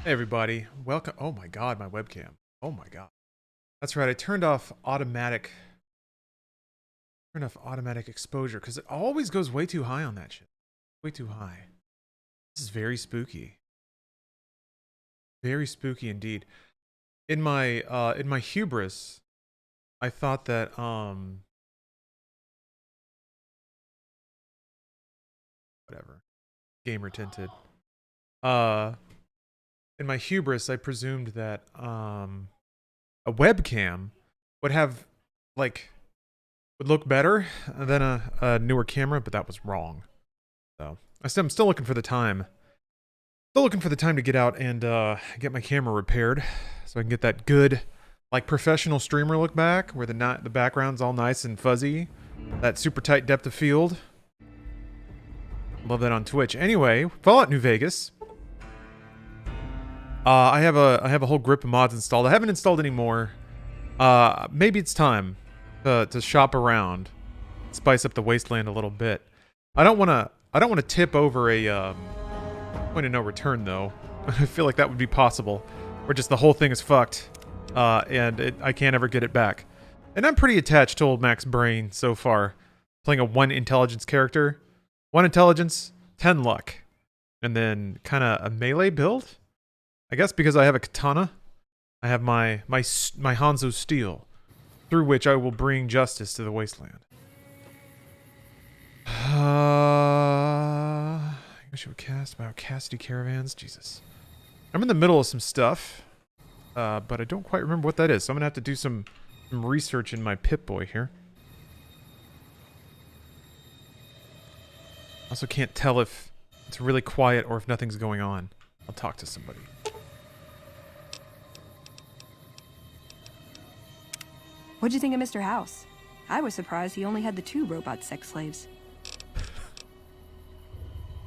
Hey everybody, welcome. Oh my god, my webcam. Oh my god. That's right, I turned off automatic exposure because it always goes way too high on that shit. Way too high. This is very spooky. Very spooky indeed. In my hubris, I thought that whatever. Gamer tinted. In my hubris, I presumed that a webcam would have like would look better than a newer camera, but that was wrong. So I'm still looking for the time. Still looking for the time to get out and get my camera repaired, so I can get that good, like professional streamer look back, where the background's all nice and fuzzy, that super tight depth of field. Love that on Twitch. Anyway, Fallout New Vegas. I have a whole grip of mods installed. I haven't installed any more. Maybe it's time to shop around, spice up the wasteland a little bit. I don't want to tip over a point of no return though. I feel like that would be possible, where just the whole thing is fucked, and I can't ever get it back. And I'm pretty attached to old Mac's brain so far, playing a 1 intelligence character, 1 intelligence, 10 luck, and then kind of a melee build. I guess because I have a katana, I have my Hanzo steel, through which I will bring justice to the wasteland. I wish I would cast about Cassidy Caravans. Jesus. I'm in the middle of some stuff, but I don't quite remember what that is, so I'm going to have to do some research in my Pip-Boy here. Also can't tell if it's really quiet or if nothing's going on. I'll talk to somebody. What'd you think of Mr. Haws? I was surprised he only had the 2 robot sex slaves.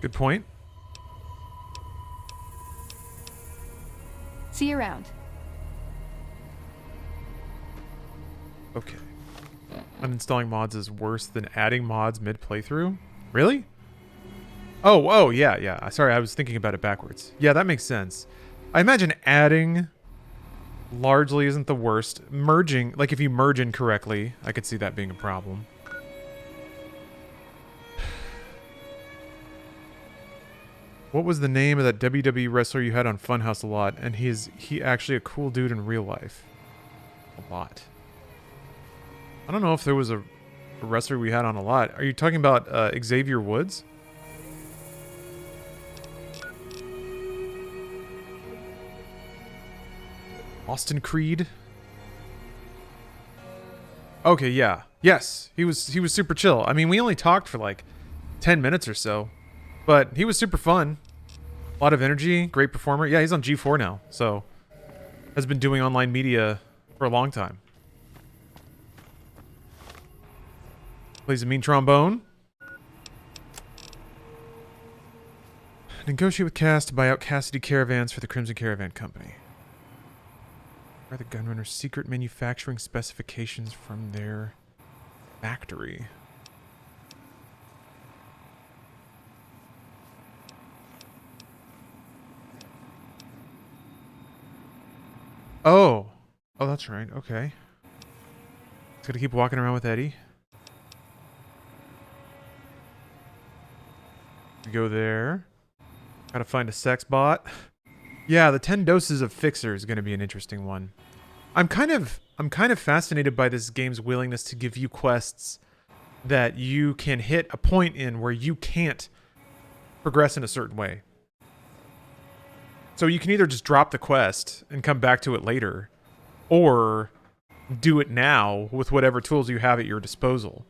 Good point. See you around. Okay. Uninstalling mods is worse than adding mods mid-playthrough? Really? Oh, yeah. Sorry, I was thinking about it backwards. Yeah, that makes sense. I imagine adding largely isn't the worst. Merging, like if you merge incorrectly, I could see that being a problem. What was the name of that WWE wrestler you had on Funhouse a lot? And he actually a cool dude in real life. A lot. I don't know if there was a wrestler we had on a lot. Are you talking about Xavier Woods? Austin Creed? Okay, yeah. Yes, he was super chill. I mean, we only talked for like 10 minutes or so, but he was super fun. A lot of energy, great performer. Yeah, he's on G4 now, so has been doing online media for a long time. Plays a mean trombone. Negotiate with Cass to buy out Cassidy Caravans for the Crimson Caravan Company. Are the Gunrunner's secret manufacturing specifications from their factory? Oh, that's right. Okay. Just gotta keep walking around with Eddie. We go there. Gotta find a sex bot. Yeah, the 10 doses of Fixer is gonna be an interesting one. I'm kind of fascinated by this game's willingness to give you quests that you can hit a point in where you can't progress in a certain way. So you can either just drop the quest and come back to it later, or do it now with whatever tools you have at your disposal.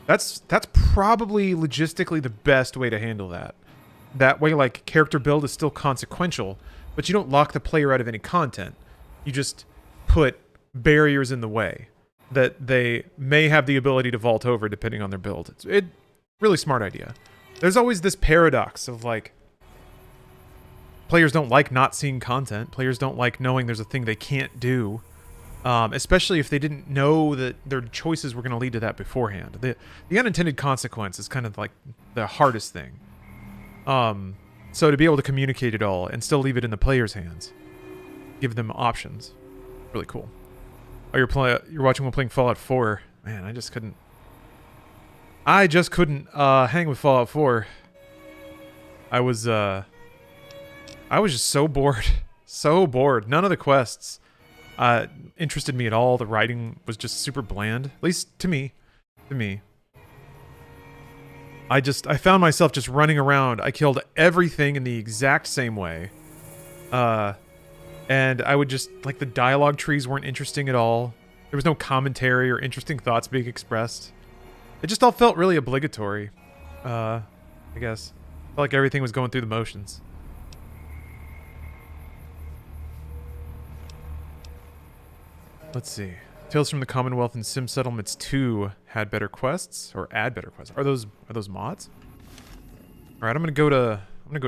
That's probably logistically the best way to handle that. That way, like, character build is still consequential, but you don't lock the player out of any content. You just put barriers in the way that they may have the ability to vault over depending on their build. It's really smart idea. There's always this paradox of, like, players don't like not seeing content. Players don't like knowing there's a thing they can't do, especially if they didn't know that their choices were going to lead to that beforehand. The unintended consequence is kind of like the hardest thing. So to be able to communicate it all and still leave it in the player's hands, give them options, really cool. Oh, you're watching while playing Fallout 4. Man, I just couldn't hang with Fallout 4. I was just so bored. So bored. None of the quests interested me at all. The writing was just super bland. At least to me. I found myself just running around. I killed everything in the exact same way. And I would just, like, the dialogue trees weren't interesting at all. There was no commentary or interesting thoughts being expressed. It just all felt really obligatory. I guess. Felt like everything was going through the motions. Let's see. Tales from the Commonwealth and Sim Settlements 2 had better quests or add better quests. Are those mods? All right, I'm gonna go to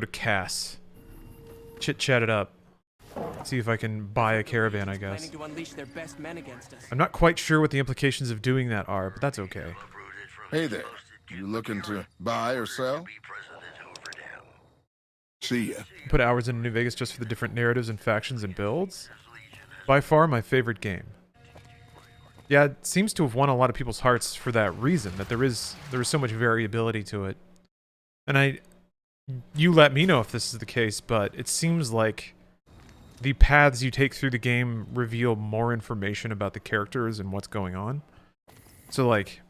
Cass. Chit chat it up. See if I can buy a caravan, I guess. I'm not quite sure what the implications of doing that are, but that's okay. Hey there. You looking to buy or sell? See ya. Put hours into New Vegas just for the different narratives and factions and builds. By far my favorite game. Yeah, it seems to have won a lot of people's hearts for that reason, that there is so much variability to it. And you let me know if this is the case, but it seems like the paths you take through the game reveal more information about the characters and what's going on. So, like,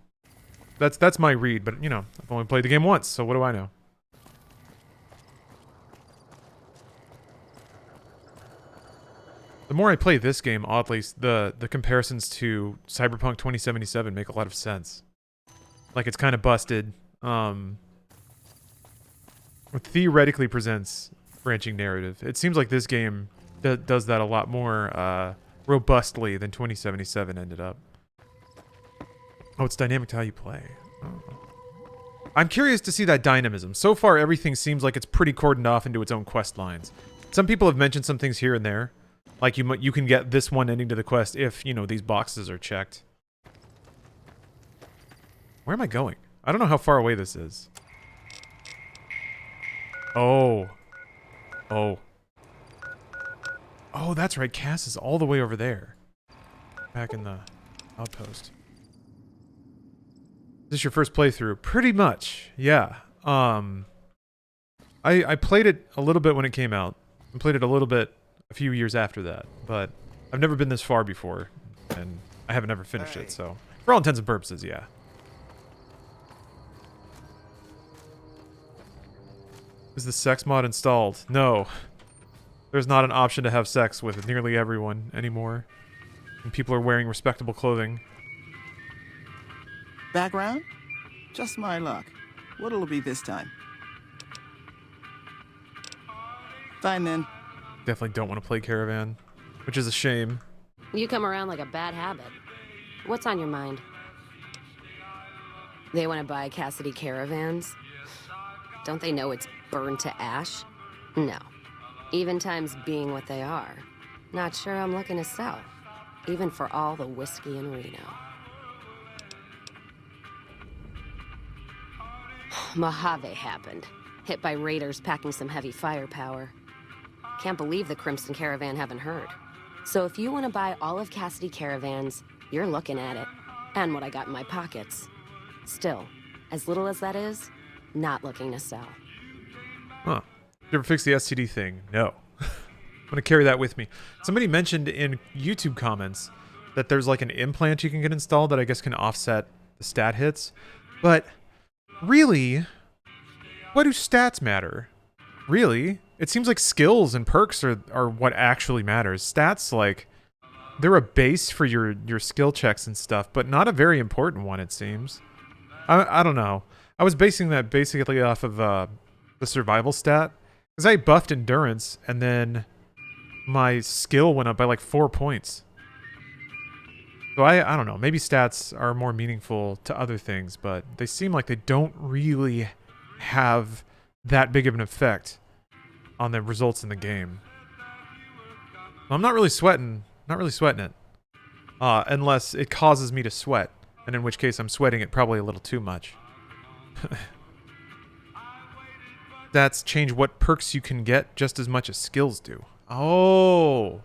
that's my read, but, you know, I've only played the game once, so what do I know? The more I play this game, oddly, the comparisons to Cyberpunk 2077 make a lot of sense. Like, it's kind of busted. It theoretically presents branching narrative. It seems like this game does that a lot more robustly than 2077 ended up. Oh, it's dynamic to how you play. Oh. I'm curious to see that dynamism. So far, everything seems like it's pretty cordoned off into its own quest lines. Some people have mentioned some things here and there. Like, you can get this one ending to the quest if, you know, these boxes are checked. Where am I going? I don't know how far away this is. Oh. Oh. Oh, that's right. Cass is all the way over there. Back in the outpost. Is this your first playthrough? Pretty much, yeah. I played it a little bit when it came out. I played it a little bit a few years after that, but I've never been this far before, and I haven't ever finished it, so for all intents and purposes, yeah. Is the sex mod installed? No. There's not an option to have sex with nearly everyone anymore, and people are wearing respectable clothing. Background? Just my luck. What'll it be this time? Fine then. Definitely don't want to play Caravan, which is a shame. You come around like a bad habit. What's on your mind? They want to buy Cassidy caravans? Don't they know it's burned to ash? No. Even times being what they are. Not sure I'm looking to sell. Even for all the whiskey in Reno. Mojave happened. Hit by raiders packing some heavy firepower. Can't believe the Crimson Caravan haven't heard. So if you want to buy all of Cassidy caravans, you're looking at it. And what I got in my pockets. Still, as little as that is, not looking to sell. Huh. Did you ever fix the STD thing? No. I'm gonna carry that with me. Somebody mentioned in YouTube comments that there's like an implant you can get installed that I guess can offset the stat hits. But really, what do stats matter? Really? It seems like skills and perks are what actually matters. Stats, like, they're a base for your skill checks and stuff, but not a very important one, it seems. I don't know. I was basing that basically off of the survival stat. Because I buffed endurance, and then my skill went up by like 4 points. So I don't know. Maybe stats are more meaningful to other things, but they seem like they don't really have that big of an effect on the results in the game. I'm not really sweating it. Unless it causes me to sweat, and in which case I'm sweating it probably a little too much. Stats change what perks you can get just as much as skills do. Oh.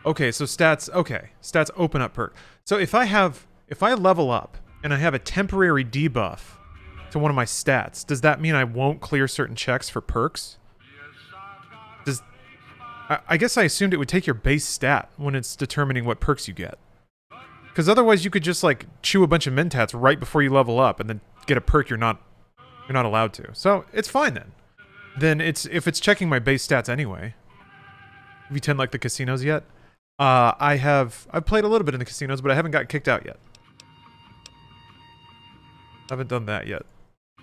Okay, so stats, okay. Stats open up perk. So if I level up and I have a temporary debuff to one of my stats, does that mean I won't clear certain checks for perks? I guess I assumed it would take your base stat when it's determining what perks you get. Because otherwise you could just like chew a bunch of mentats right before you level up and then get a perk you're not allowed to. So it's fine then. Then if it's checking my base stats anyway. Have you 10 like the casinos yet? I've played a little bit in the casinos, but I haven't got kicked out yet. Haven't done that yet.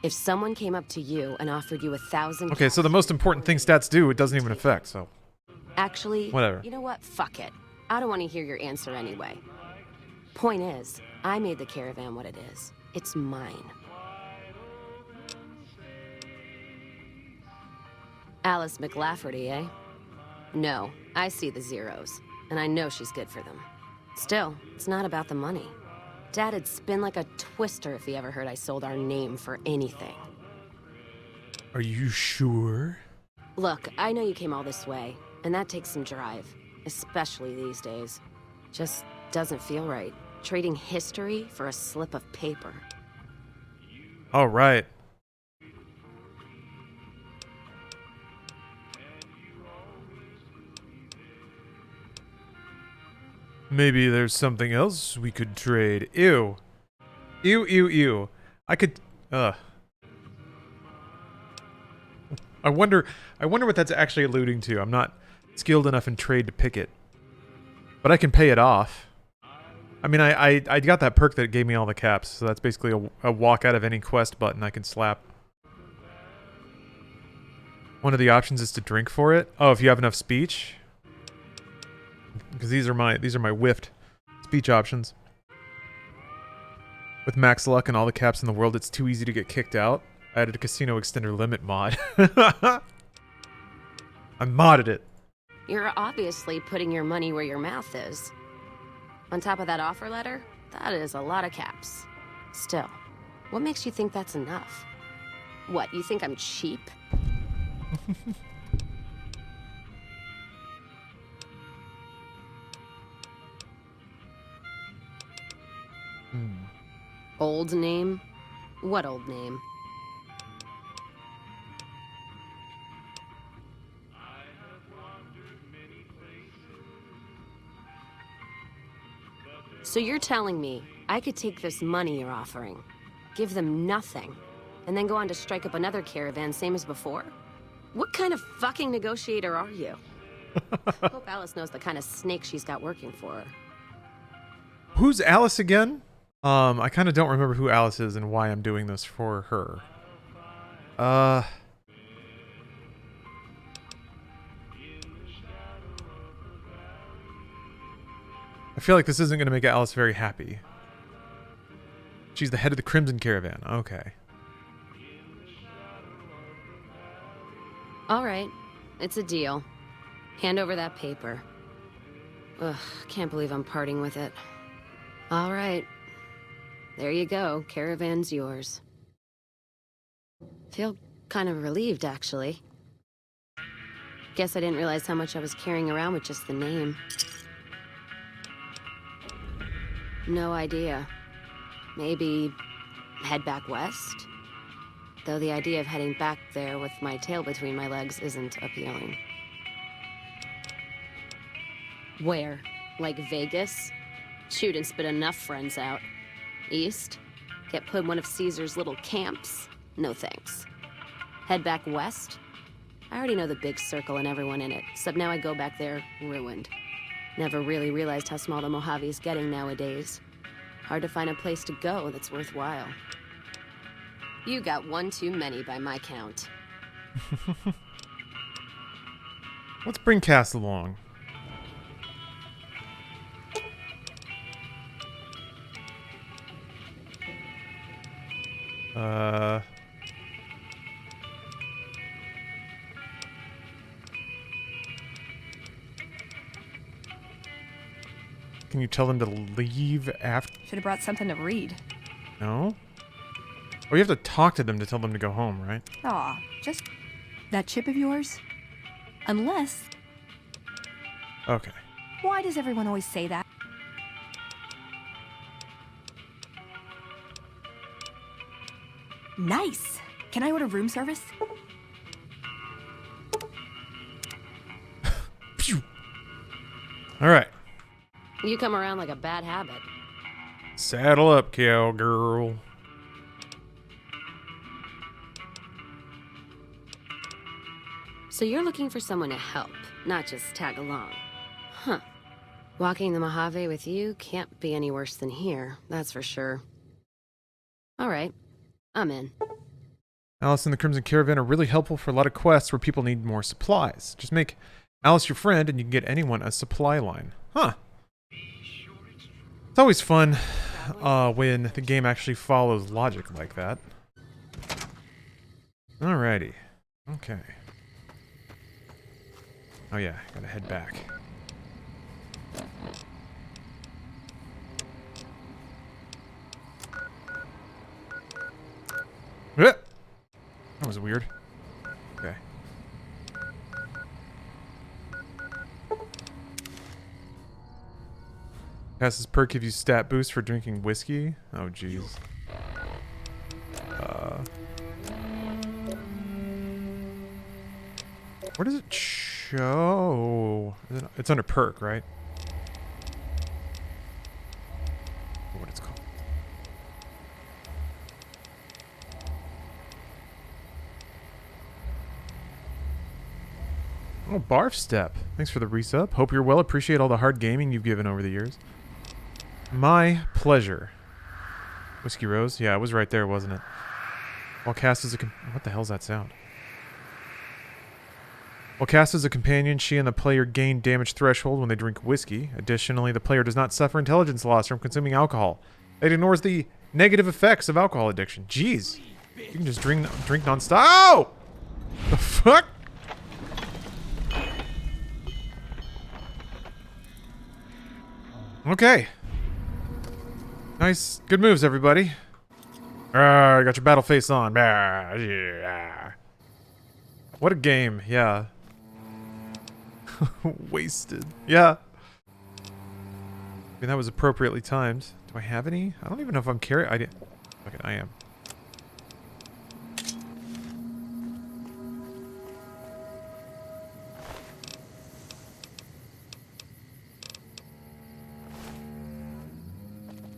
If someone came up to you and offered you 1,000... Okay, so the most important thing stats do, it doesn't even affect, so... Actually, whatever. You know what? Fuck it. I don't want to hear your answer anyway. Point is, I made the Caravan what it is. It's mine. Alice McLafferty, eh? No, I see the zeros, and I know she's good for them. Still, it's not about the money. Dad'd spin like a twister if he ever heard I sold our name for anything. Are you sure? Look, I know you came all this way, and that takes some drive, especially these days. Just doesn't feel right, trading history for a slip of paper. All right. Maybe there's something else we could trade. Ew. Ew, ew, ew. I could... I wonder what that's actually alluding to. I'm not skilled enough in trade to pick it. But I can pay it off. I mean, I got that perk that gave me all the caps, so that's basically a walk out of any quest button I can slap. One of the options is to drink for it. Oh, if you have enough speech. Because these are my whiffed speech options. With max luck and all the caps in the world, it's too easy to get kicked out. I added a casino extender limit mod. I modded it. You're obviously putting your money where your mouth is. On top of that offer letter, that is a lot of caps. Still, what makes you think that's enough? What, you think I'm cheap? Old name? What old name? So you're telling me I could take this money you're offering, give them nothing, and then go on to strike up another caravan same as before? What kind of fucking negotiator are you? Hope Alice knows the kind of snake she's got working for her. Who's Alice again? I kind of don't remember who Alice is and why I'm doing this for her. I feel like this isn't going to make Alice very happy. She's the head of the Crimson Caravan. Okay. All right. It's a deal. Hand over that paper. Ugh, can't believe I'm parting with it. All right. There you go. Caravan's yours. Feel kind of relieved, actually. Guess I didn't realize how much I was carrying around with just the name. No idea. Maybe head back west? Though the idea of heading back there with my tail between my legs isn't appealing. Where? Like Vegas? Shoot and spit enough friends out. East? Get put in one of Caesar's little camps? No thanks. Head back west? I already know the big circle and everyone in it, except now I go back there ruined. Never really realized how small the Mojave is getting nowadays. Hard to find a place to go that's worthwhile. You got one too many by my count. Let's bring Cass along. Can you tell them to leave after? Should have brought something to read. No? Oh, you have to talk to them to tell them to go home, right? Aw, just that chip of yours? Unless... Okay. Why does everyone always say that? Nice! Can I order room service? All right. You come around like a bad habit. Saddle up, cowgirl. So you're looking for someone to help, not just tag along. Huh. Walking the Mojave with you can't be any worse than here, that's for sure. All right, I'm in. Alice and the Crimson Caravan are really helpful for a lot of quests where people need more supplies. Just make Alice your friend and you can get anyone a supply line. Huh. It's always fun when the game actually follows logic like that. Alrighty. Okay. Oh yeah, gotta head back. That was weird. Okay. Passes perk give you stat boost for drinking whiskey. Oh jeez. Where does it show? It's under perk, right? What it's called. Oh, Barf Step. Thanks for the resub. Hope you're well. Appreciate all the hard gaming you've given over the years. My pleasure. Whiskey Rose? Yeah, it was right there, wasn't it? While cast as a... What the hell's that sound? While cast as a companion, she and the player gain damage threshold when they drink whiskey. Additionally, the player does not suffer intelligence loss from consuming alcohol. It ignores the negative effects of alcohol addiction. Jeez. You can just drink non-stop. Oh! The fuck? Okay. Nice. Good moves, everybody. You got your battle face on. Yeah. What a game. Yeah. Wasted. Yeah. I mean, that was appropriately timed. Do I have any? I don't even know if I'm carrying. I didn't. Okay, I am.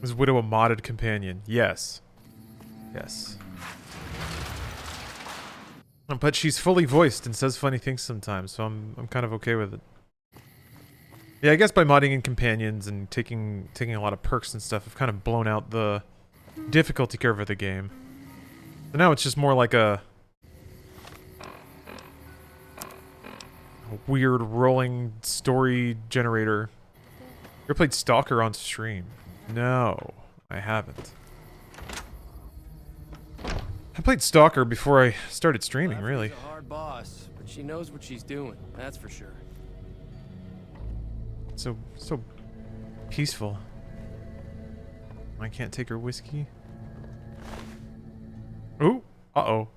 Was Widow a modded companion? Yes. Yes. But she's fully voiced and says funny things sometimes, so I'm kind of okay with it. Yeah, I guess by modding in companions and taking a lot of perks and stuff, I've kind of blown out the difficulty curve of the game. So now it's just more like a weird rolling story generator. You ever played Stalker on stream? No, I haven't. I played Stalker before I started streaming, really. She's a hard boss, but she knows what she's doing. That's for sure. So peaceful. I can't take her whiskey. Ooh, uh-oh.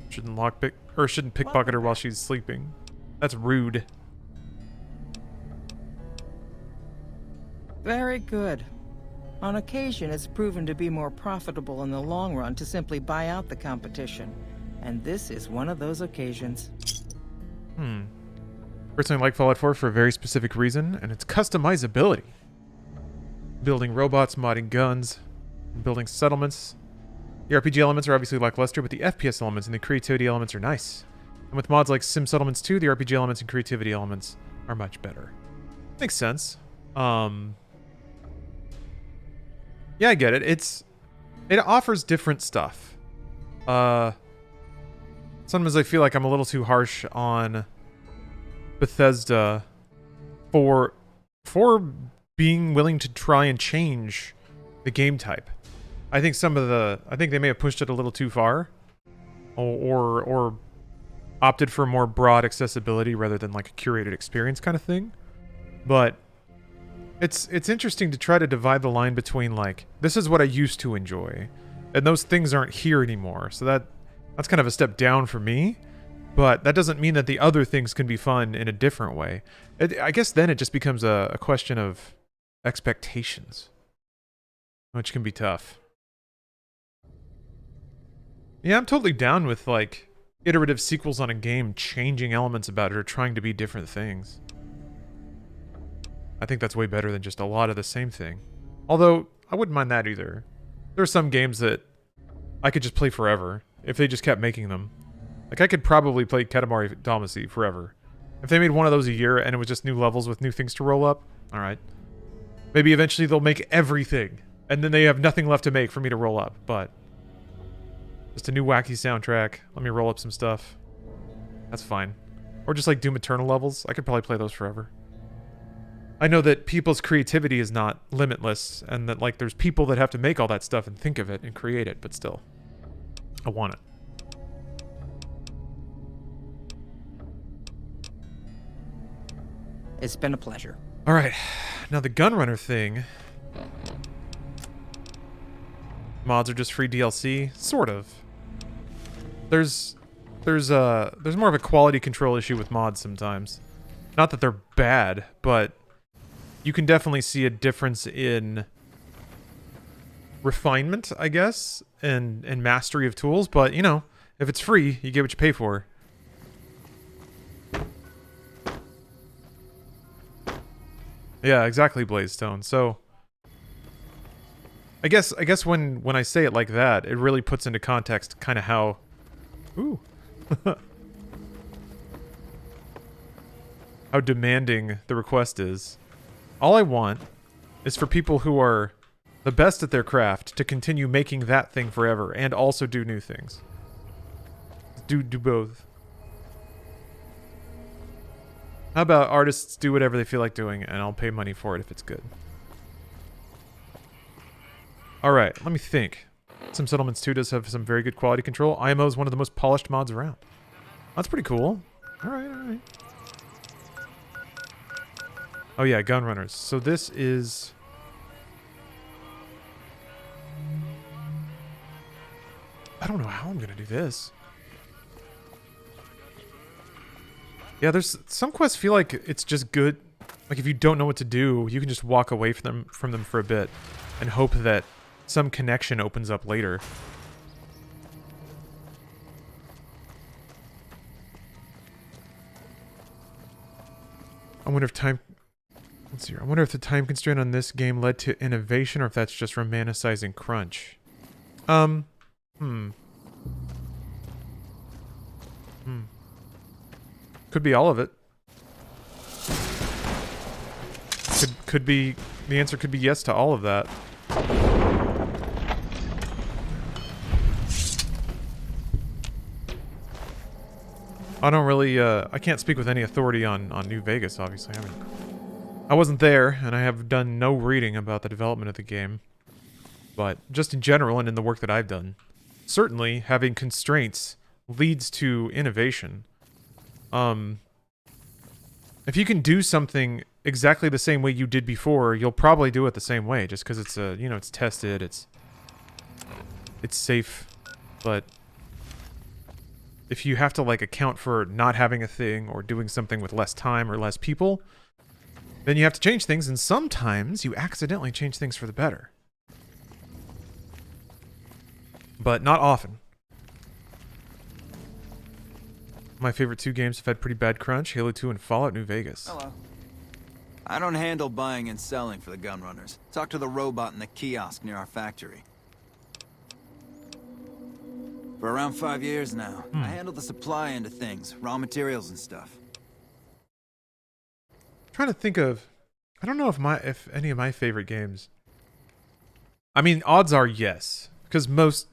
Shouldn't pickpocket her while she's sleeping. That's rude. Very good. On occasion, it's proven to be more profitable in the long run to simply buy out the competition. And this is one of those occasions. Personally, I like Fallout 4 for a very specific reason, and it's customizability. Building robots, modding guns, building settlements. The RPG elements are obviously lackluster, but the FPS elements and the creativity elements are nice. And with mods like Sim Settlements 2, the RPG elements and creativity elements are much better. Makes sense. Yeah, I get it. It offers different stuff. Sometimes I feel like I'm a little too harsh on Bethesda for being willing to try and change the game type. I think they may have pushed it a little too far, or opted for more broad accessibility rather than like a curated experience kind of thing. But It's interesting to try to divide the line between, like, this is what I used to enjoy, and those things aren't here anymore. So that's kind of a step down for me, but that doesn't mean that the other things can be fun in a different way. I guess then it just becomes a question of expectations, which can be tough. Yeah, I'm totally down with, like, iterative sequels on a game changing elements about it or trying to be different things. I think that's way better than just a lot of the same thing. Although, I wouldn't mind that either. There are some games that I could just play forever if they just kept making them. Like, I could probably play Katamari Damacy forever. If they made one of those a year and it was just new levels with new things to roll up, alright. Maybe eventually they'll make everything, and then they have nothing left to make for me to roll up, but... just a new wacky soundtrack, let me roll up some stuff. That's fine. Or just like Doom Eternal levels, I could probably play those forever. I know that people's creativity is not limitless, and that, like, there's people that have to make all that stuff and think of it and create it, but still. I want it. It's been a pleasure. Alright, now the Gunrunner thing... mods are just free DLC? Sort of. There's more of a quality control issue with mods sometimes. Not that they're bad, but... you can definitely see a difference in refinement, I guess, and mastery of tools, but, you know, if it's free, you get what you pay for. Yeah, exactly, Blazestone. So, I guess when I say it like that, it really puts into context kind of how... ooh. how demanding the request is. All I want is for people who are the best at their craft to continue making that thing forever and also do new things. Do both. How about artists do whatever they feel like doing and I'll pay money for it if it's good. Alright, let me think. Some Settlements 2 does have some very good quality control. IMO is one of the most polished mods around. That's pretty cool. Alright, alright. Oh yeah, Gunrunners. So this is... I don't know how I'm gonna do this. Yeah, there's... some quests feel like it's just good. Like, if you don't know what to do, you can just walk away from them for a bit and hope that some connection opens up later. I wonder if time... let's see here. I wonder if the time constraint on this game led to innovation or if that's just romanticizing crunch. Could be all of it. Could be... the answer could be yes to all of that. I don't really, I can't speak with any authority on New Vegas, obviously. I wasn't there, and I have done no reading about the development of the game. But just in general, and in the work that I've done, certainly having constraints leads to innovation. If you can do something exactly the same way you did before, you'll probably do it the same way, just because it's you know, it's tested, it's safe. But if you have to, like, account for not having a thing or doing something with less time or less people, then you have to change things, and sometimes you accidentally change things for the better. But not often. My favorite two games have had pretty bad crunch, Halo 2 and Fallout New Vegas. Hello. I don't handle buying and selling for the Gunrunners. Talk to the robot in the kiosk near our factory. For around 5 years now, I handle the supply end of things, raw materials and stuff. Trying to think of... I don't know if any of my favorite games... I mean, odds are yes. Because most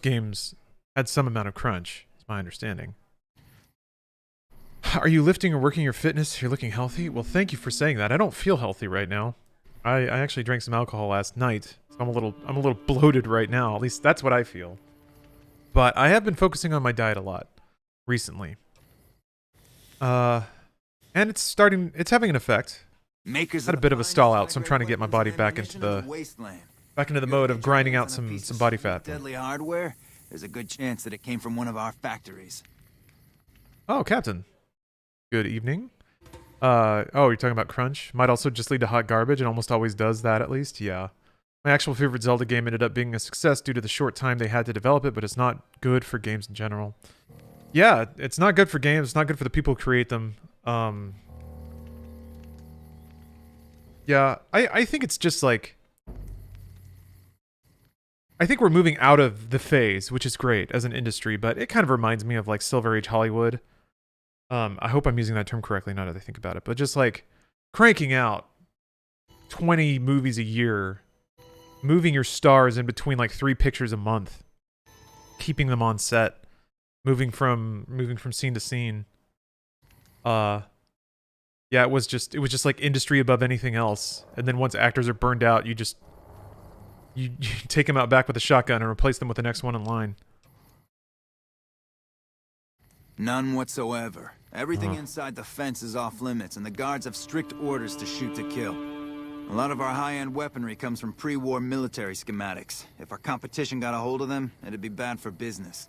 games had some amount of crunch, is my understanding. Are you lifting or working your fitness? You're looking healthy? Well, thank you for saying that. I don't feel healthy right now. I actually drank some alcohol last night, so I'm a little bloated right now. At least that's what I feel. But I have been focusing on my diet a lot recently. And it's having an effect. Makers Had a of the bit of a finest stall out, so I'm high-grade trying to get my weapons body and back into ammunition in the wasteland. mode of Get grinding your out hands on a some piece of body super fat. deadly hardware. There's a good chance that it came from one of our factories. Oh, Captain. Good evening. Oh, you're talking about crunch? Might also just lead to hot garbage, and almost always does that at least. Yeah. My actual favorite Zelda game ended up being a success due to the short time they had to develop it, but it's not good for games in general. Yeah, it's not good for games. It's not good for the people who create them. Yeah, I think it's just like... I think we're moving out of the phase, which is great as an industry, but it kind of reminds me of like Silver Age Hollywood. I hope I'm using that term correctly now that I think about it, but just like cranking out 20 movies a year, moving your stars in between like 3 pictures a month, keeping them on set, moving from scene to scene. Yeah, it was just like industry above anything else. And then once actors are burned out, you take them out back with a shotgun and replace them with the next one in line. None whatsoever. Everything inside the fence is off limits, and the guards have strict orders to shoot to kill. A lot of our high-end weaponry comes from pre-war military schematics. If our competition got a hold of them, it'd be bad for business.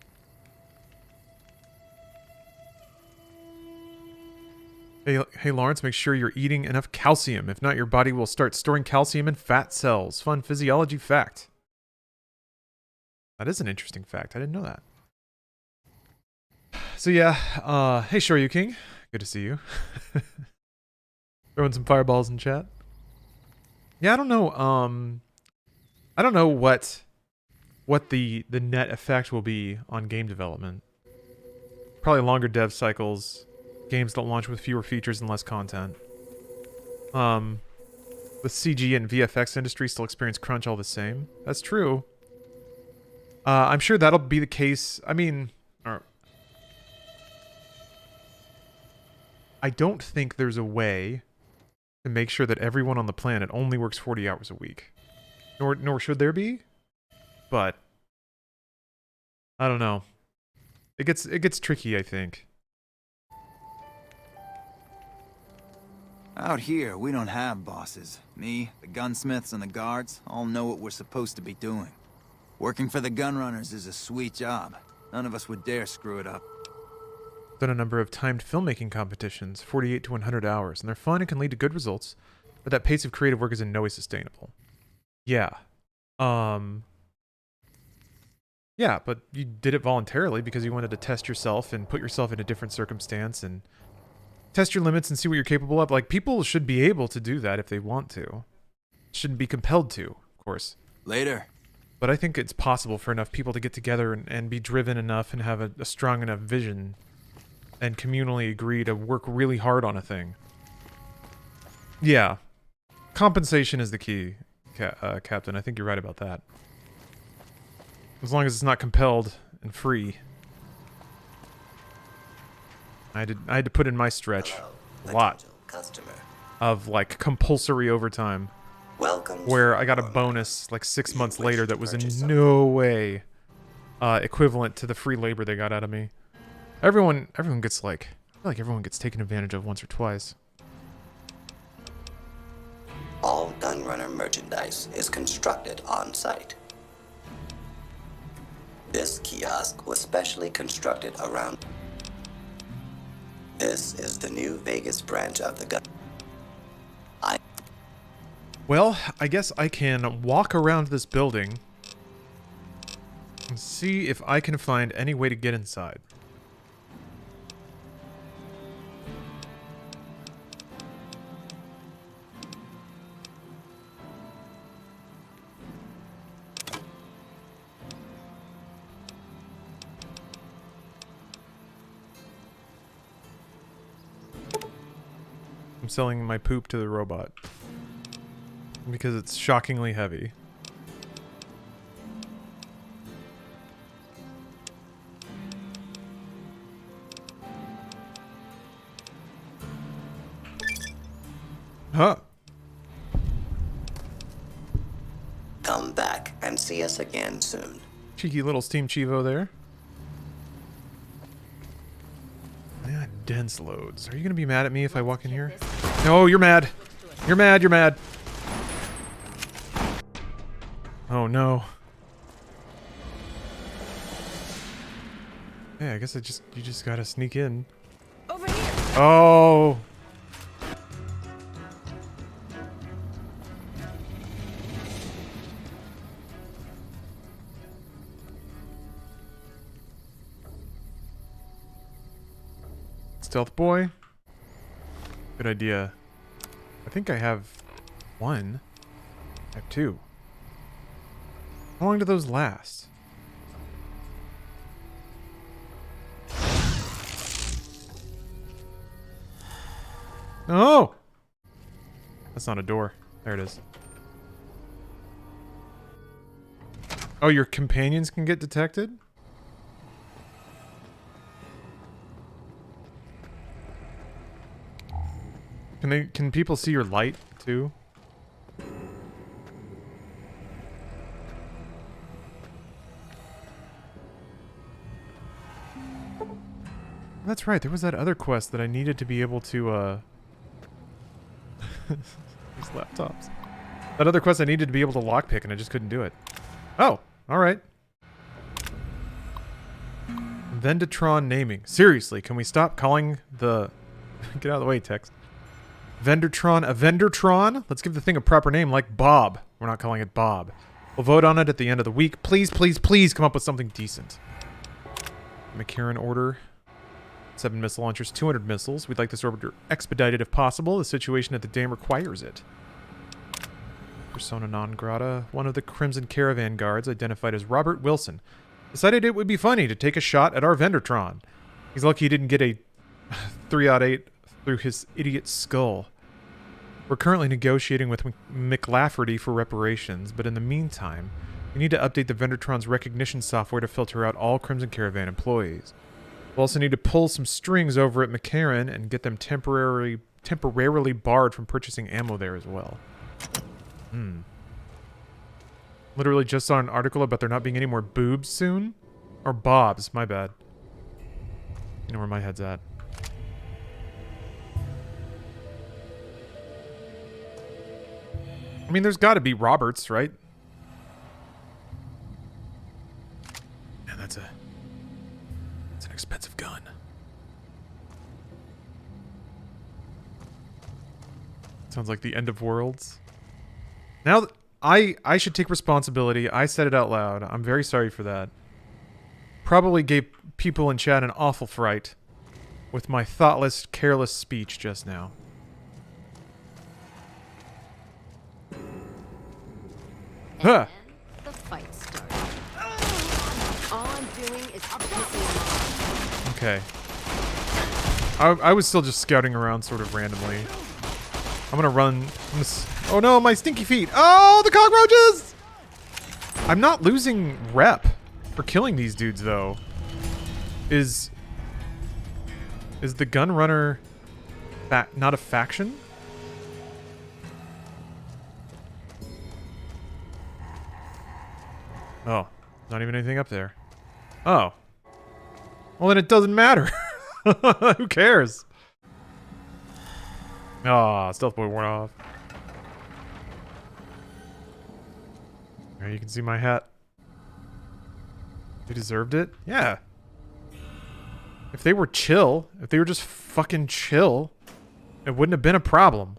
Hey Lawrence, make sure you're eating enough calcium. If not, your body will start storing calcium in fat cells. Fun physiology fact. That is an interesting fact. I didn't know that. So yeah, hey Shoryu King. Good to see you. Throwing some fireballs in chat. Yeah, I don't know. I don't know what the net effect will be on game development. Probably longer dev cycles. Games that launch with fewer features and less content. The CG and VFX industry still experience crunch all the same. That's true. I'm sure that'll be the case. I mean, I don't think there's a way to make sure that everyone on the planet only works 40 hours a week. Nor should there be. But I don't know. It gets tricky, I think. Out here, we don't have bosses. Me, the gunsmiths, and the guards all know what we're supposed to be doing. Working for the gunrunners is a sweet job. None of us would dare screw it up. Done a number of timed filmmaking competitions, 48 to 100 hours, and they're fun and can lead to good results, but that pace of creative work is in no way sustainable. Yeah. Yeah, but you did it voluntarily because you wanted to test yourself and put yourself in a different circumstance and test your limits and see what you're capable of. Like, people should be able to do that if they want to. Shouldn't be compelled to, of course. Later. But I think it's possible for enough people to get together and be driven enough and have a strong enough vision and communally agree to work really hard on a thing. Yeah. Compensation is the key, Captain. I think you're right about that. As long as it's not compelled and free. I had to put in my stretch a lot of like compulsory overtime. Where I got a bonus like 6 months later that was in no way equivalent to the free labor they got out of me. Everyone gets like, I feel like everyone gets taken advantage of once or twice. All Gunrunner merchandise is constructed on site. This kiosk was specially constructed around. This is the new Vegas branch of the gun. Well, I guess I can walk around this building and see if I can find any way to get inside. I'm selling my poop to the robot. Because it's shockingly heavy. Huh. Come back and see us again soon. Cheeky little Steam Chivo there. Yeah, dense loads. Are you gonna be mad at me if I walk in here? No, you're mad. You're mad, you're mad. Oh no. Yeah, I guess you just gotta sneak in. Over here. Oh. Stealth boy. Good idea. I think I have one. I have two. How long do those last? Oh! That's not a door. There it is. Oh, your companions can get detected? Can people see your light too? That's right, there was that other quest that I needed to be able to these laptops. That other quest I needed to be able to lockpick and I just couldn't do it. Oh, alright. Vendortron naming. Seriously, can we stop calling the... Get out of the way, text. Vendortron a Vendortron? Let's give the thing a proper name like Bob. We're not calling it Bob. We'll vote on it at the end of the week. Please, please, please come up with something decent. McCarran order. 7 missile launchers, 200 missiles. We'd like this orbiter expedited if possible. The situation at the dam requires it. Persona non grata. One of the Crimson Caravan guards, identified as Robert Wilson, decided it would be funny to take a shot at our Vendortron. He's lucky he didn't get a 308 through his idiot skull. We're currently negotiating with McLafferty for reparations, but in the meantime, we need to update the Vendortron's recognition software to filter out all Crimson Caravan employees. We'll also need to pull some strings over at McCarran and get them temporarily barred from purchasing ammo there as well. Literally just saw an article about there not being any more boobs soon. Or bobs, my bad. You know where my head's at. I mean, there's got to be Roberts, right? Man, that's an expensive gun. Sounds like the end of worlds. Now, I should take responsibility. I said it out loud. I'm very sorry for that. Probably gave people in chat an awful fright with my thoughtless, careless speech just now. Huh. The fight started. All I'm doing is pissing off. Okay. I was still just scouting around sort of randomly. I'm gonna run. Oh no, my stinky feet! Oh, the cockroaches! I'm not losing rep for killing these dudes though. Is the gun runner not a faction? Oh, not even anything up there. Oh. Well, then it doesn't matter. Who cares? Ah, stealth boy worn off. There, you can see my hat. They deserved it? Yeah. If they were chill, if they were just fucking chill, it wouldn't have been a problem.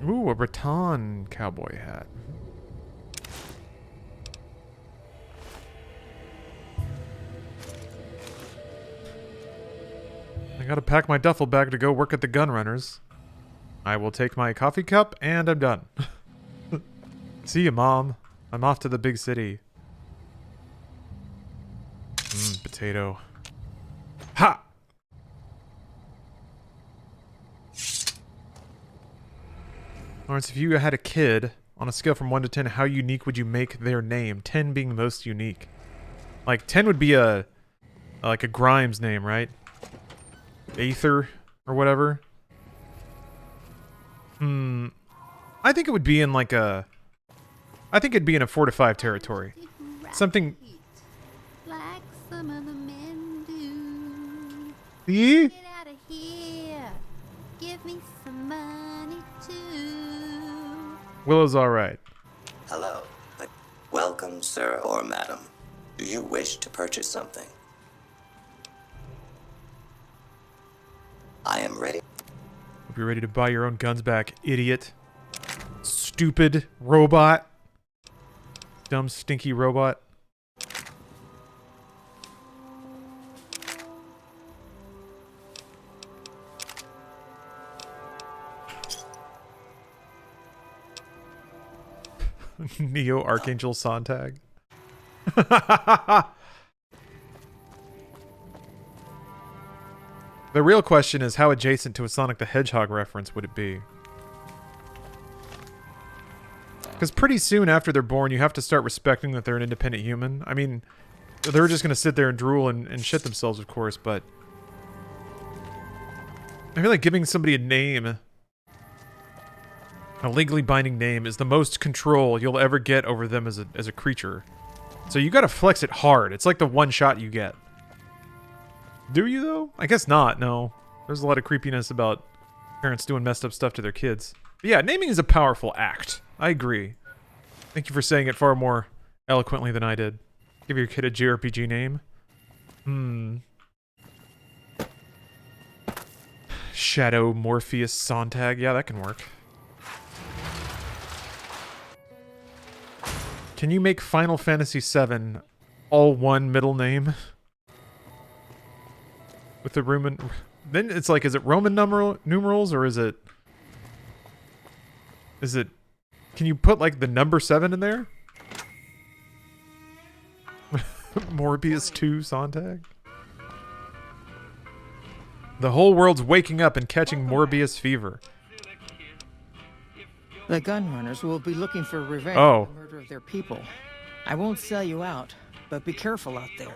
Ooh, a Breton cowboy hat. I gotta pack my duffel bag to go work at the Gunrunners. I will take my coffee cup and I'm done. See you, Mom. I'm off to the big city. Potato. Ha! Lawrence, if you had a kid, on a scale from 1 to 10, how unique would you make their name? 10 being most unique. Like, 10 would be a Like a Grimes name, right? Aether or whatever. I think it would be in like a... I think it'd be in a 4 to 5 territory. Something... Like some of the men do. See? Get out of here. Give me some money too. Willow's alright. Hello. Welcome, sir or madam. Do you wish to purchase something? I am ready. Hope you're ready to buy your own guns back, idiot. Stupid robot. Dumb, stinky robot. Neo Archangel Sonntag. The real question is how adjacent to a Sonic the Hedgehog reference would it be? Because pretty soon after they're born, you have to start respecting that they're an independent human. I mean, they're just going to sit there and drool and shit themselves, of course, but... I feel like giving somebody a name, a legally binding name, is the most control you'll ever get over them as a creature. So you gotta flex it hard. It's like the one shot you get. Do you, though? I guess not, no. There's a lot of creepiness about parents doing messed up stuff to their kids. But yeah, naming is a powerful act. I agree. Thank you for saying it far more eloquently than I did. Give your kid a JRPG name. Shadow Morpheus Sonntag. Yeah, that can work. Can you make Final Fantasy VII all one middle name? With the Roman... Then it's like, is it Roman numerals or is it... Is it... Can you put like the number 7 in there? Morbius 2 Sonntag? The whole world's waking up and catching Morbius fever. The gun runners will be looking for revenge Oh. for the murder of their people. I won't sell you out, but be careful out there.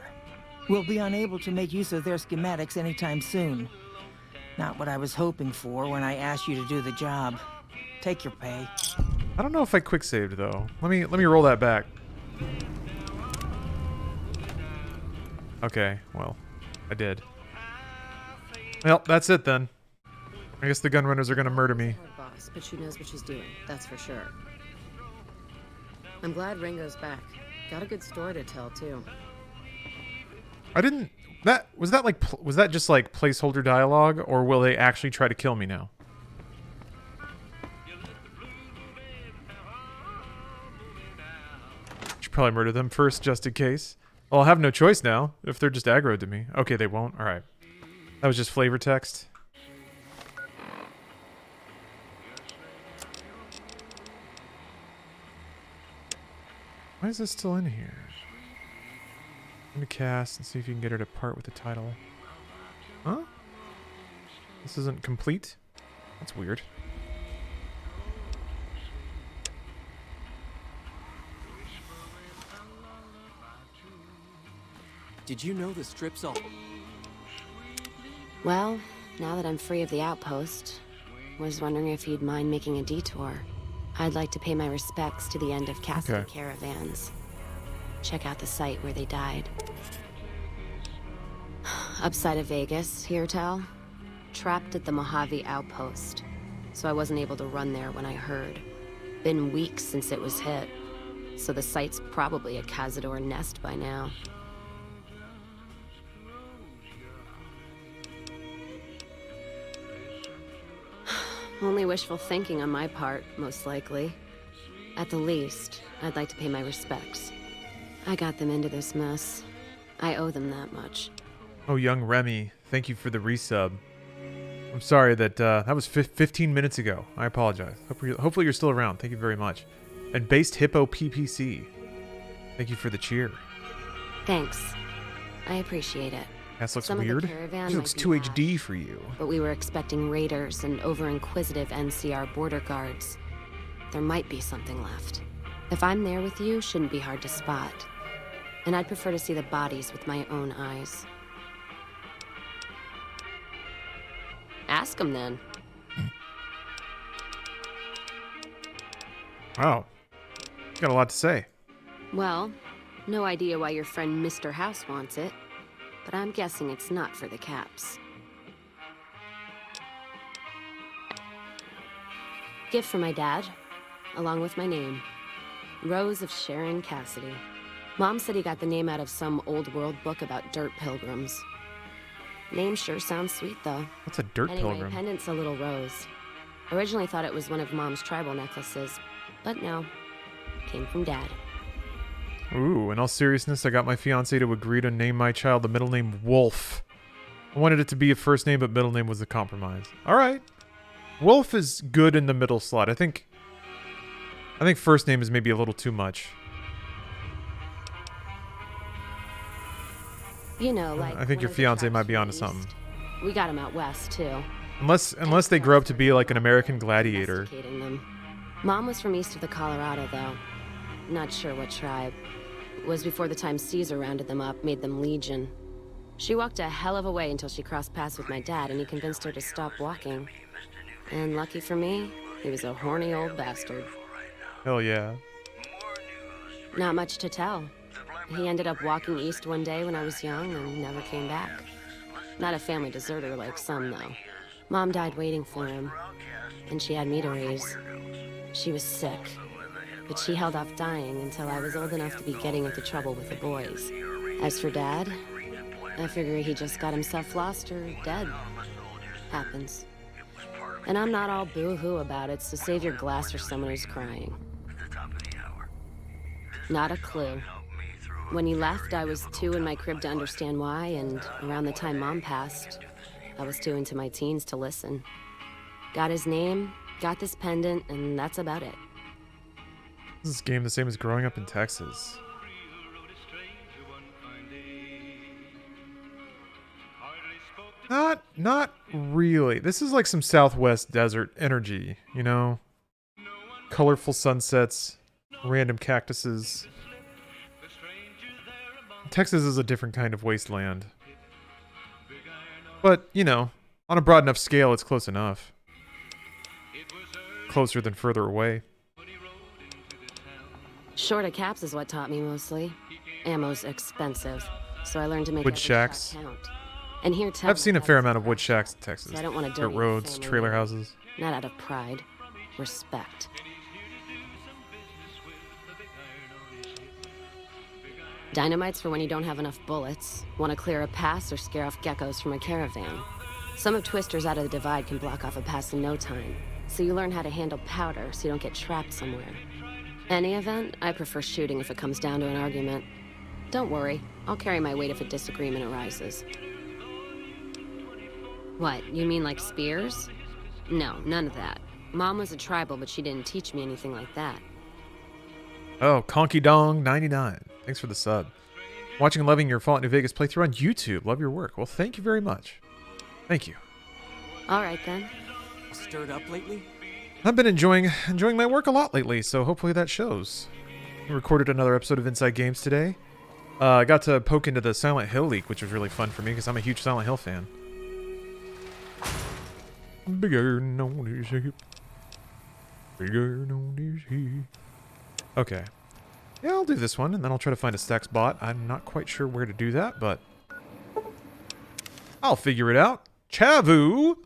We'll be unable to make use of their schematics anytime soon. Not what I was hoping for when I asked you to do the job. Take your pay. I don't know if I quick saved though. Let me roll that back. Okay, well, I did. Well, that's it then. I guess the gun runners are gonna murder me. Boss, but she knows what she's doing. That's for sure. I'm glad Ringo's back. Got a good story to tell too. I didn't... Was that just like placeholder dialogue, or will they actually try to kill me now? Should probably murder them first, just in case. Well, I'll have no choice now, if they're just aggroed to me. Okay, they won't. Alright. That was just flavor text. Why is this still in here? Let me cast and see if you can get her to part with the title. Huh? This isn't complete? That's weird. Did you know the strip's all... Well, now that I'm free of the outpost, was wondering if you'd mind making a detour. I'd like to pay my respects to the end of Cassidy Caravans. Check out the site where they died. Upside of Vegas, hear tell? Trapped at the Mojave outpost, so I wasn't able to run there when I heard. Been weeks since it was hit, so the site's probably a Cazador nest by now. Only wishful thinking on my part, most likely. At the least, I'd like to pay my respects. I got them into this mess. I owe them that much. Oh, young Remy, thank you for the resub. I'm sorry that that was 15 minutes ago. I apologize. Hopefully you're still around. Thank you very much. And Based Hippo PPC, thank you for the cheer. Thanks. I appreciate it. That looks Some weird. Of the caravan This looks might be too bad, HD for you. But we were expecting raiders and over-inquisitive NCR border guards. There might be something left. If I'm there with you, shouldn't be hard to spot. And I'd prefer to see the bodies with my own eyes. Ask him then. Wow. Got a lot to say. Well, no idea why your friend Mr. House wants it, but I'm guessing it's not for the caps. Gift for my dad, along with my name. Rose of Sharon Cassidy. Mom said he got the name out of some old world book about dirt pilgrims. Name sure sounds sweet, though. What's a dirt Anyway, pilgrim? pendant's a little rose. Originally thought it was one of Mom's tribal necklaces, but no. Came from Dad. Ooh, in all seriousness, I got my fiance to agree to name my child the middle name Wolf. I wanted it to be a first name, but middle name was the compromise. All right. Wolf is good in the middle slot. I think first name is maybe a little too much. You know, like I think one your of the fiance tribes might be from onto the something. East. We got him out west, too. Unless they grow up to be like an American gladiator. Domesticating them. Mom was from east of the Colorado, though. Not sure what tribe. It was before the time Caesar rounded them up, made them legion. She walked a hell of a way until she crossed paths with my dad, and he convinced her to stop walking. And lucky for me, he was a horny old bastard. Hell yeah. Not much to tell. He ended up walking east one day when I was young and never came back. Not a family deserter like some, though. Mom died waiting for him, and she had me to raise. She was sick, but she held off dying until I was old enough to be getting into trouble with the boys. As for Dad, I figure he just got himself lost or dead. Happens. And I'm not all boo-hoo about it, so save your glass for someone who's crying. Not a clue. When he left, I was too in my crib to understand why, and around the time Mom passed, I was too into my teens to listen. Got his name, got this pendant, and that's about it. Is this game the same as growing up in Texas? Not really. This is like some Southwest desert energy, you know? Colorful sunsets, random cactuses. Texas is a different kind of wasteland. But, you know, on a broad enough scale, it's close enough. Closer than further away. Short of caps is what taught me mostly. Ammo's expensive, so I learned to make Wood every shacks. shot count. And here, I've seen a fair amount of wood shacks in Texas. So I don't want to Dirt dirty roads, family trailer name. houses. Not out of pride, respect. Dynamite's for when you don't have enough bullets, want to clear a pass, or scare off geckos from a caravan. Some of Twister's out of the divide can block off a pass in no time, so you learn how to handle powder so you don't get trapped somewhere. Any event, I prefer shooting if it comes down to an argument. Don't worry, I'll carry my weight if a disagreement arises. What, you mean like spears? No, none of that. Mom was a tribal, but she didn't teach me anything like that. Oh, Conky Dong 99. Thanks for the sub. Watching and loving your Fallout New Vegas playthrough on YouTube. Love your work. Well, thank you very much. Thank you. All right then. Stirred up lately? I've been enjoying my work a lot lately, so hopefully that shows. We recorded another episode of Inside Games today. I got to poke into the Silent Hill leak, which was really fun for me because I'm a huge Silent Hill fan. Bigger on this hip. Bigger on this hip. Okay. Yeah, I'll do this one, and then I'll try to find a stacks bot. I'm not quite sure where to do that, but I'll figure it out. Chavu!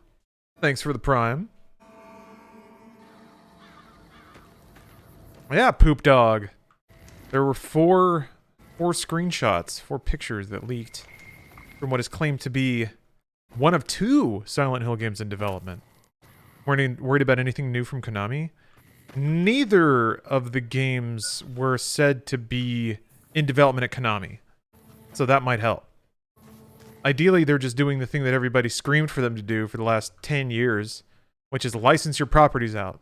Thanks for the prime. Yeah, poop dog. There were four screenshots, 4 pictures that leaked from what is claimed to be one of 2 Silent Hill games in development. Worried about anything new from Konami? Neither of the games were said to be in development at Konami, so that might help. Ideally, they're just doing the thing that everybody screamed for them to do for the last 10 years, which is license your properties out.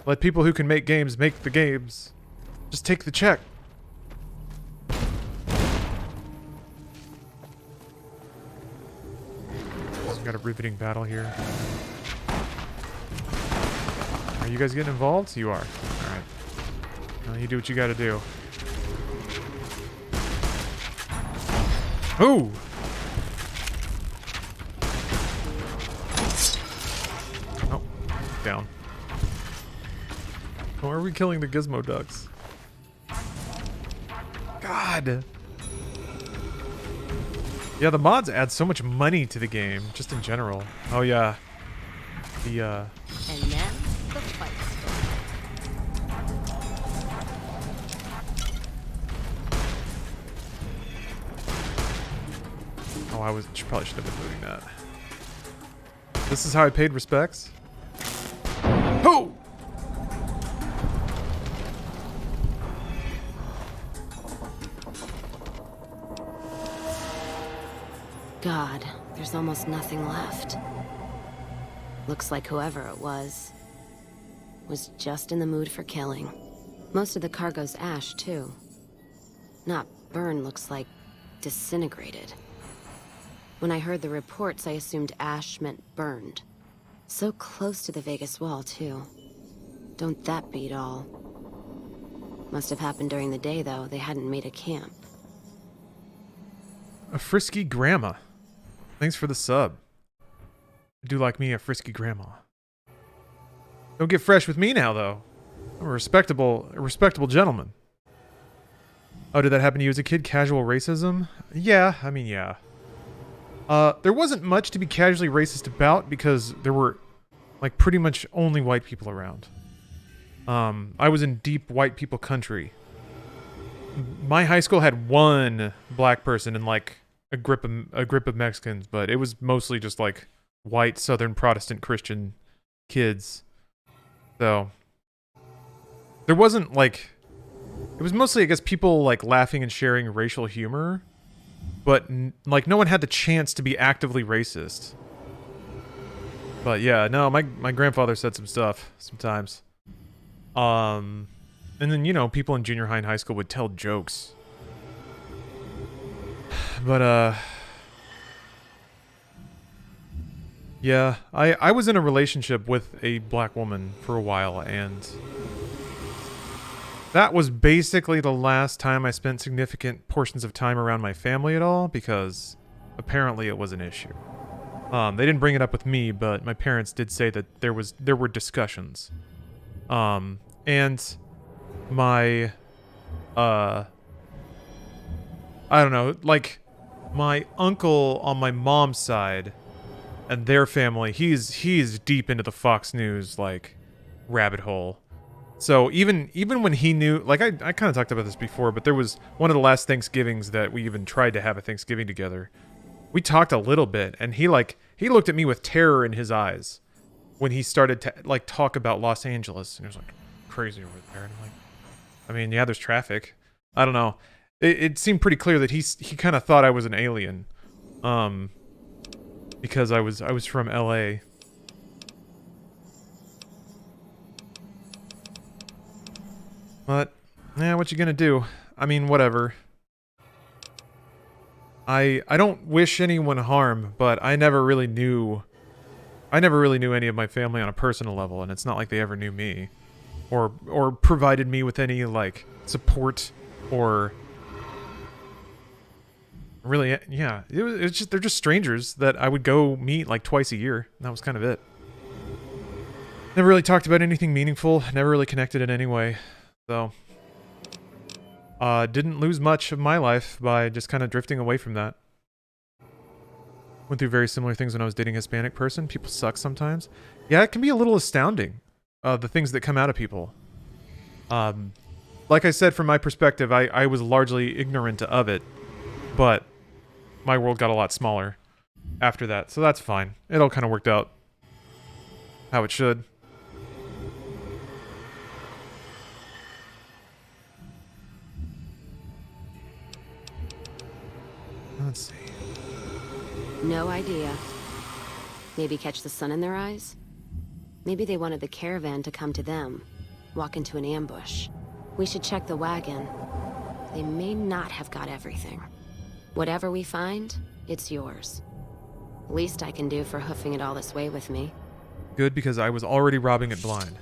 Let people who can make games make the games. Just take the check. So we got a riveting battle here. Are you guys getting involved? You are. Alright. Well, you do what you gotta do. Ooh! down. Why are we killing the gizmo ducks? God. Yeah, the mods add so much money to the game, just in general. Oh yeah. The And then the fight started. Oh, probably should have been moving that. This is how I paid respects. Ho! God, there's almost nothing left. Looks like whoever it was just in the mood for killing. Most of the cargo's ash, too. Not burned, looks like disintegrated. When I heard the reports, I assumed ash meant burned. So close to the Vegas wall, too. Don't that beat all? Must have happened during the day, though. They hadn't made a camp. A frisky grandma. Thanks for the sub. I do like me a frisky grandma. Don't get fresh with me now, though. I'm a respectable gentleman. Oh, did that happen to you as a kid? Casual racism? Yeah, I mean, yeah. There wasn't much to be casually racist about because there were, like, pretty much only white people around. I was in deep white people country. My high school had one black person and, like, a grip of Mexicans, but it was mostly just, like, white Southern Protestant Christian kids. So there wasn't, like, it was mostly, I guess, people, like, laughing and sharing racial humor, but like no one had the chance to be actively racist. But yeah, no, my grandfather said some stuff sometimes. And then, you know, people in junior high and high school would tell jokes. But yeah, I was in a relationship with a black woman for a while, and that was basically the last time I spent significant portions of time around my family at all, because apparently it was an issue. They didn't bring it up with me, but my parents did say that there were discussions. And my I don't know, like, my uncle on my mom's side and their family, he's deep into the Fox News, like, rabbit hole. So even when he knew, like, I kind of talked about this before, but there was one of the last Thanksgivings that we even tried to have a Thanksgiving together. We talked a little bit, and he looked at me with terror in his eyes when he started to, like, talk about Los Angeles, and he was like, crazy over there. And I'm like, I mean, yeah, there's traffic. I don't know. It seemed pretty clear that he kind of thought I was an alien, because I was from LA. But yeah, what you gonna do? I mean, whatever. I don't wish anyone harm, but I never really knew any of my family on a personal level, and it's not like they ever knew me, or provided me with any, like, support, or really, yeah, it's just, they're just strangers that I would go meet like twice a year, and that was kind of it. Never really talked about anything meaningful, never really connected in any way, so didn't lose much of my life by just kind of drifting away from that. Went through very similar things when I was dating a Hispanic person. People suck sometimes. Yeah, it can be a little astounding, the things that come out of people. Like I said, from my perspective, I was largely ignorant of it, but my world got a lot smaller after that, so that's fine. It all kind of worked out how it should. Let's see. No idea. Maybe catch the sun in their eyes? Maybe they wanted the caravan to come to them, walk into an ambush. We should check the wagon. They may not have got everything. Whatever we find, it's yours. Least I can do for hoofing it all this way with me. Good, because I was already robbing it blind.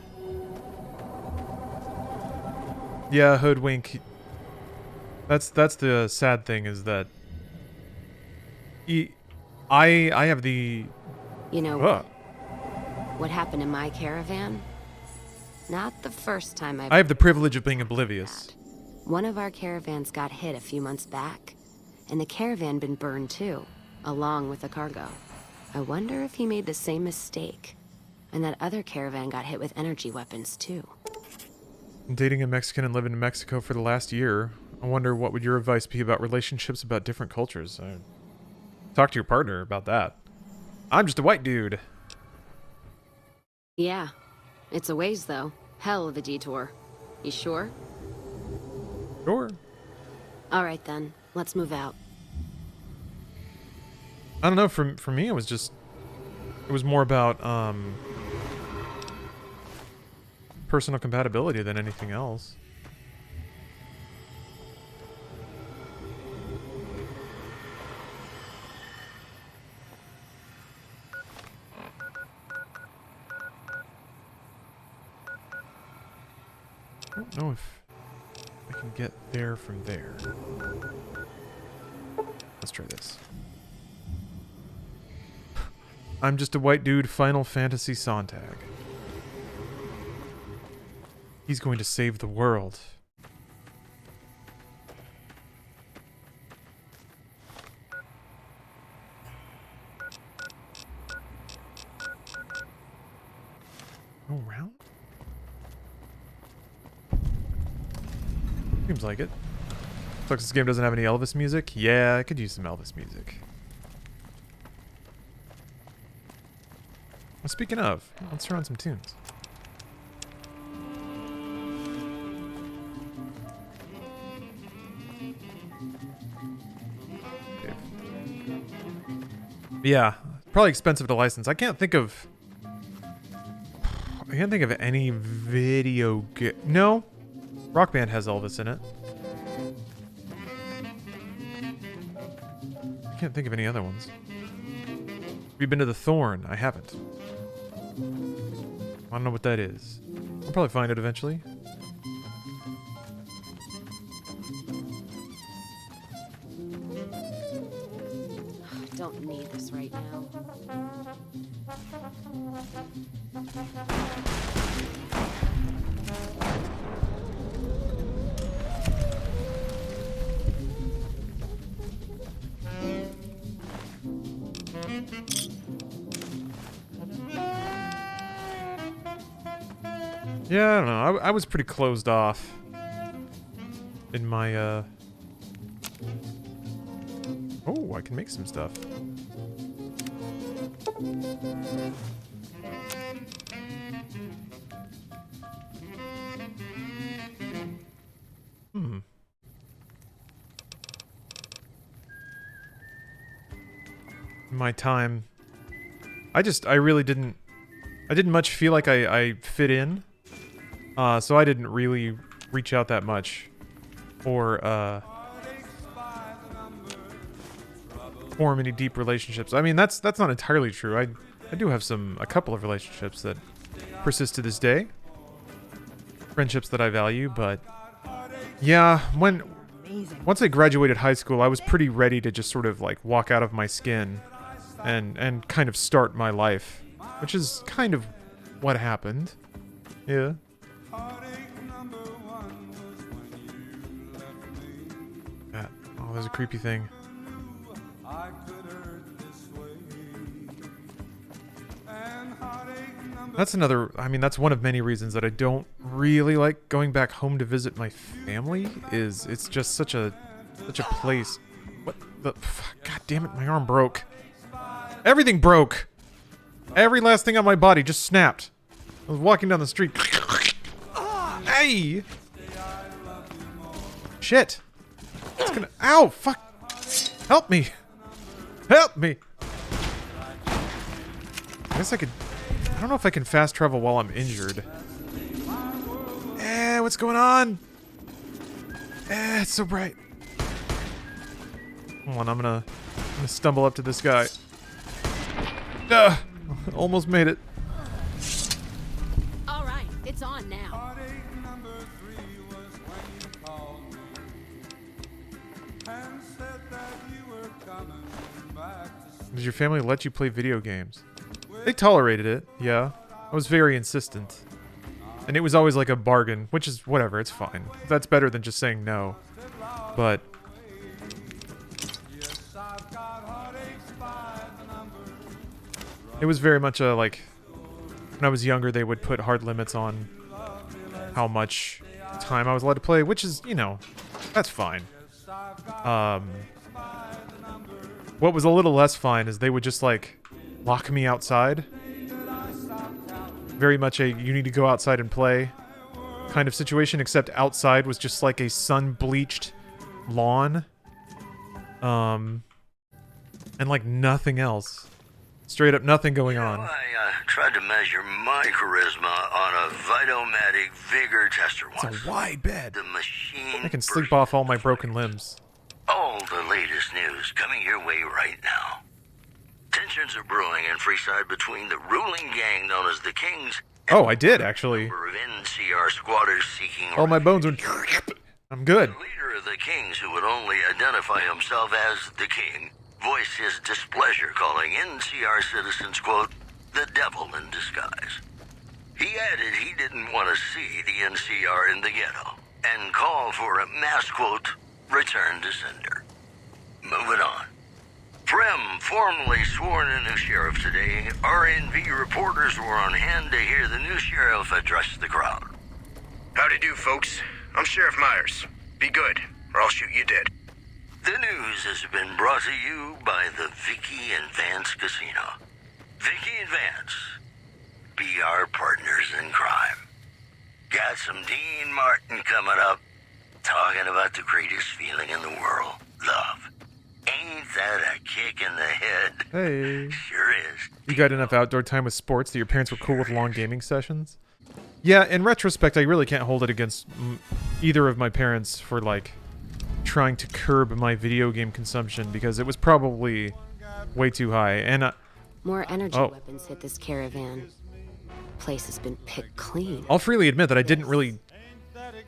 Yeah, hoodwink. That's the sad thing, is that I have the... You know, What happened in my caravan? Not the first time I have the privilege of being oblivious. One of our caravans got hit a few months back, and the caravan been burned too, along with the cargo. I wonder if he made the same mistake, and that other caravan got hit with energy weapons too. I'm dating a Mexican and living in Mexico for the last year. I wonder what would your advice be about relationships about different cultures? Talk to your partner about that. I'm just a white dude. Yeah, it's a ways though. Hell of a detour. You sure? Sure. All right then, let's move out. I don't know, for me it was more about personal compatibility than anything else. I don't know if I can get there from there. Let's try this. I'm just a white dude, Final Fantasy Sonntag. He's going to save the world. Go around? Seems like it. Looks like this game doesn't have any Elvis music. Yeah, I could use some Elvis music. Well, speaking of, let's turn on some tunes. Okay. Yeah, probably expensive to license. I can't think of any video game. No, Rock Band has Elvis in it. I can't think of any other ones. Have you been to the Thorn? I haven't. I don't know what that is. I'll probably find it eventually. Don't need this right now. Yeah, I don't know. I was pretty closed off in my, Oh, I can make some stuff. My time. I really didn't... I didn't much feel like I fit in. So I didn't really reach out that much or form any deep relationships. I mean, that's not entirely true. I do have a couple of relationships that persist to this day. Friendships that I value, but yeah, once I graduated high school, I was pretty ready to just sort of like walk out of my skin and kind of start my life, which is kind of what happened. Yeah. Oh, there's a creepy thing. That's that's one of many reasons that I don't really like going back home to visit my family. It's just such a place. What the God damn it, my arm broke. Everything broke. Every last thing on my body just snapped. I was walking down the street. Hey! Shit! It's gonna... Ow! Fuck! Help me! Help me! I guess I could... I don't know if I can fast travel while I'm injured. What's going on? It's so bright. Hold on, I'm gonna stumble up to this guy. Almost made it. All right, it's on now. Does your family let you play video games? They tolerated it, yeah. I was very insistent. And it was always like a bargain, which is whatever, it's fine. That's better than just saying no. But it was very much a, like, when I was younger, they would put hard limits on how much time I was allowed to play, which is, you know, that's fine. What was a little less fine is they would just, like, lock me outside. Very much a you need to go outside and play kind of situation, except outside was just like a sun-bleached lawn. And like nothing else. Straight up nothing going on. I tried to measure my charisma on a Vitomatic vigor tester once. It's a wide bed. The machine. I can sleep off all my broken limbs. All the latest news coming your way right now. Tensions are brewing in Freeside between the ruling gang known as the Kings. Oh, I did actually. Number of NCR squatters seeking. All my bones went. I'm good. The leader of the Kings, who would only identify himself as the King, voiced his displeasure, calling NCR citizens, quote, the devil in disguise. He added he didn't want to see the NCR in the ghetto, and called for a mass, quote, return to sender. Moving on. Prem formally sworn a new sheriff today. RNV reporters were on hand to hear the new sheriff address the crowd. Howdy do, folks. I'm Sheriff Myers. Be good, or I'll shoot you dead. The news has been brought to you by the Vicky and Vance Casino. Vicky and Vance, be our partners in crime. Got some Dean Martin coming up, talking about the greatest feeling in the world, love. Ain't that a kick in the head? Hey. Sure is. You got enough outdoor time with sports that your parents were cool with long gaming sessions? Yeah, in retrospect, I really can't hold it against either of my parents for, like, trying to curb my video game consumption, because it was probably way too high. And more energy weapons hit this caravan. Place has been picked clean. I'll freely admit that I didn't really,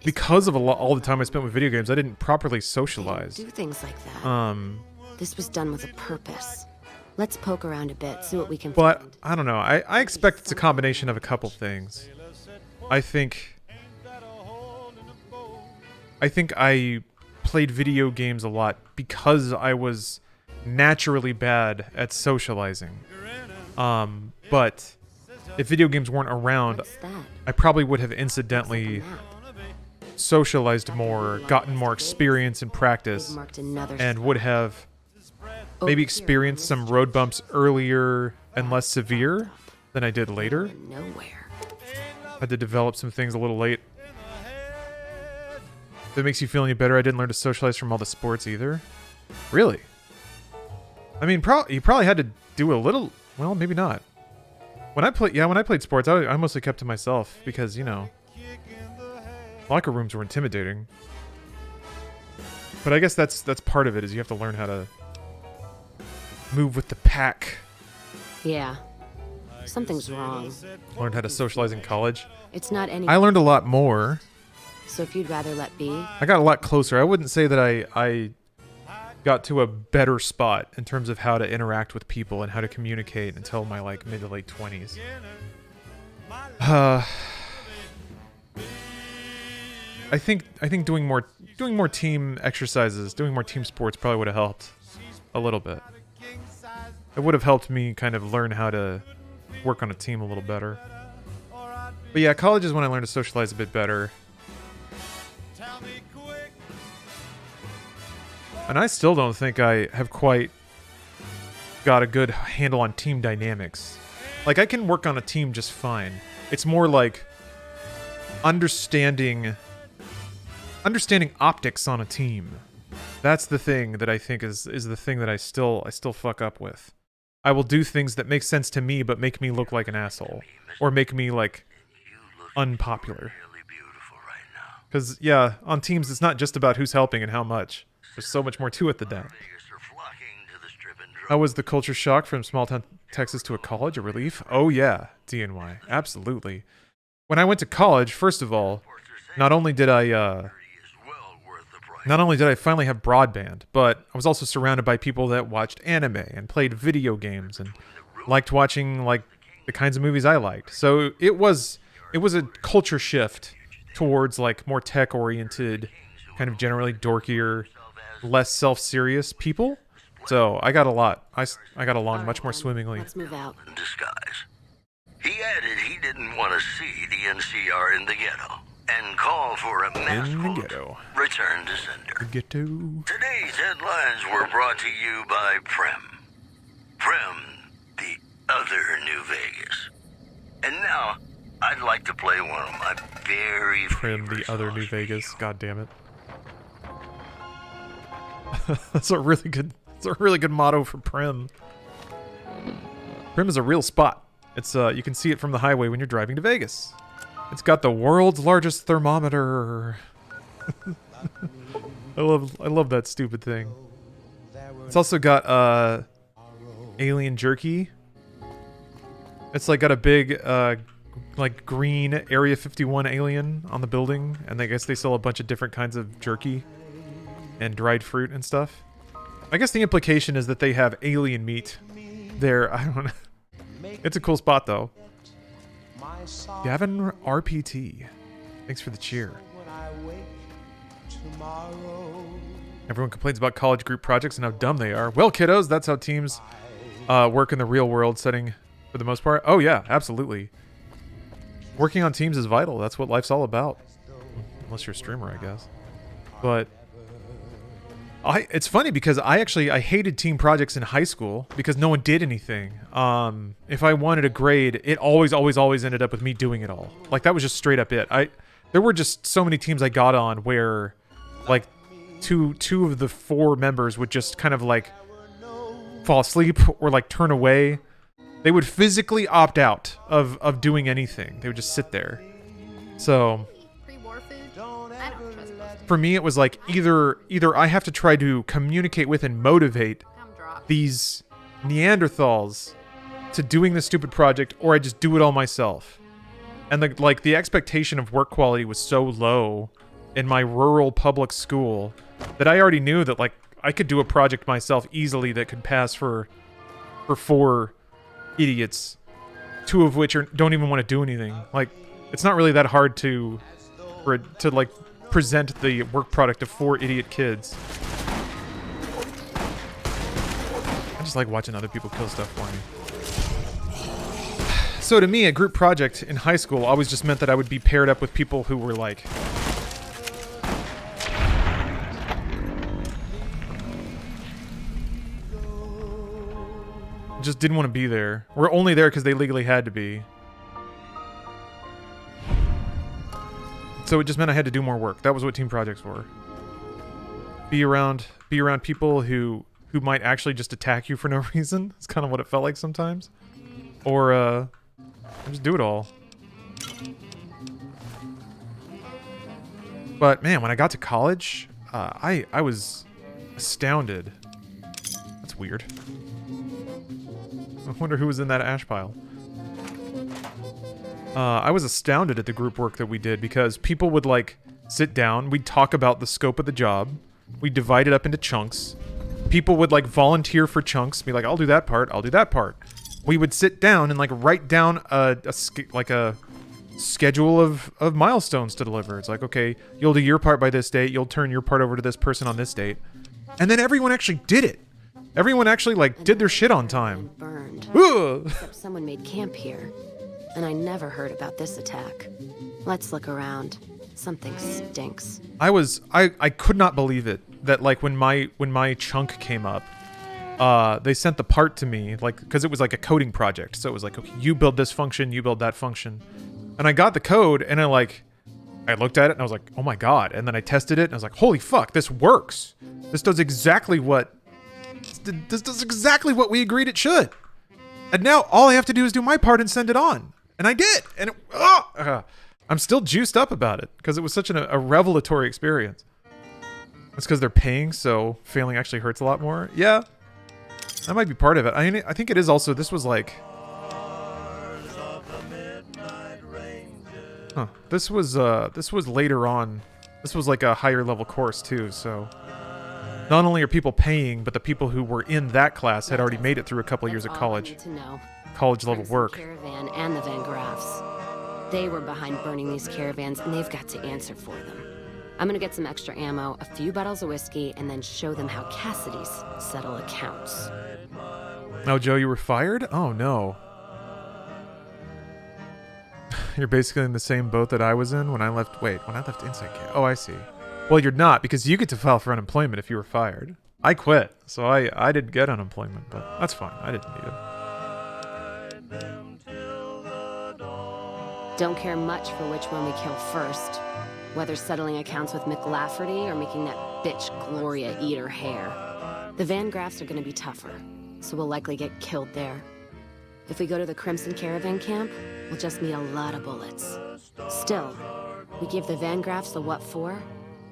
because of all the time I spent with video games, I didn't properly socialize. Do things like that. This was done with a purpose. Let's poke around a bit, see what we can find. But I don't know. I expect it's a combination of a couple things. I think I played video games a lot because I was naturally bad at socializing. But if video games weren't around, I probably would have incidentally socialized more, gotten more experience and practice, and would have maybe experienced some road bumps earlier and less severe than I did later. Had to develop some things a little late. If it makes you feel any better, I didn't learn to socialize from all the sports either. Really? I mean, you probably had to do a little. Well, maybe not. When I played sports, I mostly kept to myself because, you know, locker rooms were intimidating. But I guess that's part of it, is you have to learn how to move with the pack. Yeah. Something's wrong. Learned how to socialize in college. It's not any. I learned a lot more. So if you'd rather let be. I got a lot closer. I wouldn't say that I got to a better spot in terms of how to interact with people and how to communicate until my like mid to late 20s. I think doing more team exercises, doing more team sports probably would have helped a little bit. It would have helped me kind of learn how to work on a team a little better. But yeah, college is when I learned to socialize a bit better. And I still don't think I have quite got a good handle on team dynamics. Like, I can work on a team just fine. It's more like understanding optics on a team. That's the thing that I think is the thing that I still fuck up with. I will do things that make sense to me but make me look like an asshole, or make me like unpopular. Because yeah, on teams it's not just about who's helping and how much. There's so much more to it than that. How was the culture shock from small town Texas to a college? A relief? Oh yeah, DNY, absolutely. When I went to college, first of all, not only did I finally have broadband, but I was also surrounded by people that watched anime and played video games and liked watching like the kinds of movies I liked. So it was a culture shift towards like more tech-oriented, kind of generally dorkier, less self-serious people. So I got a lot. I got along much more swimmingly. Let's move out. In disguise. He added he didn't want to see the NCR in the ghetto and call for a mass In the vote. ghetto. Return to sender. The ghetto. Today's headlines were brought to you by Prem. Prem, the other New Vegas. And now, I'd like to play one of my very Prim, favorite the other songs New for Vegas. you. God damn it. That's a really good motto for Prim. Prim is a real spot. It's you can see it from the highway when you're driving to Vegas. It's got the world's largest thermometer. I love that stupid thing. It's also got alien jerky. It's like got a big like green Area 51 alien on the building, and I guess they sell a bunch of different kinds of jerky and dried fruit and stuff. I guess the implication is that they have alien meat there. I don't know. It's a cool spot though. Gavin RPT. Thanks for the cheer. Everyone complains about college group projects and how dumb they are. Well, kiddos, that's how teams work in the real world setting for the most part. Oh yeah, absolutely. Working on teams is vital. That's what life's all about. Unless you're a streamer, I guess. But it's funny because I hated team projects in high school because no one did anything. If I wanted a grade, it always ended up with me doing it all. Like that was just straight up it. There were just so many teams I got on where like two of the 4 members would just kind of like fall asleep or like turn away. They would physically opt out of doing anything. They would just sit there. So Pre-war food? I don't trust most. for me, it was like either I have to try to communicate with and motivate these Neanderthals to doing this stupid project, or I just do it all myself. And the expectation of work quality was so low in my rural public school that I already knew that like I could do a project myself easily that could pass for 4 idiots, 2 of which don't even want to do anything. Like it's not really that hard to like present the work product of 4 idiot kids. I just like watching other people kill stuff for me. So to me, a group project in high school always just meant that I would be paired up with people who were like just didn't want to be there. We're only there because they legally had to be. So it just meant I had to do more work. That was what team projects were. Be around people who might actually just attack you for no reason. It's kind of what it felt like sometimes. Or just do it all. But man, when I got to college, I was astounded. That's weird. I wonder who was in that ash pile. I was astounded at the group work that we did because people would like sit down, we'd talk about the scope of the job, we'd divide it up into chunks. People would like volunteer for chunks, be like, I'll do that part, I'll do that part. We would sit down and like write down a schedule of milestones to deliver. It's like, okay, you'll do your part by this date, you'll turn your part over to this person on this date. And then everyone actually did it. Everyone actually like did their shit on time. Burned. Ugh. Except someone made camp here, and I never heard about this attack. Let's look around. Something stinks. I could not believe it that like when my chunk came up, they sent the part to me like because it was like a coding project. So it was like, okay, you build this function, you build that function, and I got the code and I looked at it and I was like, oh my god, and then I tested it and I was like, holy fuck, this works. This does exactly what we agreed it should. And now all I have to do is do my part and send it on. And I did. And I'm still juiced up about it because it was such a revelatory experience. It's because they're paying, so failing actually hurts a lot more. Yeah, that might be part of it. I mean, I think it is also, this was like... Huh. This was later on. This was like a higher level course too, so... Not only are people paying, but the people who were in that class had already made it through a couple years of college. To know. college level Crimson work. Caravan and the Van Graffs. They were behind burning these caravans, and they've got to answer for them. I'm gonna get some extra ammo, a few bottles of whiskey, and then show them how Cassidy's settle accounts. Oh, Joe, you were fired? Oh, no. You're basically in the same boat that I was in when I left... Wait, when I left Inside Camp. Oh, I see. Well, you're not, because you get to file for unemployment if you were fired. I quit, so I didn't get unemployment, but that's fine. I didn't need it. Don't care much for which one we kill first. Whether settling accounts with McLafferty or making that bitch Gloria eat her hair. The Van Graffs are gonna be tougher, so we'll likely get killed there. If we go to the Crimson Caravan camp, we'll just need a lot of bullets. Still, we give the Van Graffs the what for.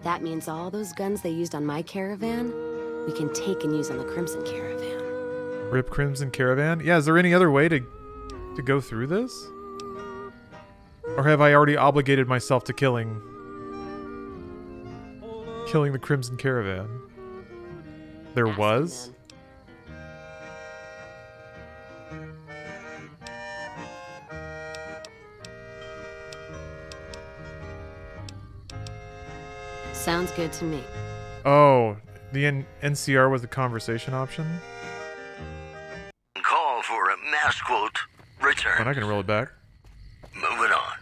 That means all those guns they used on my caravan, we can take and use on the Crimson Caravan. Rip Crimson Caravan? Yeah, is there any other way to go through this? Or have I already obligated myself to killing the Crimson Caravan? There was? Sounds good to me. Oh, the NCR was the conversation option? Call for a mass quote return. I'm not gonna roll it back. Moving on.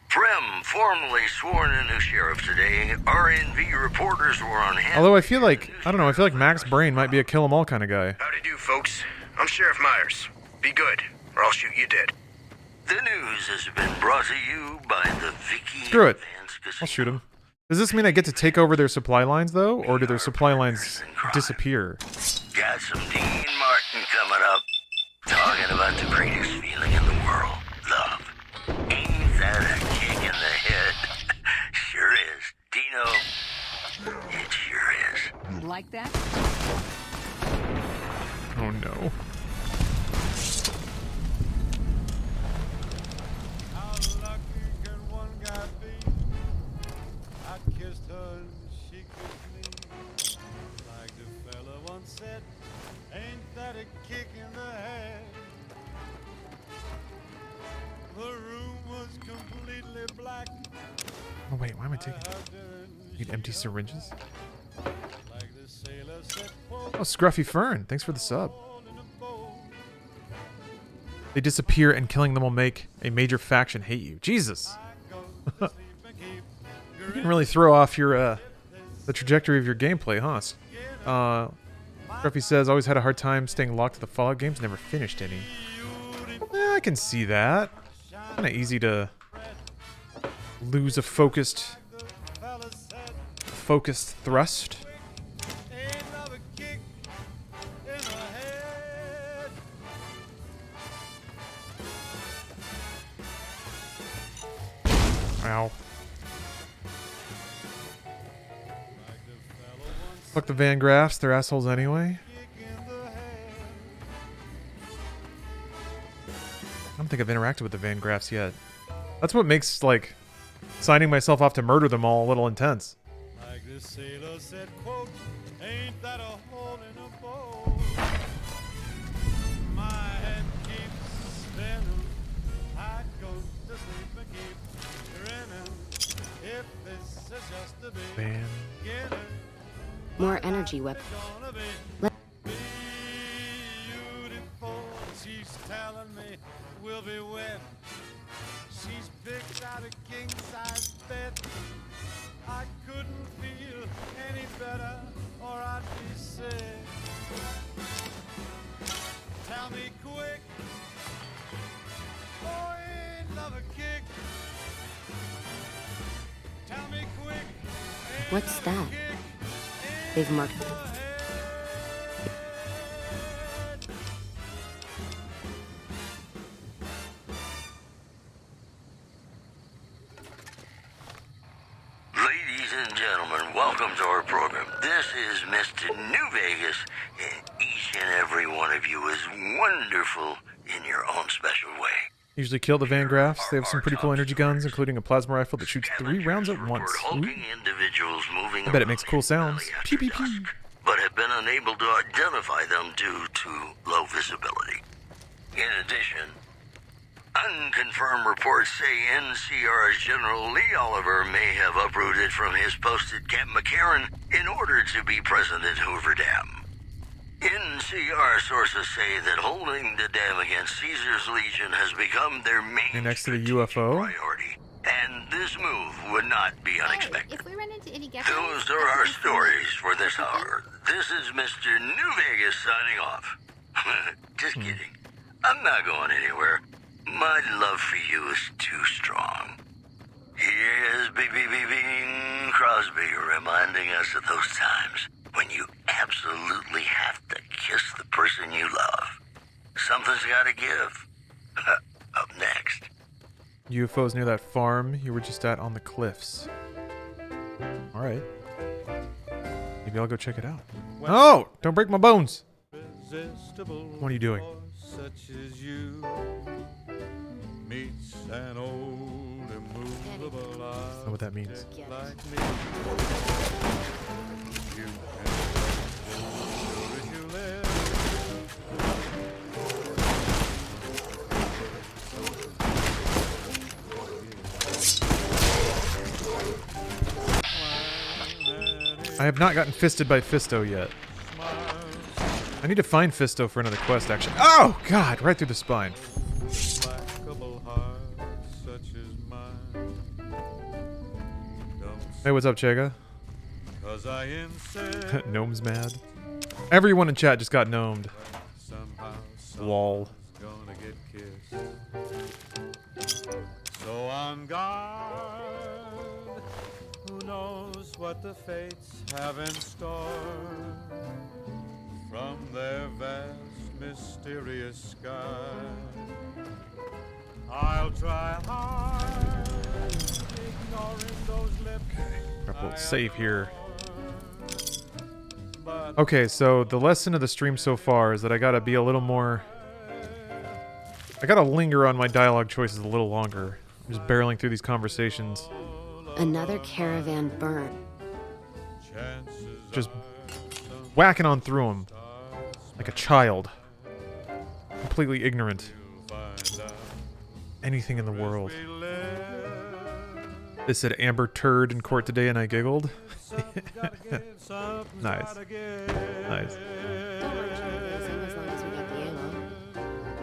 Prim formally sworn in as sheriff today. RNV reporters were on hand. Although I feel like, I don't know, I feel like Max Brain might be a kill 'em all kind of guy. Howdy do, folks. I'm Sheriff Myers. Be good, or I'll shoot you dead. The news has been brought to you by the Vicky Screw it. Advance I'll Casino. shoot him. Does this mean I get to take over their supply lines, though? Or do their supply lines disappear? Got some Dean Martin coming up. Talking about the greatest feeling in the world. Love. Ain't that a kick in the head? Sure is. Dino, it sure is. Like that? Oh no. Ain't that a kick in the head? The room was completely black. Oh wait, why am I taking... Need empty syringes? Oh, Scruffy Fern, thanks for the sub. They disappear and killing them will make a major faction hate you. Jesus! You can really throw off your, the trajectory of your gameplay, huh? Scruffy says, always had a hard time staying locked to the Fallout games, never finished any. I can see that. Kinda easy to lose a focused thrust. Ow. Fuck the Van Graffs, they're assholes anyway. I don't think I've interacted with the Van Graffs yet. That's what makes, like, signing myself off to murder them all a little intense. Like the sailor said, quote, ain't that a hole in a boat? My head keeps spinning. I go to sleep and keep grinning. If this is just a big Van. More energy weapon. Beautiful, she's telling me we'll be wed. She's picked out a king-size bed. I couldn't feel any better, or I'd be sick. Tell me quick, oh, ain't love a kick? Tell me quick. What's that? They've marked... Ladies and gentlemen, welcome to our program. This is Mr. New Vegas, and each and every one of you is wonderful in your own special way. Usually kill the Van Graffs. They have some pretty cool energy guns, including a plasma rifle that shoots 3 rounds at once. Hulking individuals moving I bet it makes cool sounds. Pew pew pew. but have been unable to identify them due to low visibility. In addition, unconfirmed reports say NCR's General Lee Oliver may have uprooted from his post at Camp McCarran in order to be present at Hoover Dam. NCR sources say that holding the dam against Caesar's Legion has become their main next to the UFO priority, and this move would not be unexpected. If we run into any Those are our stories for this hour. This is Mr. New Vegas signing off. Just kidding. I'm not going anywhere. My love for you is too strong. Here's Bing Crosby reminding us of those times when you absolutely have to kiss the person you love. Something's gotta give. Up next. UFOs near that farm you were just at on the cliffs. Alright. Maybe I'll go check it out. Oh! Don't break my bones! What are you doing? Such as you meets an old immovable I don't know what that means. like me. You can you live. I have not gotten fisted by Fisto yet. I need to find Fisto for another quest, actually. Oh, God! Right through the spine. Hey, what's up, Chega? Gnome's mad. Everyone in chat just got gnomed. Lol. So on guard, who knows what the fates have in store from their vast, mysterious sky. I'll try hard, ignoring those lips. We'll save here. Okay, so the lesson of the stream so far is that I gotta be a little more... I gotta linger on my dialogue choices a little longer. I'm just barreling through these conversations. Another caravan burnt. Just whacking on through them. Like a child. Completely ignorant. Anything in the world. They said Amber turd in court today and I giggled. Nice. Nice.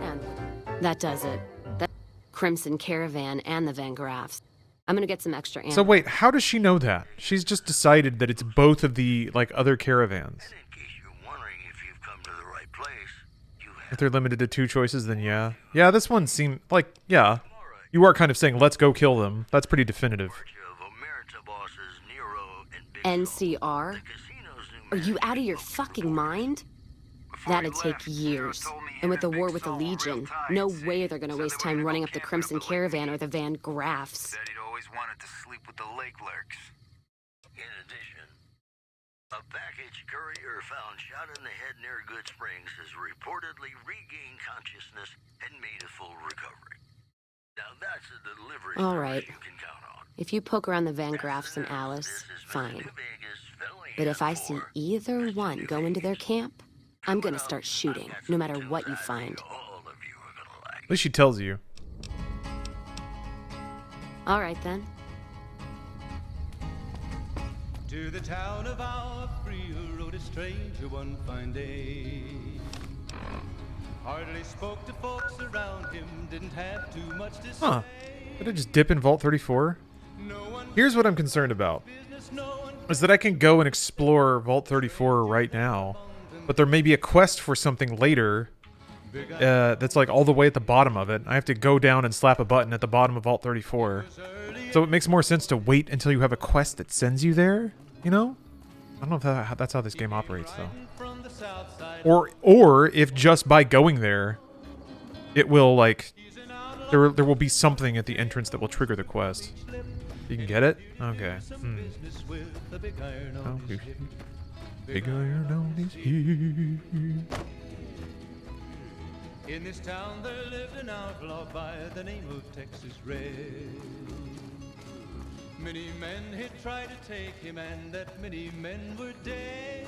And that does it. That Crimson Caravan and the Van Graffs. I'm gonna get some extra ammo. So wait, how does she know that? She's just decided that it's both of the, like, other caravans. If they're limited to 2 choices, then yeah. Yeah, this one seemed like, yeah. You are kind of saying, let's go kill them. That's pretty definitive. NCR? Are you out of your fucking mind? That'd take years. And with the war with the Legion, no way they're gonna waste time running up the Crimson Caravan or the Van Graffs. Said he'd always wanted to sleep with the lake lurks. In addition, a package courier found shot in the head near Good Springs has reportedly regained consciousness and made a full recovery. Now that's a delivery All right. you can count on. If you poke around the Van Graffs and Alice, fine. But if I see either one go into their camp, I'm gonna start shooting, no matter what you find. At least she tells you. All right, then. To the town of our free rode a stranger one fine day. Hardly spoke to folks around him, didn't have too much to say. Huh. Did I just dip in Vault 34? Here's what I'm concerned about. Is that I can go and explore Vault 34 right now, but there may be a quest for something later that's like all the way at the bottom of it. I have to go down and slap a button at the bottom of Vault 34. So it makes more sense to wait until you have a quest that sends you there, you know? I don't know if that's how this game operates, though. Or if just by going there, it will, like, there will be something at the entrance that will trigger the quest. You can get it? Okay. Oh, big iron on his head. In this town there lived an outlaw by the name of Texas Red. Many men had tried to take him, and that many men were dead.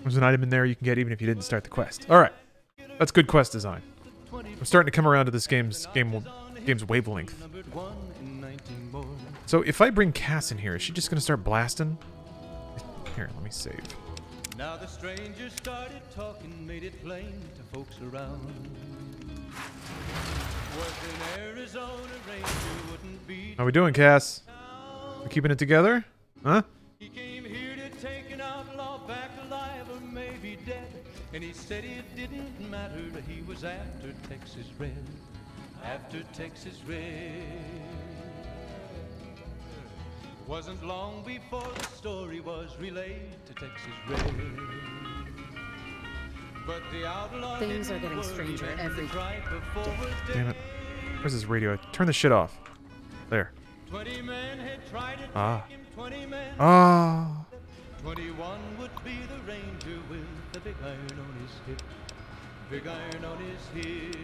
There's an item in there you can get even if you didn't start the quest. Alright. That's good quest design. I'm starting to come around to this game's wavelength. So if I bring Cass in here, is she just gonna start blasting? Here, let me save. Now the stranger started talking, made it plain to folks around. Was in Arizona, ranger wouldn't be. How we doing, Cass? We keeping it together? Huh? He came here to take an outlaw back alive or maybe dead. And he said it didn't matter, he was after Texas Red. After Texas Red. Wasn't long before the story was relayed to Texas Red. But the outlaw Things are getting stranger every day. Damn it. Where's this radio? Turn the shit off. There. 20 men had tried to Ah. take him, 20 men. Ah. 21 would be the ranger with the big iron on his hip. Big iron on his hip.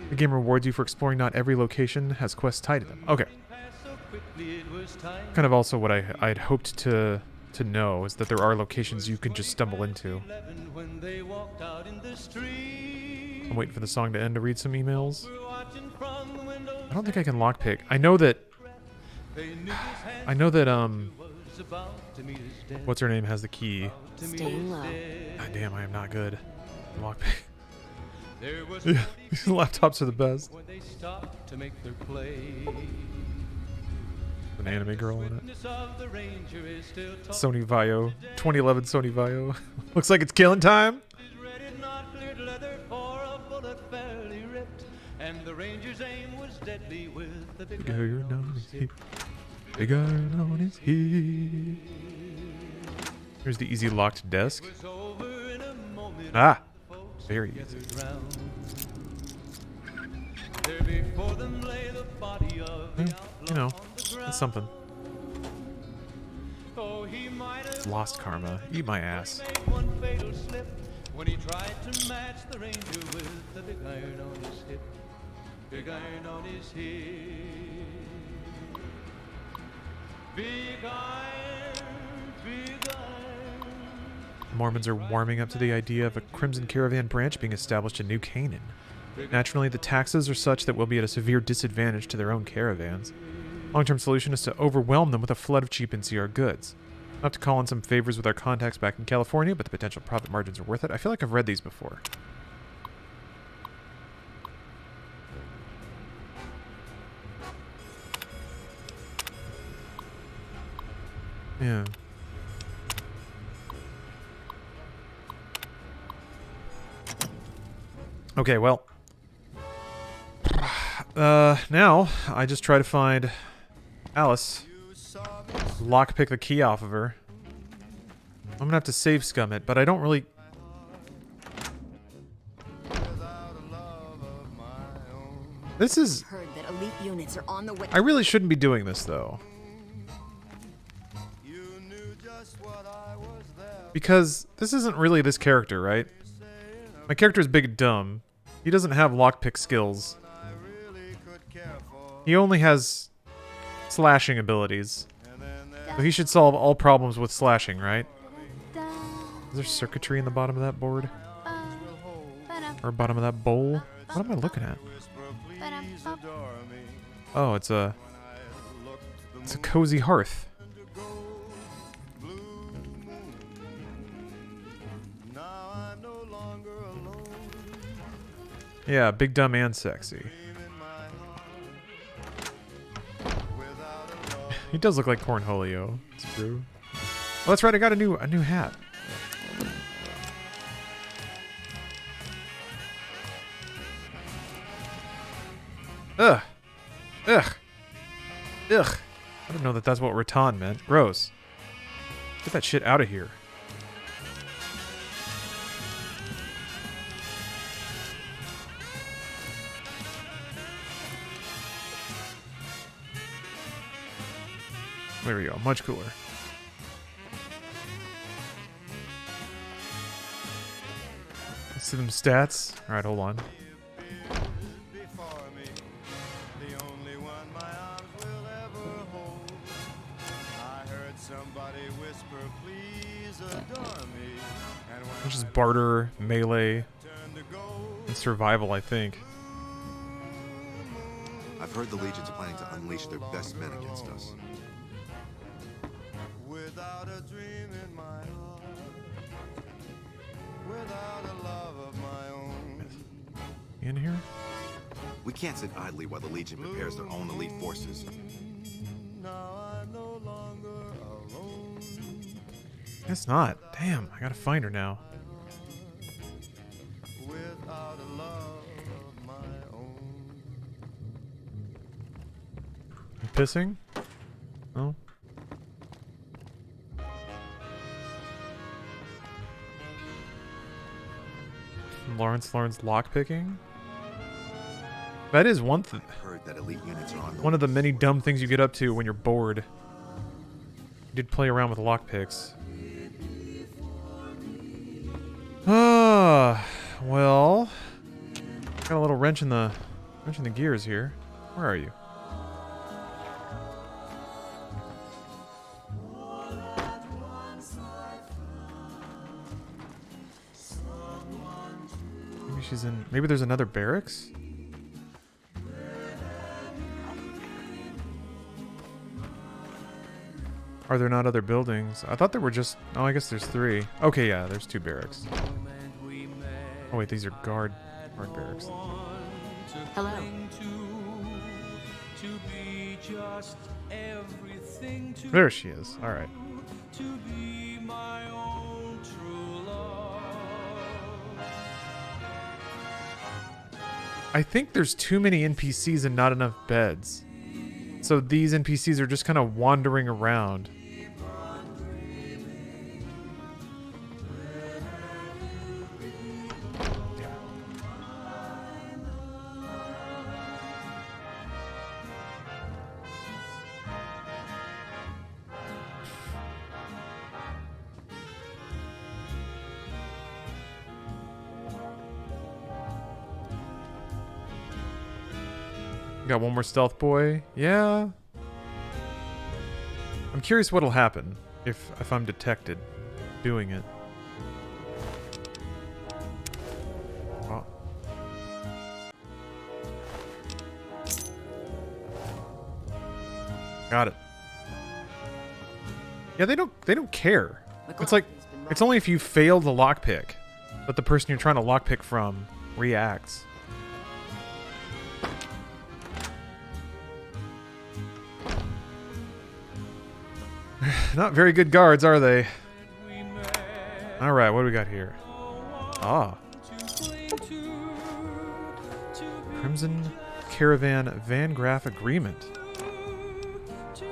The game rewards you for exploring not every location has quests tied to them. Okay. Kind of also what I'd hoped to know is that there are locations you can just stumble into. I'm waiting for the song to end to read some emails. I don't think I can lockpick. I know that what's her name has the key. Staying low. God damn, I am not good at lockpick. Yeah, these laptops are the best. An anime girl in it. Sony Vaio. 2011 Sony Vaio. Looks like it's killing time. Big iron on his hip. Big iron on his hip. Here's the easy locked desk. Ah! Very easy. You know, it's something. Lost karma. Eat my ass. When he tried to match the ranger with the big iron on his hip. Big iron on his hip. Big iron, big iron. Mormons are warming up to the idea of a Crimson Caravan branch being established in New Canaan. Naturally, the taxes are such that we'll be at a severe disadvantage to their own caravans. Long-term solution is to overwhelm them with a flood of cheap NCR goods. I'll have to call in some favors with our contacts back in California, but the potential profit margins are worth it. I feel like I've read these before. Yeah. Okay, well. Now, I just try to find Alice. Lockpick the key off of her. I'm gonna have to save scum it, but I don't really... This is... Heard that elite units are on the way. I really shouldn't be doing this, though. Because this isn't really this character, right? My character is big and dumb. He doesn't have lockpick skills. He only has slashing abilities. So he should solve all problems with slashing, right? Is there circuitry in the bottom of that board? Or bottom of that bowl? What am I looking at? Oh, it's a cozy hearth. Yeah, big, dumb, and sexy. He does look like Cornholio. It's true. Oh, that's right. I got a new hat. Ugh. Ugh. Ugh. I didn't know that that's what rattan meant. Gross. Get that shit out of here. There we go. Much cooler. Let's see them stats. All right, hold on. Which is barter, melee, and survival, I think. I've heard the Legion's planning to unleash their best men against us. Without a dream in my heart, without a love of my own. In here? We can't sit idly while the Legion prepares their own elite forces. Now I'm no longer alone. It's not. Damn, I gotta find her now. Without a love of my own. You pissing? No? Lawrence lockpicking? That is one thing. Heard that elite units are on the One of the many dumb things you get up to when you're bored. You did play around with lockpicks. Ah, well, got a little wrench in the gears here. Where are you? Maybe she's in. Maybe there's another barracks. Are there not other buildings? I thought there were just... Oh, I guess there's 3. Okay, yeah, there's 2 barracks. Oh, wait, these are guard barracks. Hello. There she is. All right. I think there's too many NPCs and not enough beds. So these NPCs are just kind of wandering around. Got one more stealth boy. Yeah. I'm curious what'll happen if I'm detected doing it. Oh. Got it. Yeah, they don't care. It's like it's only if you fail the lockpick that the person you're trying to lockpick from reacts. Not very good guards, are they? Alright, what do we got here? Ah. Crimson Caravan Van Graff Agreement.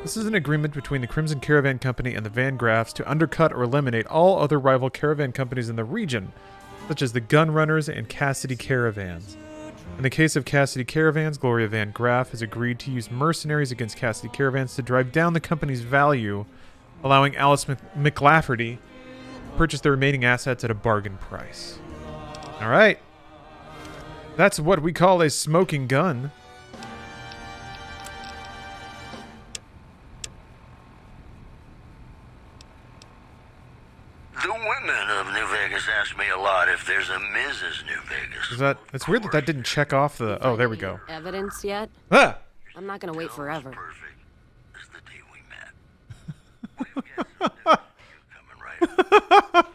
This is an agreement between the Crimson Caravan Company and the Van Graffs to undercut or eliminate all other rival caravan companies in the region, such as the Gunrunners and Cassidy Caravans. In the case of Cassidy Caravans, Gloria Van Graff has agreed to use mercenaries against Cassidy Caravans to drive down the company's value, allowing Alice McLafferty to purchase the remaining assets at a bargain price. All right. That's what we call a smoking gun. The women of New Vegas ask me a lot if there's a Mrs. New Vegas. Is that? It's weird that that didn't check off the. Oh, there we go. Evidence yet? Ah! I'm not gonna wait forever.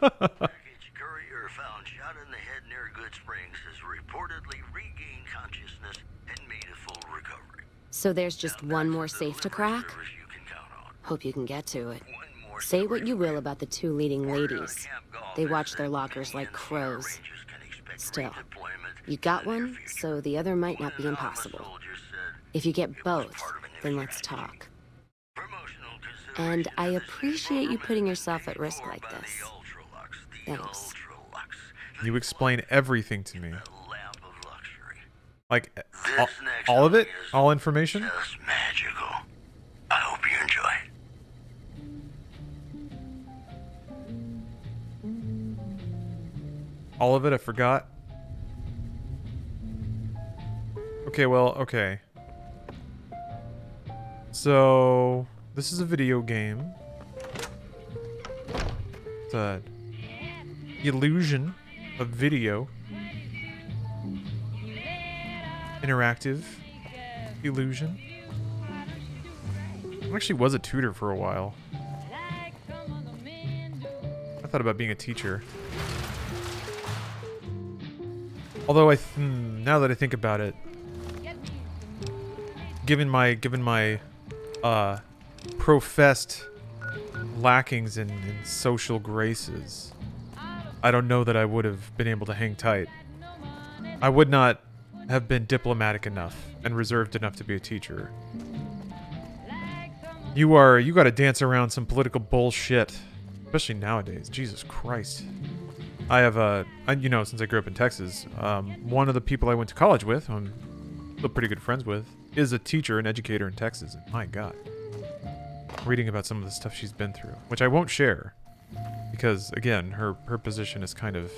Wreckage courier found shot in the head near Good Springs has reportedly regained consciousness and made a full recovery. So there's just one more safe to crack? Hope you can get to it. Say what you will about the 2 leading ladies. They watch their lockers like crows. Still, you got one, so the other might not be impossible. If you get both, then let's talk. And I appreciate you putting yourself at risk like this. Thanks. You explain everything to me. Like, all of it? All information? Just magical. I hope you enjoy it. All of it? I forgot. Okay, well, okay. So, this is a video game. It's an illusion of video. Interactive. illusion. I actually was a tutor for a while. I thought about being a teacher. Although now that I think about it, given my professed lackings in social graces, I don't know that I would have been able to hang tight. I would not have been diplomatic enough and reserved enough to be a teacher. You got to dance around some political bullshit, especially nowadays. Jesus Christ. I have since I grew up in Texas, one of the people I went to college with, who I'm still pretty good friends with, is a teacher and educator in Texas. And my God, reading about some of the stuff she's been through, which I won't share, because again, her position is kind of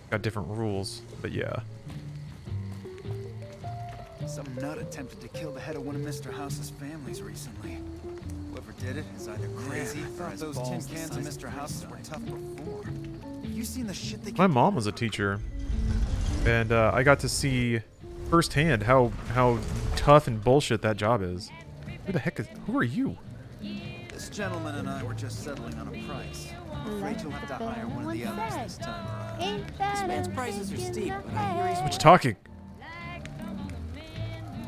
got different rules. But yeah. Some nut attempted to kill the head of one of Mr. House's families recently. Whoever did it is either crazy or has those tin cans of Mr. House's were tough before. You seen the shit they My mom was a teacher, and I got to see firsthand how tough and bullshit that job is. Who are you? This gentleman and I were just settling on a price. I'm afraid you'll have to hire one of the others this time around. This man's prices are steep, but I hear he's What you talking?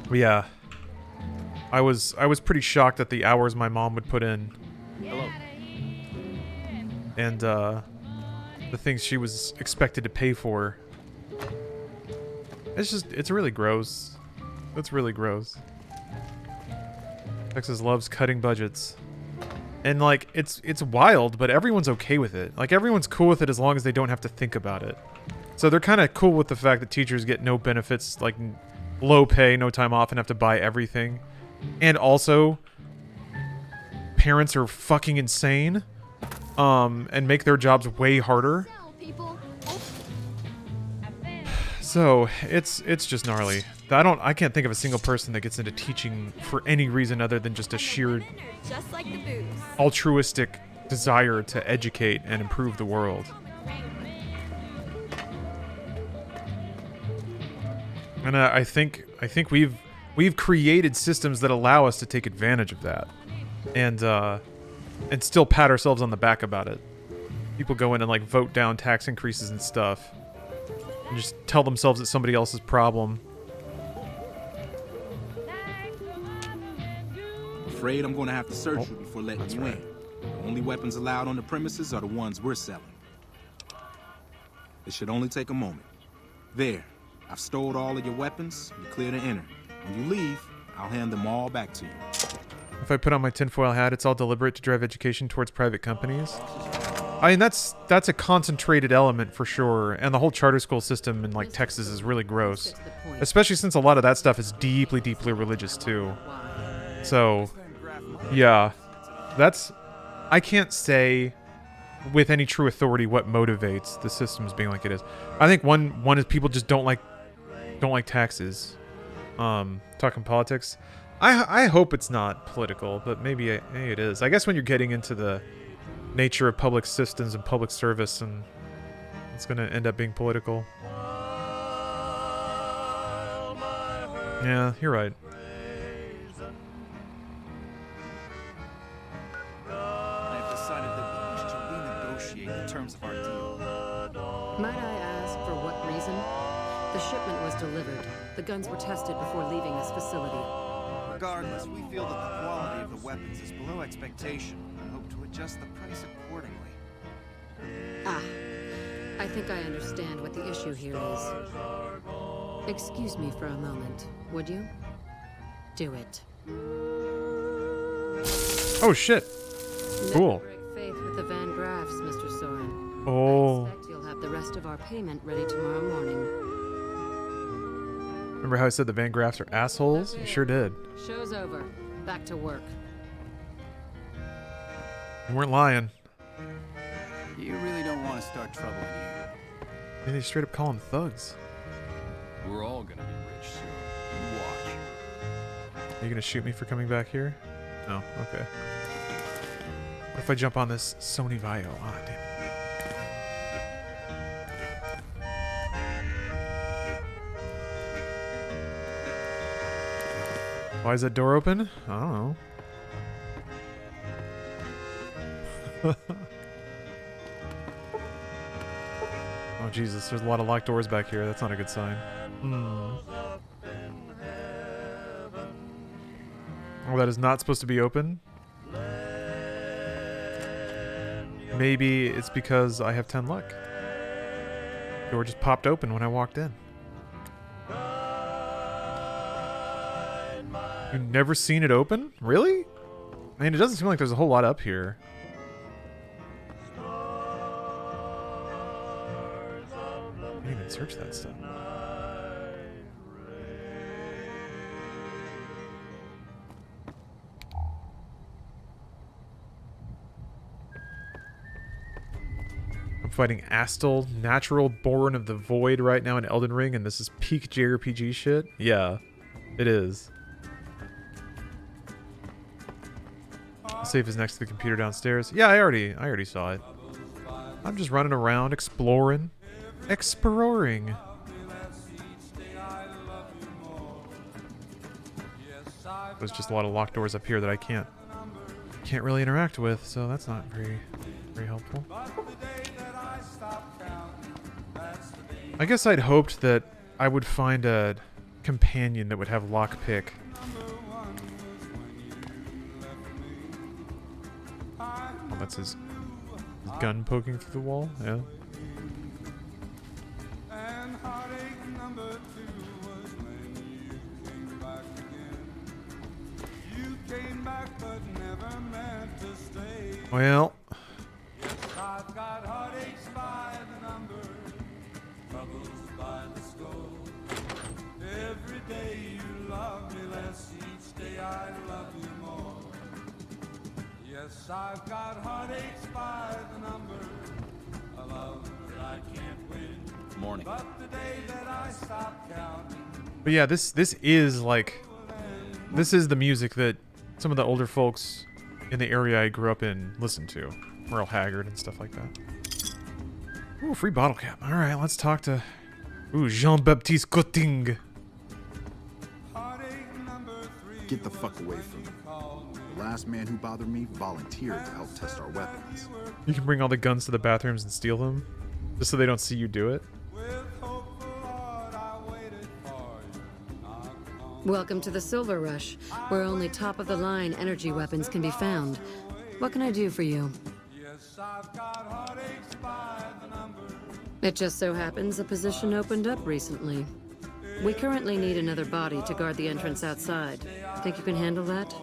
Well, yeah. I was pretty shocked at the hours my mom would put in. Hello. And the things she was expected to pay for. It's really gross. It's really gross. Texas loves cutting budgets. And like it's wild, but everyone's okay with it. Like everyone's cool with it as long as they don't have to think about it. So they're kind of cool with the fact that teachers get no benefits, like low pay, no time off, and have to buy everything. And also, parents are fucking insane, and make their jobs way harder. So it's just gnarly. I can't think of a single person that gets into teaching for any reason other than just a sheer altruistic desire to educate and improve the world. And I think we've created systems that allow us to take advantage of that, and still pat ourselves on the back about it. People go in and like vote down tax increases and stuff, and just tell themselves it's somebody else's problem. Afraid I'm going to have to search you before letting you in. The only weapons allowed on the premises are the ones we're selling. It should only take a moment. There. I've stored all of your weapons. You're clear to enter. When you leave, I'll hand them all back to you. If I put on my tinfoil hat, it's all deliberate to drive education towards private companies. I mean, that's a concentrated element for sure, and the whole charter school system in like Texas is really gross, especially since a lot of that stuff is deeply, deeply religious too. So, yeah, I can't say with any true authority what motivates the systems being like it is. I think one is people just don't like taxes. Talking politics, I hope it's not political, but maybe it is. I guess when you're getting into the nature of public systems and public service, and it's gonna end up being political. Yeah, you're right. I've decided that we wish to renegotiate the terms of our deal. Might I ask for what reason? The shipment was delivered. The guns were tested before leaving this facility. Regardless, we feel that the quality of the weapons is below expectation and hope to adjust the price accordingly. Ah, I think I understand what the issue here is. Excuse me for a moment, would you? Do it. Oh shit! Cool. Never break faith with the Van Graffs, Mr. Soren. Oh. I expect you'll have the rest of our payment ready tomorrow morning. Remember how I said the Van Graffs are assholes? You sure did. Show's over. Back to work. You weren't lying. You really don't want to start trouble here. They straight up call them thugs. We're all gonna be rich soon. You watch. Are you gonna shoot me for coming back here? No. Okay. What if I jump on this Sony Vaio? Ah, damn it. Why is that door open? I don't know. Oh Jesus, there's a lot of locked doors back here. That's not a good sign. Oh, that is not supposed to be open? Maybe it's because I have 10 luck. The door just popped open when I walked in. You've never seen it open? Really? I mean, it doesn't seem like there's a whole lot up here. I didn't even search that stuff. I'm fighting Astel, natural born of the void right now in Elden Ring, and this is peak JRPG shit? Yeah, it is. The safe is next to the computer downstairs. Yeah, I already saw it. I'm just running around, exploring. There's just a lot of locked doors up here that I can't really interact with, so that's not very helpful. I guess I'd hoped that I would find a companion that would have lockpick. Oh, that's his gun poking through the wall? Yeah. Well. Every day you love me less, each day I love you more. Yes, I've got heartaches by the number, a love that I can't win. Morning. But the day that I stop counting. But yeah, this is like, this is the music that some of the older folks in the area I grew up in listened to. Merle Haggard and stuff like that. Ooh, free bottle cap. All right, let's talk to Jean-Baptiste Coting. Get the fuck away from me. The last man who bothered me volunteered to help test our weapons. You can bring all the guns to the bathrooms and steal them, just so they don't see you do it. Welcome to the Silver Rush, where only top-of-the-line energy weapons can be found. What can I do for you? It just so happens a position opened up recently. We currently need another body to guard the entrance outside. Think you can handle that?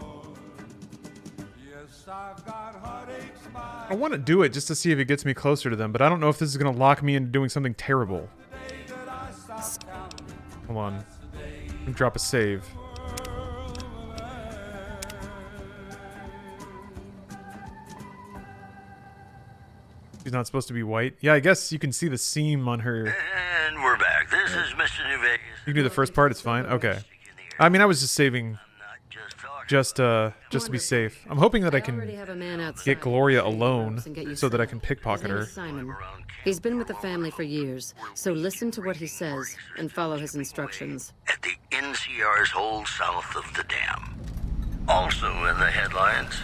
I want to do it just to see if it gets me closer to them, but I don't know if this is going to lock me into doing something terrible. Hold on. Let me drop a save. She's not supposed to be white. Yeah, I guess you can see the seam on her. And we're back. This is Mr. New Vegas. You can do the first part, it's fine. Okay. I mean, I was just saving just to be safe. I'm hoping that I can get Gloria alone so that I can pickpocket her. Simon. He's been with the family for years, so listen to what he says and follow his instructions. At the NCR's hold south of the dam. Also in the headlines,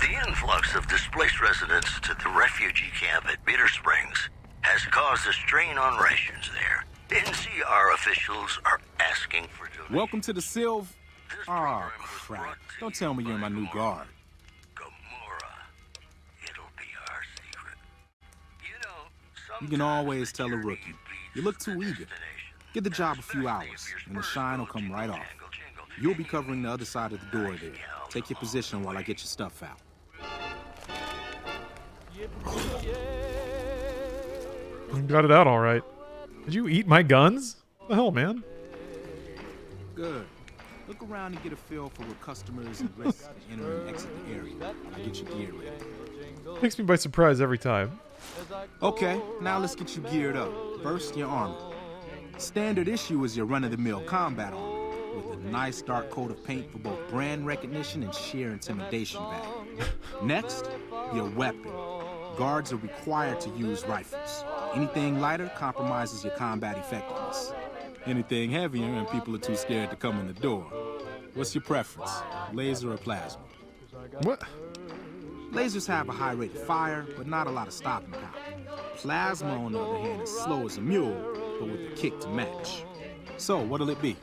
the influx of displaced residents to the refugee camp at Bitter Springs has caused a strain on rations there. NCR officials are asking for donations. Welcome to the Silv. Oh, crap. Don't tell me you're my new guard. You can always tell a rookie. You look too eager. Give the job a few hours, and the shine will come right off. You'll be covering the other side of the door there. Take your position while I get your stuff out. You got it out all right. Did you eat my guns? What the hell, man? Good. Look around and get a feel for what customers and risks to enter and exit the area. I'll get your gear ready. Takes me by surprise every time. Okay, now let's get you geared up. First, your armor. Standard issue is your run-of-the-mill combat armor, with a nice dark coat of paint for both brand recognition and sheer intimidation value. Next, your weapon. Guards are required to use rifles. Anything lighter compromises your combat effectiveness. Anything heavier and people are too scared to come in the door. What's your preference, laser or plasma? What? Lasers have a high rate of fire, but not a lot of stopping power. Plasma, on the other hand, is slow as a mule, but with a kick to match. So, what'll it be?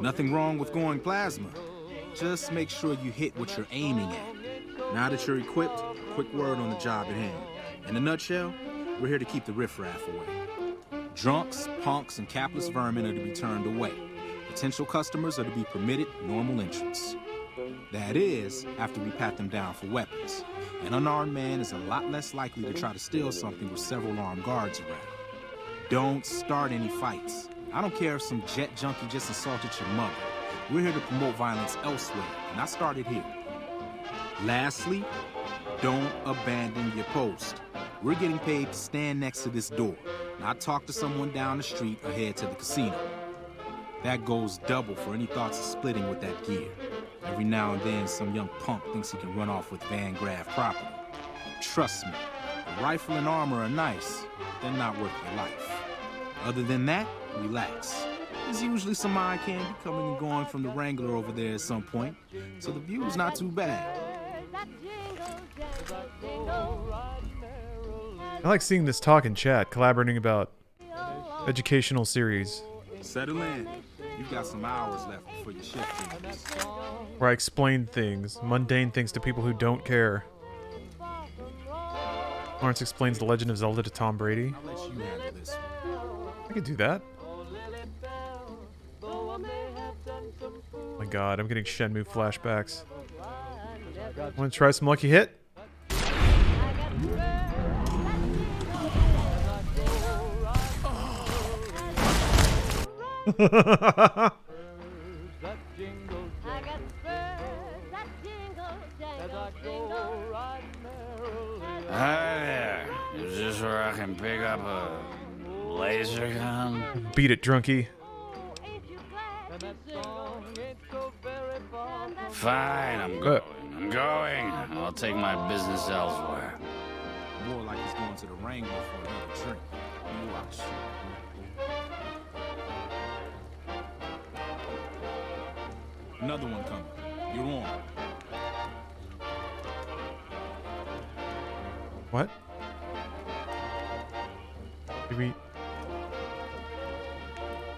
Nothing wrong with going plasma. Just make sure you hit what you're aiming at. Now that you're equipped, quick word on the job at hand. In a nutshell, we're here to keep the riffraff away. Drunks, punks, and capless vermin are to be turned away. Potential customers are to be permitted normal entrance. That is, after we pat them down for weapons. An unarmed man is a lot less likely to try to steal something with several armed guards around. Don't start any fights. I don't care if some jet junkie just assaulted your mother. We're here to promote violence elsewhere, and I started here. Lastly, don't abandon your post. We're getting paid to stand next to this door, not talk to someone down the street or head to the casino. That goes double for any thoughts of splitting with that gear. Every now and then, some young punk thinks he can run off with Van Graff property. Trust me, the rifle and armor are nice, but they're not worth your life. Other than that, relax. There's usually some eye candy coming and going from the Wrangler over there at some point, so the view's not too bad. I like seeing this talk in chat, collaborating about educational series. Settle in. You've got some hours left before your shift ends. Where I explain things, mundane things to people who don't care. Lawrence explains The Legend of Zelda to Tom Brady. I'll let you handle this one. I could do that. Oh my god, I'm getting Shenmue flashbacks. Want to try some Lucky Hit? Hi there. Is this where I can pick up a laser gun? Beat it, drunkie. Fine, I'm going. I'm going. I'll take my business elsewhere. More like he's going to the Wrangler for another drink. You watch. Another one coming. You're on. What? Did we...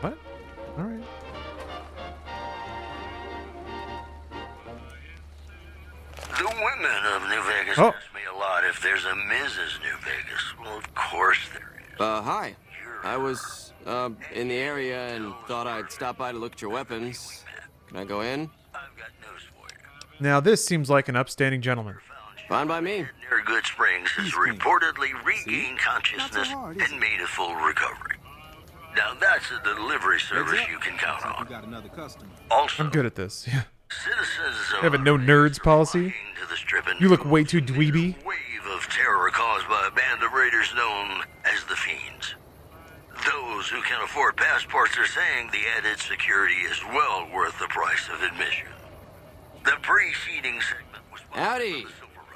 What? Alright. The women of New Vegas ask me a lot if there's a Mrs. New Vegas. Well, of course there is. Hi. I was, in the area and thought I'd stop by to look at your weapons. Can I go in? Now this seems like an upstanding gentleman. Fine by me. Near Good Springs has reportedly regained consciousness and made a full recovery. Now that's a delivery service you can count on. Got another customer. Also, I'm good at this. Yeah. citizens They have a no nerds policy. to the strip and You look way too dweeby. wave of terror caused by a band of raiders known as the Fiends. Those who can afford passports are saying the added security is well worth the price of admission. The preceding segment was... Howdy.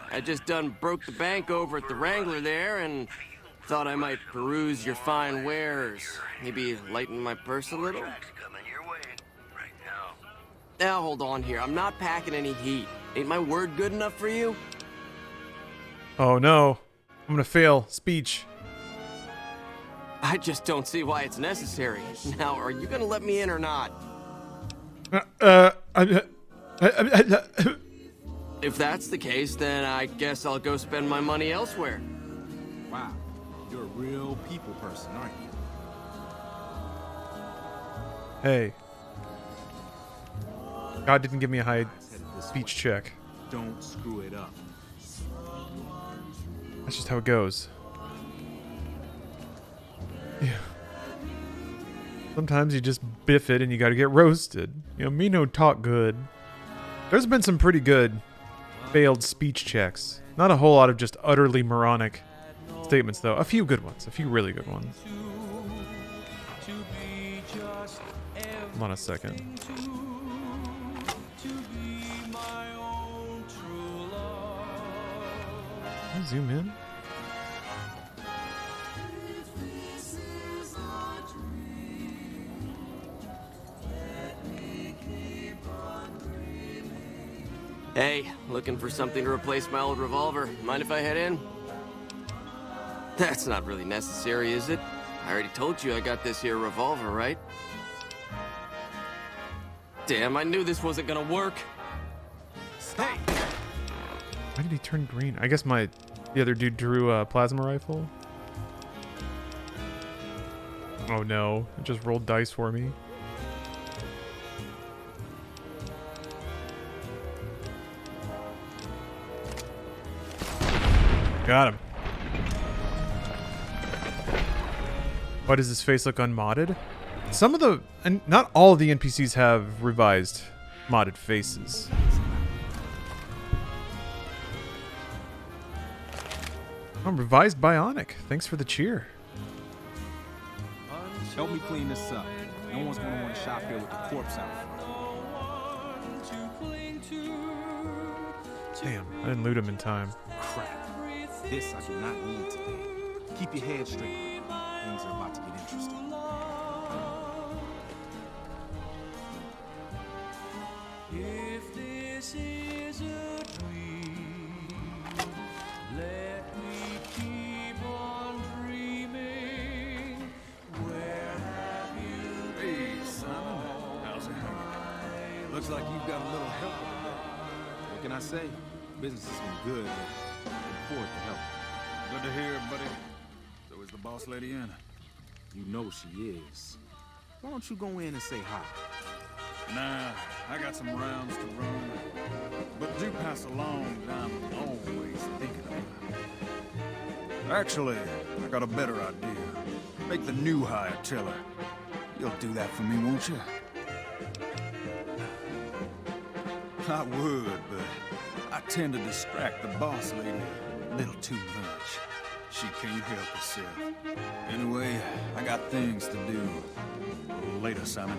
I just done broke the bank over at the Wrangler there and thought I might peruse your fine wares. Maybe lighten my purse a little? Now hold on here. I'm not packing any heat. Ain't my word good enough for you? Oh no. I'm gonna fail speech. I just don't see why it's necessary. Now, are you gonna let me in or not? If that's the case, then I guess I'll go spend my money elsewhere. Wow, you're a real people person, aren't you? Hey. God didn't give me a high speech check. Don't screw it up. That's just how it goes. Yeah. Sometimes you just biff it and you gotta get roasted. You know, me no talk good. There's been some pretty good failed speech checks. Not a whole lot of just utterly moronic statements, though. A few good ones. A few really good ones. Hold on a second. Can I zoom in? Hey, looking for something to replace my old revolver. Mind if I head in? That's not really necessary, is it? I already told you I got this here revolver, right? Damn, I knew this wasn't gonna work. Hey! Why did he turn green? I guess the other dude drew a plasma rifle. Oh no, it just rolled dice for me. Got him. Why does his face look unmodded? Some of the, and not all of the NPCs have revised modded faces. Oh, revised bionic. Thanks for the cheer. Help me clean this up. No one's gonna want to shop here with the corpse out front. Damn, I didn't loot him in time. Crap. This I do not need today. Keep your head straight. Things are about to get interesting. If this is a dream, let me keep on dreaming. Where have you been? Hey, son. How's it hanging? Looks like you've got a little help with that. What can I say? Business has been good, but I can afford to help. Good to hear, buddy. So is the boss lady in? You know she is. Why don't you go in and say hi? Nah, I got some rounds to run. But do pass along that I'm always thinking about it. Actually, I got a better idea. Make the new hire tell her. You'll do that for me, won't you? I would, but I tend to distract the boss lady a little too much. She can't help herself. Anyway, I got things to do. Later, Simon.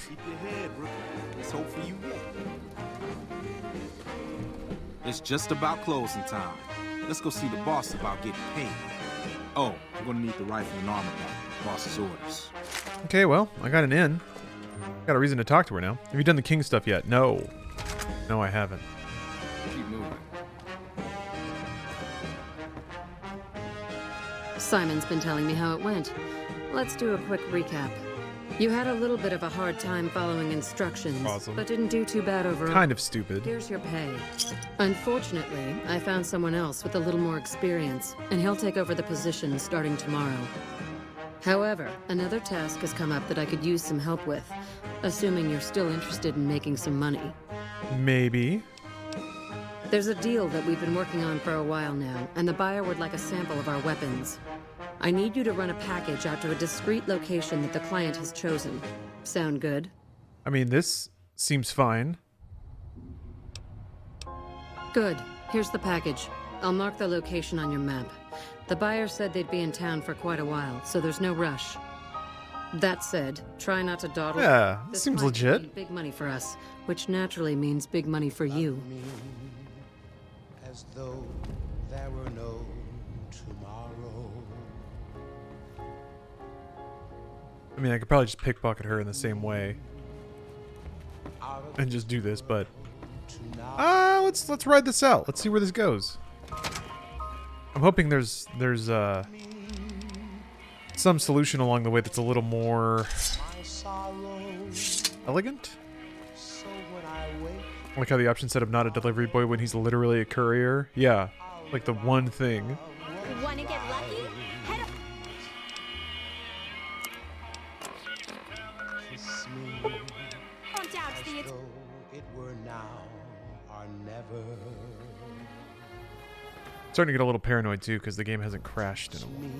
Keep your head, rookie. There's hope for you yet. It's just about closing time. Let's go see the boss about getting paid. Oh, you're gonna need the rifle and armor back. Boss's orders. Okay, well, I got an in. Got a reason to talk to her now. Have you done the king stuff yet? No. No, I haven't. Keep moving. Simon's been telling me how it went. Let's do a quick recap. You had a little bit of a hard time following instructions, Awesome. but didn't do too bad overall. Kind of stupid. Here's your pay. Unfortunately, I found someone else with a little more experience, and he'll take over the position starting tomorrow. However, another task has come up that I could use some help with, assuming you're still interested in making some money. Maybe. There's a deal that we've been working on for a while now, and the buyer would like a sample of our weapons. I need you to run a package out to a discreet location that the client has chosen. Sound good? I mean, this seems fine. Good. Here's the package. I'll mark the location on your map. The buyer said they'd be in town for quite a while, so there's no rush. That said, try not to dawdle. Yeah, This seems might legit. mean big money for us, which naturally means big money for you. As though there were no tomorrow. I mean, I could probably just pickpocket her in the same way and just do this, but let's ride this out. Let's see where this goes. I'm hoping there's some solution along the way that's a little more elegant. I like how the option said I'm not a delivery boy when he's literally a courier. Yeah, like the one thing. Wanna get lucky? Head up. Don't doubt the It were now or never. Starting to get a little paranoid too because the game hasn't crashed in a while.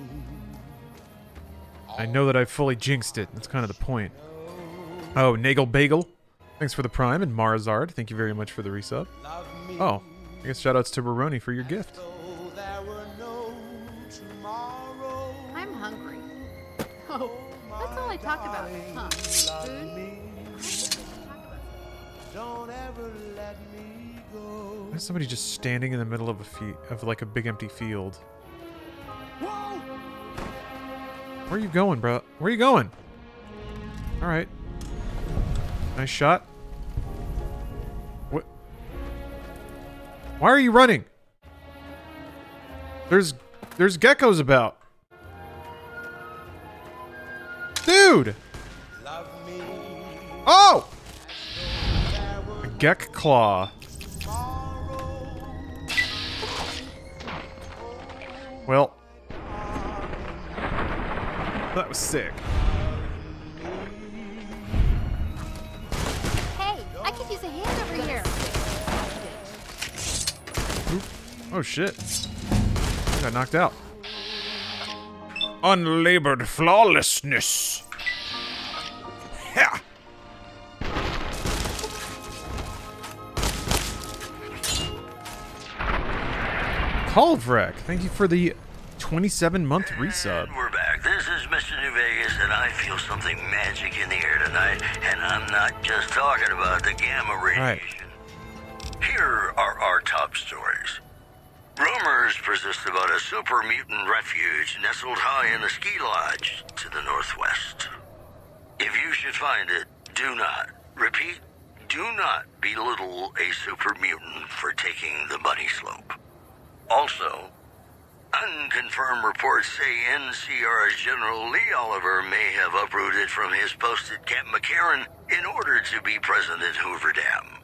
I know that I've fully jinxed it. That's kind of the point. Oh, Nagel Bagel. Thanks for the Prime, and Marazard, thank you very much for the resub. Oh, I guess shoutouts to Baroni for your gift. I'm hungry. Oh, that's all I talk about, huh? Food? Don't ever let me go. There's somebody just standing in the middle of like a big empty field. Where are you going, bro? Where are you going? All right. Nice shot. What? Why are you running? There's geckos about. Dude! Oh! A geck claw. Well. That was sick. Hey, I could use a hand over here. Oop. Oh shit. I got knocked out. Unlabored flawlessness. Ha! Calvrek, thank you for the 27-month resub. And we're back. This is Mr. New Vegas, and I feel something magic in the air tonight, and I'm not just talking about the gamma radiation. Here are our top stories. Rumors persist about a super mutant refuge nestled high in the ski lodge to the northwest. If you should find it, do not, repeat, do not belittle a super mutant for taking the bunny slope. Also, unconfirmed reports say NCR's General Lee Oliver may have uprooted from his post at Camp McCarran in order to be present at Hoover Dam.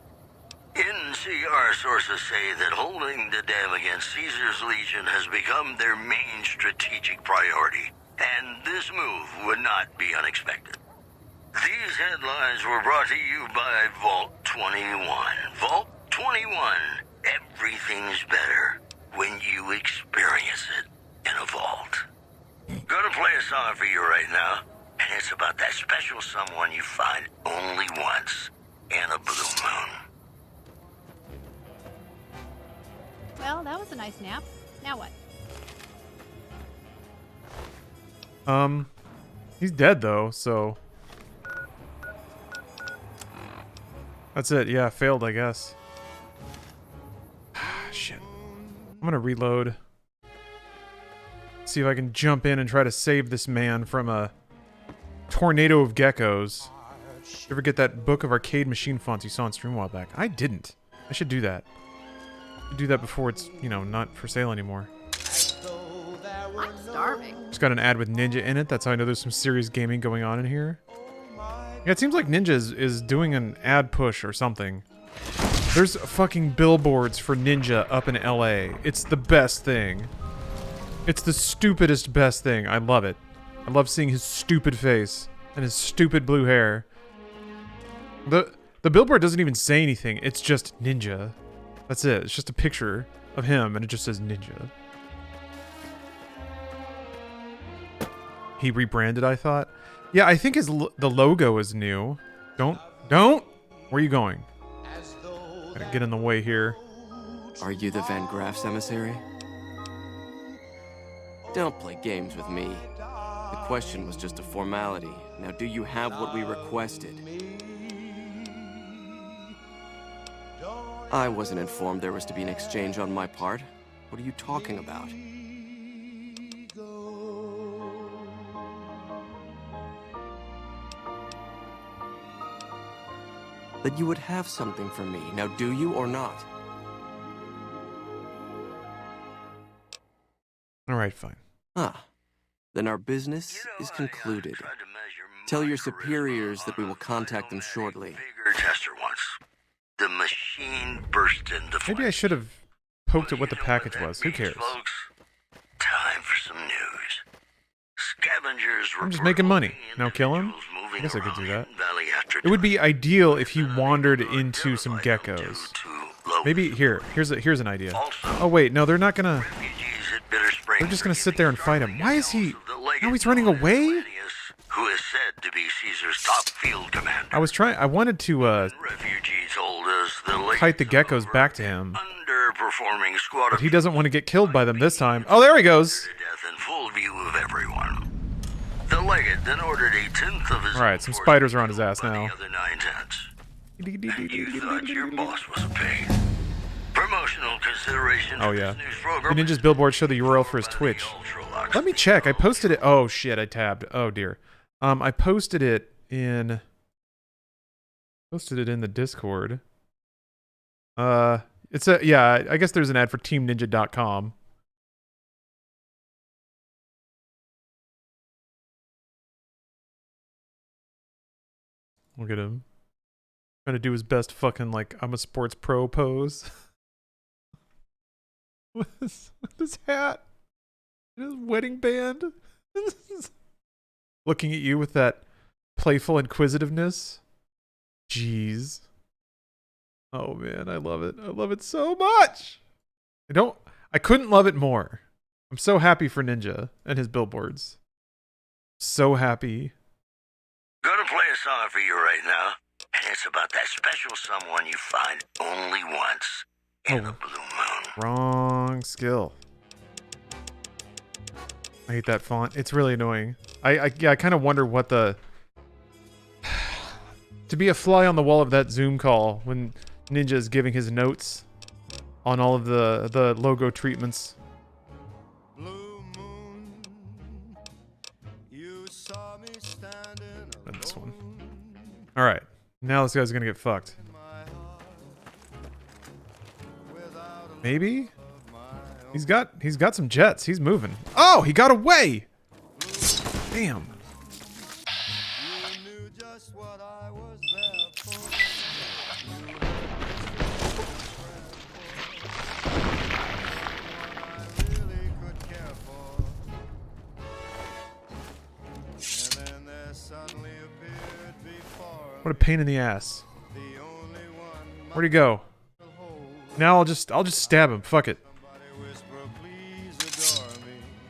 NCR sources say that holding the dam against Caesar's Legion has become their main strategic priority, and this move would not be unexpected. These headlines were brought to you by Vault 21. Vault 21. Everything's better when you experience it in a vault. Gonna play a song for you right now, and it's about that special someone you find only once in a blue moon. Well, that was a nice nap. Now what? He's dead though, so that's it. Yeah, failed, I guess. Shit. I'm gonna reload. See if I can jump in and try to save this man from a tornado of geckos. You ever get that book of arcade machine fonts you saw on stream a while back? I didn't. I should do that. Do that before it's, you know, not for sale anymore. I'm starving. Just got an ad with Ninja in it. That's how I know there's some serious gaming going on in here. Yeah, it seems like Ninja is doing an ad push or something. There's fucking billboards for Ninja up in LA. It's the best thing. It's the stupidest best thing. I love it. I love seeing his stupid face and his stupid blue hair. The billboard doesn't even say anything. It's just Ninja. That's it. It's just a picture of him, and it just says Ninja. He rebranded, I thought. Yeah, I think the logo is new. Don't! Where are you going? Gotta get in the way here. Are you the Van Graff's emissary? Don't play games with me. The question was just a formality. Now, do you have what we requested? I wasn't informed there was to be an exchange on my part. What are you talking about? That you would have something for me. Now, do you or not? All right, fine. Ah, then our business is concluded. Tell your superiors that we will contact them shortly. Tester once. The machine burst into flame. Maybe I should have poked at what the package was. Who cares? Folks, time for some news. Scavengers. I'm just making money. Now kill him? I guess I could do that. It would be ideal if he wandered into some geckos. Maybe here's an idea. Oh wait, no, they're not gonna. They're just gonna sit there and fight him. Why is he? Now he's running away? Who is said to be Caesar's top field commander. I wanted to Refugee told us the kite the geckos back to him. Underperforming squad But he doesn't want to get killed by them this time. Oh, there he goes. death in full view of everyone. The legate then ordered a tenth of his. All right, some spiders are on his ass now. The other 9/10. And you thought your boss was a pig. Promotional consideration. Oh yeah. The Ninja's billboard showed the URL for his Twitch. Let me check. I posted it. Oh shit, I tabbed. Oh dear. I posted it in the Discord. It's a yeah. I guess there's an ad for TeamNinja.com. Look at him trying to do his best fucking like I'm a sports pro pose. with his hat and his wedding band. Looking at you with that playful inquisitiveness. Jeez. Oh man, I love it. I love it so much. I couldn't love it more. I'm so happy for Ninja and his billboards. So happy. Gonna play a song for you right now, and it's about that special someone you find only once in a blue moon. Wrong skill. I hate that font. It's really annoying. I kind of wonder what the... to be a fly on the wall of that Zoom call when Ninja is giving his notes on all of the logo treatments. And this one. Alright. Now this guy's gonna get fucked. Maybe? He's got some jets. He's moving. Oh, he got away! Damn. What a pain in the ass. Where'd he go? Now I'll just stab him. Fuck it.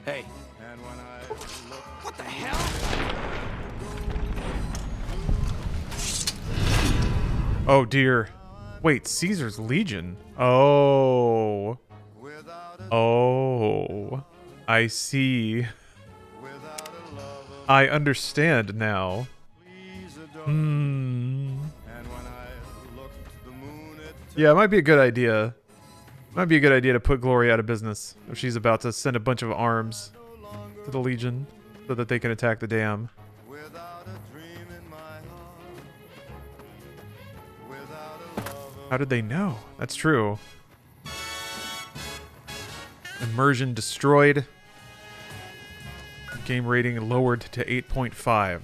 Hey. What the hell? Oh dear. Wait, Caesar's Legion. Oh. Oh. I see. I understand now. Yeah, it might be a good idea. Might be a good idea to put Glory out of business if she's about to send a bunch of arms to the Legion so that they can attack the dam. How did they know? That's true. Immersion destroyed. Game rating lowered to 8.5.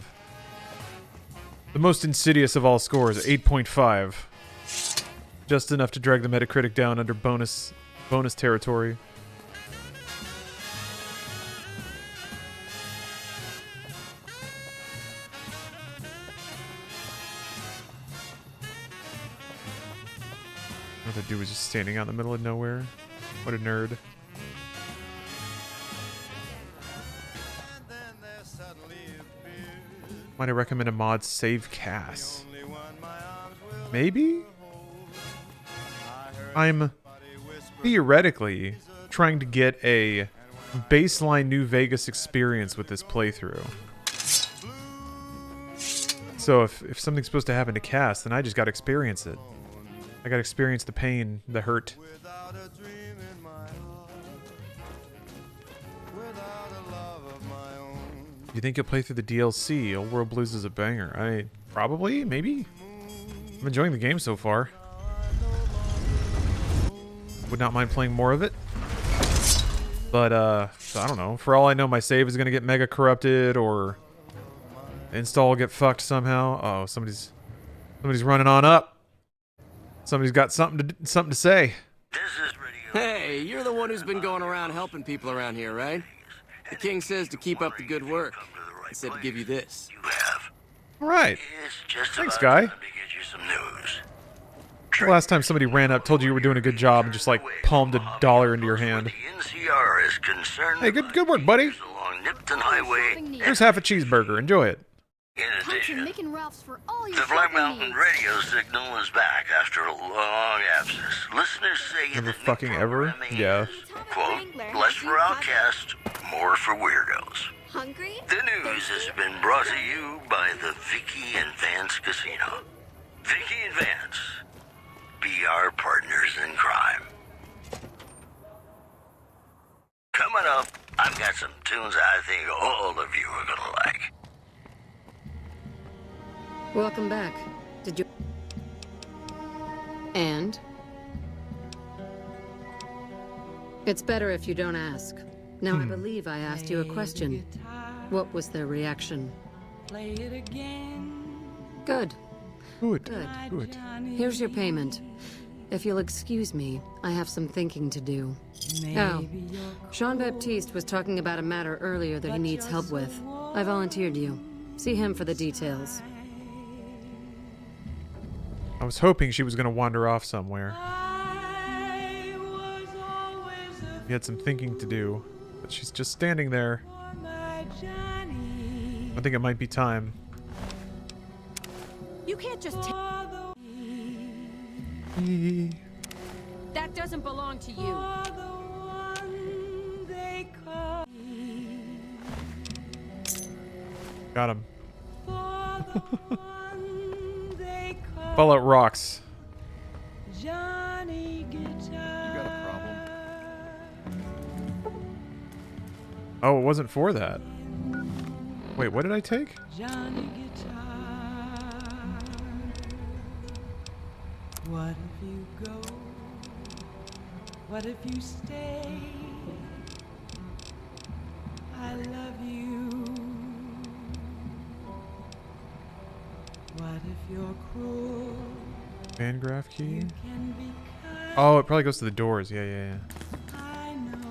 The most insidious of all scores, 8.5. Just enough to drag the Metacritic down under bonus territory. Oh, that dude was just standing out in the middle of nowhere. What a nerd. Might I recommend a mod Save Cass? Maybe? I'm theoretically trying to get a baseline New Vegas experience with this playthrough. So if something's supposed to happen to Cass, then I just gotta experience it. I gotta experience the pain, the hurt. You think you'll play through the DLC? Old World Blues is a banger. Probably, maybe. I'm enjoying the game so far. Would not mind playing more of it. But, I don't know. For all I know, my save is gonna get mega corrupted, or install will get fucked somehow. Oh, somebody's running on up. Somebody's got something to say. Hey, you're the one who's been going around helping people around here, right? The king says to keep up the good work. He said to give you this. All right. Thanks, guy. The last time somebody ran up, told you were doing a good job, and just like palmed $1 into your hand. Hey, good work, buddy. Here's half a cheeseburger. Enjoy it. In addition, the Black Mountain radio signal is back after a long absence. Listeners say Never fucking ever? Yeah. Quote, less for outcasts, more for weirdos. Hungry? The news has been brought to you by the Vicky and Vance Casino. Vicky and Vance, be our partners in crime. Coming up, I've got some tunes I think all of you are gonna like. Welcome back. Did you... And? It's better if you don't ask. Now, I believe I asked you a question. What was their reaction? Good. Good. Here's your payment. If you'll excuse me, I have some thinking to do. Oh, Jean-Baptiste was talking about a matter earlier that he needs help with. I volunteered you. See him for the details. I was hoping she was going to wander off somewhere. We had some thinking to do, but she's just standing there. I think it might be time. You can't just That doesn't belong to you. Got him. Fallout rocks. You got a problem? Oh, it wasn't for that. Wait, what did I take? What if you go? What if you stay? I love you. What if you're cruel? Van Graff key? Oh, it probably goes to the doors. Yeah. I know.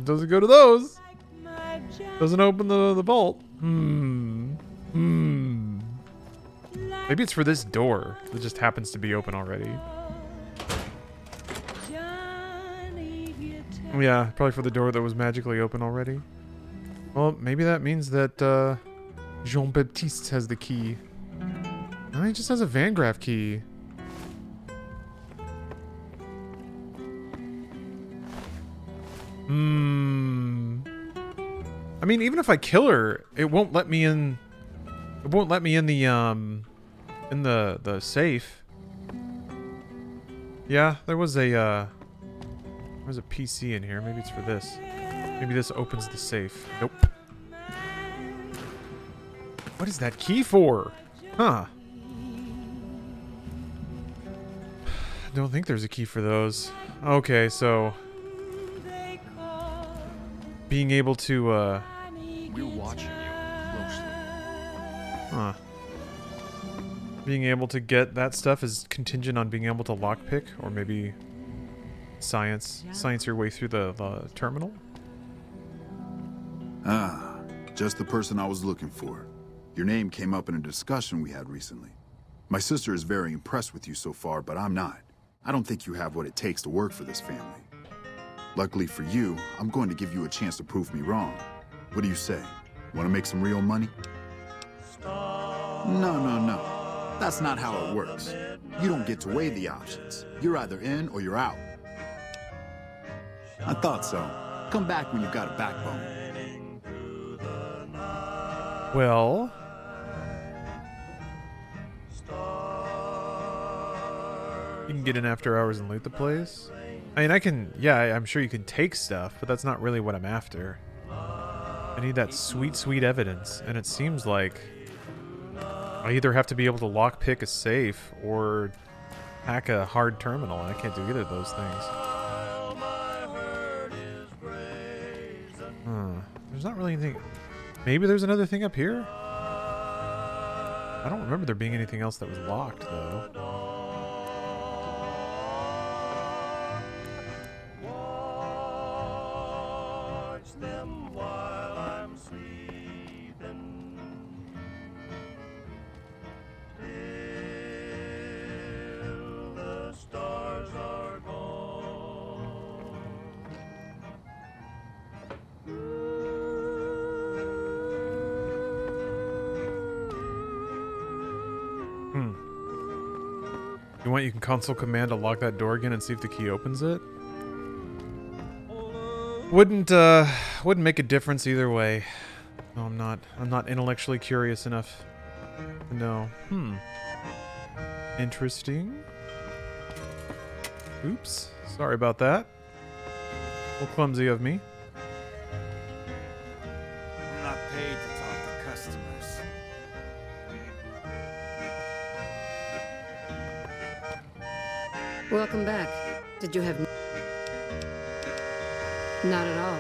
Doesn't go to those. Doesn't open the vault. Maybe it's for this door that just happens to be open already. Yeah, probably for the door that was magically open already. Well, maybe that means that Jean-Baptiste has the key. No, he just has a Van Graff key. I mean, even if I kill her, it won't let me in. It won't let me in the safe. Yeah, there was a PC in here. Maybe it's for this. Maybe this opens the safe. Nope. What is that key for? Huh. I don't think there's a key for those. Okay, so being able to We're watching you closely. Huh. Being able to get that stuff is contingent on being able to lockpick, or maybe science your way through the terminal. Ah, just the person I was looking for. Your name came up in a discussion we had recently. My sister is very impressed with you so far, but I'm not. I don't think you have what it takes to work for this family. Luckily for you, I'm going to give you a chance to prove me wrong. What do you say? Want to make some real money? No. That's not how it works. You don't get to weigh the options. You're either in or you're out. I thought so. Come back when you've got a backbone. Well, you can get in after hours and loot the place. I mean, I'm sure you can take stuff, but that's not really what I'm after. I need that sweet evidence, and it seems like I either have to be able to lockpick a safe or hack a hard terminal, and I can't do either of those things. There's not really anything. Maybe there's another thing up here? I don't remember there being anything else that was locked, though. You can console command to lock that door again and see if the key opens it. Wouldn't make a difference either way. No, I'm not intellectually curious enough to know. Interesting. Oops. Sorry about that. A little clumsy of me. I'm not paid to talk to customers. Welcome back. Did you have... Not at all.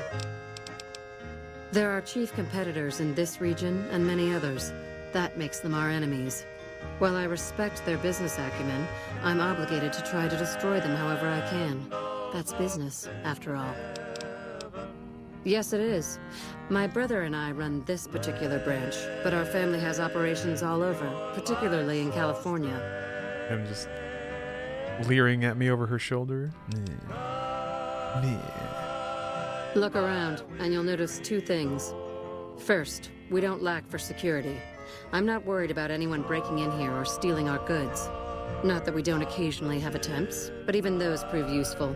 There are chief competitors in this region and many others. That makes them our enemies. While I respect their business acumen, I'm obligated to try to destroy them however I can. That's business, after all. Yes, it is. My brother and I run this particular branch, but our family has operations all over, particularly in California. I'm just leering at me over her shoulder. Look around, and you'll notice two things. First, we don't lack for security. I'm not worried about anyone breaking in here or stealing our goods. Not that we don't occasionally have attempts, but even those prove useful.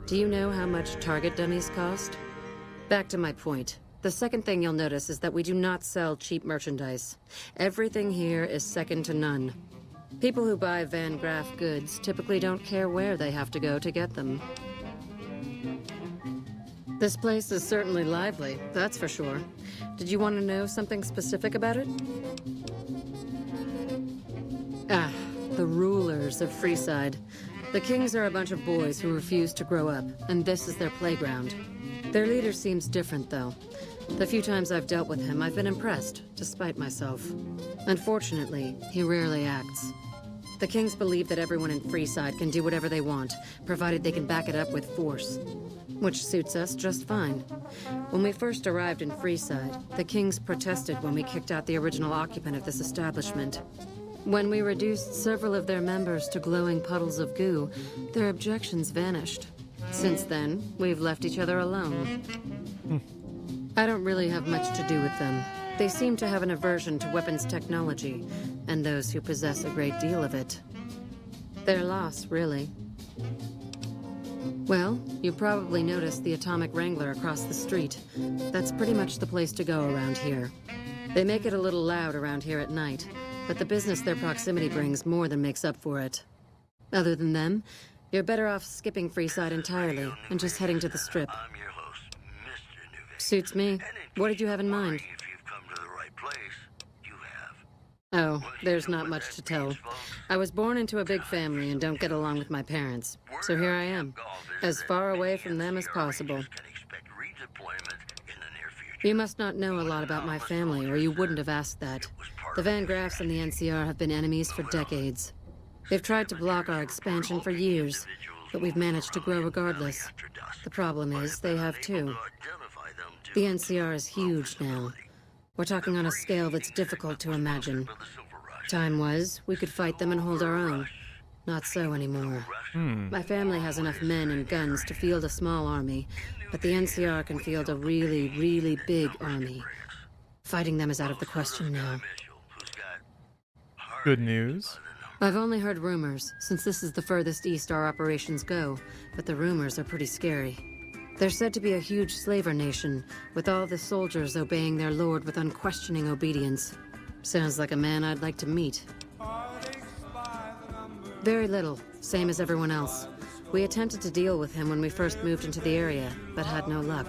Do you know how much target dummies cost? Back to my point. The second thing you'll notice is that we do not sell cheap merchandise. Everything here is second to none. People who buy Van Graff goods typically don't care where they have to go to get them. This place is certainly lively, that's for sure. Did you want to know something specific about it? Ah, the rulers of Freeside. The Kings are a bunch of boys who refuse to grow up, and this is their playground. Their leader seems different, though. The few times I've dealt with him, I've been impressed, despite myself. Unfortunately, he rarely acts. The Kings believe that everyone in Freeside can do whatever they want, provided they can back it up with force. Which suits us just fine. When we first arrived in Freeside, the Kings protested when we kicked out the original occupant of this establishment. When we reduced several of their members to glowing puddles of goo, their objections vanished. Since then, we've left each other alone. I don't really have much to do with them. They seem to have an aversion to weapons technology, and those who possess a great deal of it. Their loss, really. Well, you probably noticed the Atomic Wrangler across the street. That's pretty much the place to go around here. They make it a little loud around here at night, but the business their proximity brings more than makes up for it. Other than them, you're better off skipping Freeside entirely and just heading to the Strip. Suits me. What did you have in mind? Oh, there's not much to tell. I was born into a big family and don't get along with my parents. So here I am, as far away from them as possible. You must not know a lot about my family, or you wouldn't have asked that. The Van Graffs and the NCR have been enemies for decades. They've tried to block our expansion for years, but we've managed to grow regardless. The problem is, they have too. The NCR is huge now. We're talking on a scale that's difficult to imagine. Time was, we could fight them and hold our own. Not so anymore. My family has enough men and guns to field a small army, but the NCR can field a really, really big army. Fighting them is out of the question now. Good news. I've only heard rumors, since this is the furthest east our operations go, but the rumors are pretty scary. They're said to be a huge slaver nation, with all the soldiers obeying their lord with unquestioning obedience. Sounds like a man I'd like to meet. Very little, same as everyone else. We attempted to deal with him when we first moved into the area, but had no luck.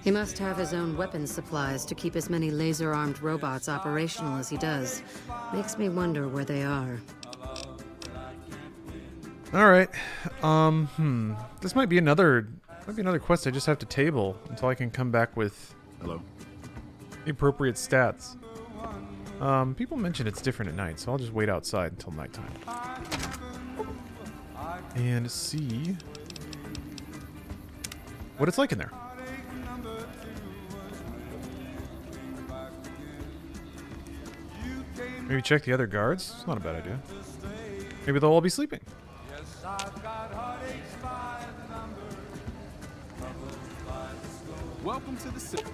He must have his own weapons supplies to keep as many laser-armed robots operational as he does. Makes me wonder where they are. Alright. This might be another quest I just have to table until I can come back with the appropriate stats. People mention it's different at night, so I'll just wait outside until nighttime. And see what it's like in there. Maybe check the other guards. It's not a bad idea. Maybe they'll all be sleeping. Welcome to the city.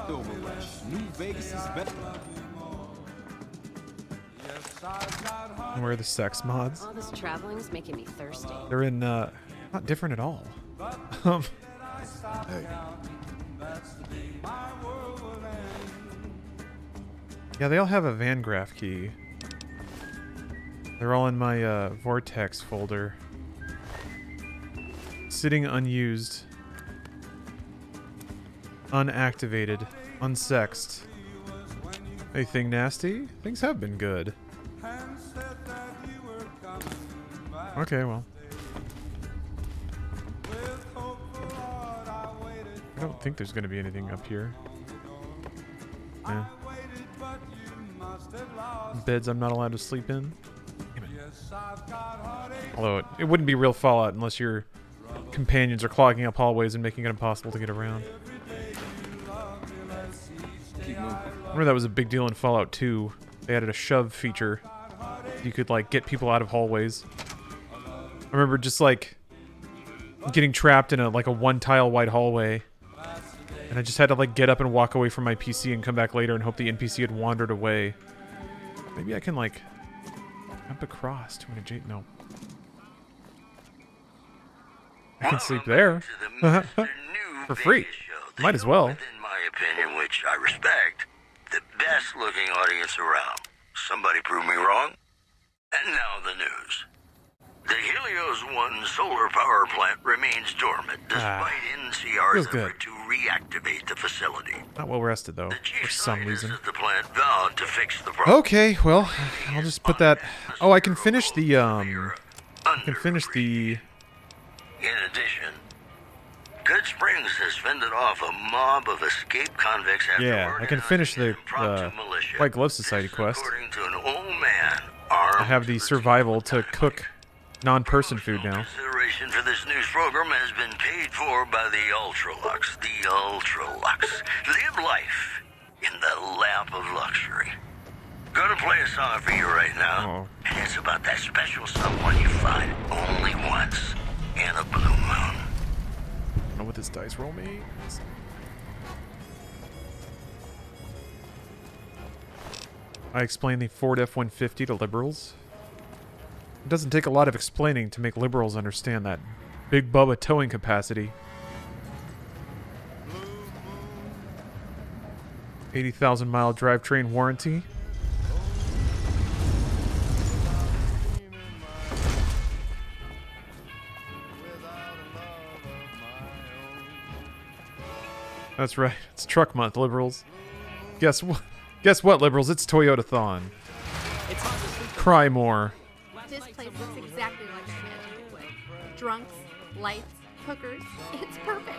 Silver Rush. New Vegas is better. And where are the sex mods? All this traveling's making me thirsty. They're in, not different at all. Hey. Yeah, they all have a Van Graff key. They're all in my Vortex folder. Sitting unused. Unactivated. Unsexed. Anything nasty? Things have been good. Okay, well. I don't think there's going to be anything up here. Yeah. Beds I'm not allowed to sleep in. Damn it. Although it wouldn't be real Fallout unless your companions are clogging up hallways and making it impossible to get around. I remember that was a big deal in Fallout 2. They added a shove feature. You could like get people out of hallways. I remember just like getting trapped in a one tile wide hallway, and I just had to like get up and walk away from my PC and come back later and hope the NPC had wandered away. Maybe I can like jump across to an adjacent. No, I can sleep there for free. Might as well. In my opinion, which I respect, the best looking audience around. Somebody prove me wrong. And now the news. The Helios 1 solar power plant remains dormant despite NCR's effort to reactivate the facility. Not well rested though, for some reason. The plant vowed to fix the problem. Okay, well, I'll just put that. Oh, I can finish the I can finish the. In addition, Good Springs has fended off a mob of escaped convicts after Yeah, I can finish the White Glove Society quest. according to an old man. I have the survival to cook non-person food now. Consideration for this news program has been paid for by the Ultralux. The Ultralux. Live life in the lap of luxury. Gonna play a song for you right now. And it's about that special someone you find only once in a blue moon. I don't know what this dice roll means. I explain the Ford F-150 to liberals. It doesn't take a lot of explaining to make liberals understand that Big Bubba towing capacity. 80,000 mile drivetrain warranty. That's right. It's truck month, liberals. Guess what? Guess what, liberals? It's Toyota-thon. Cry more. This place looks exactly like I imagined it would. Drunks, lights, hookers. It's perfect.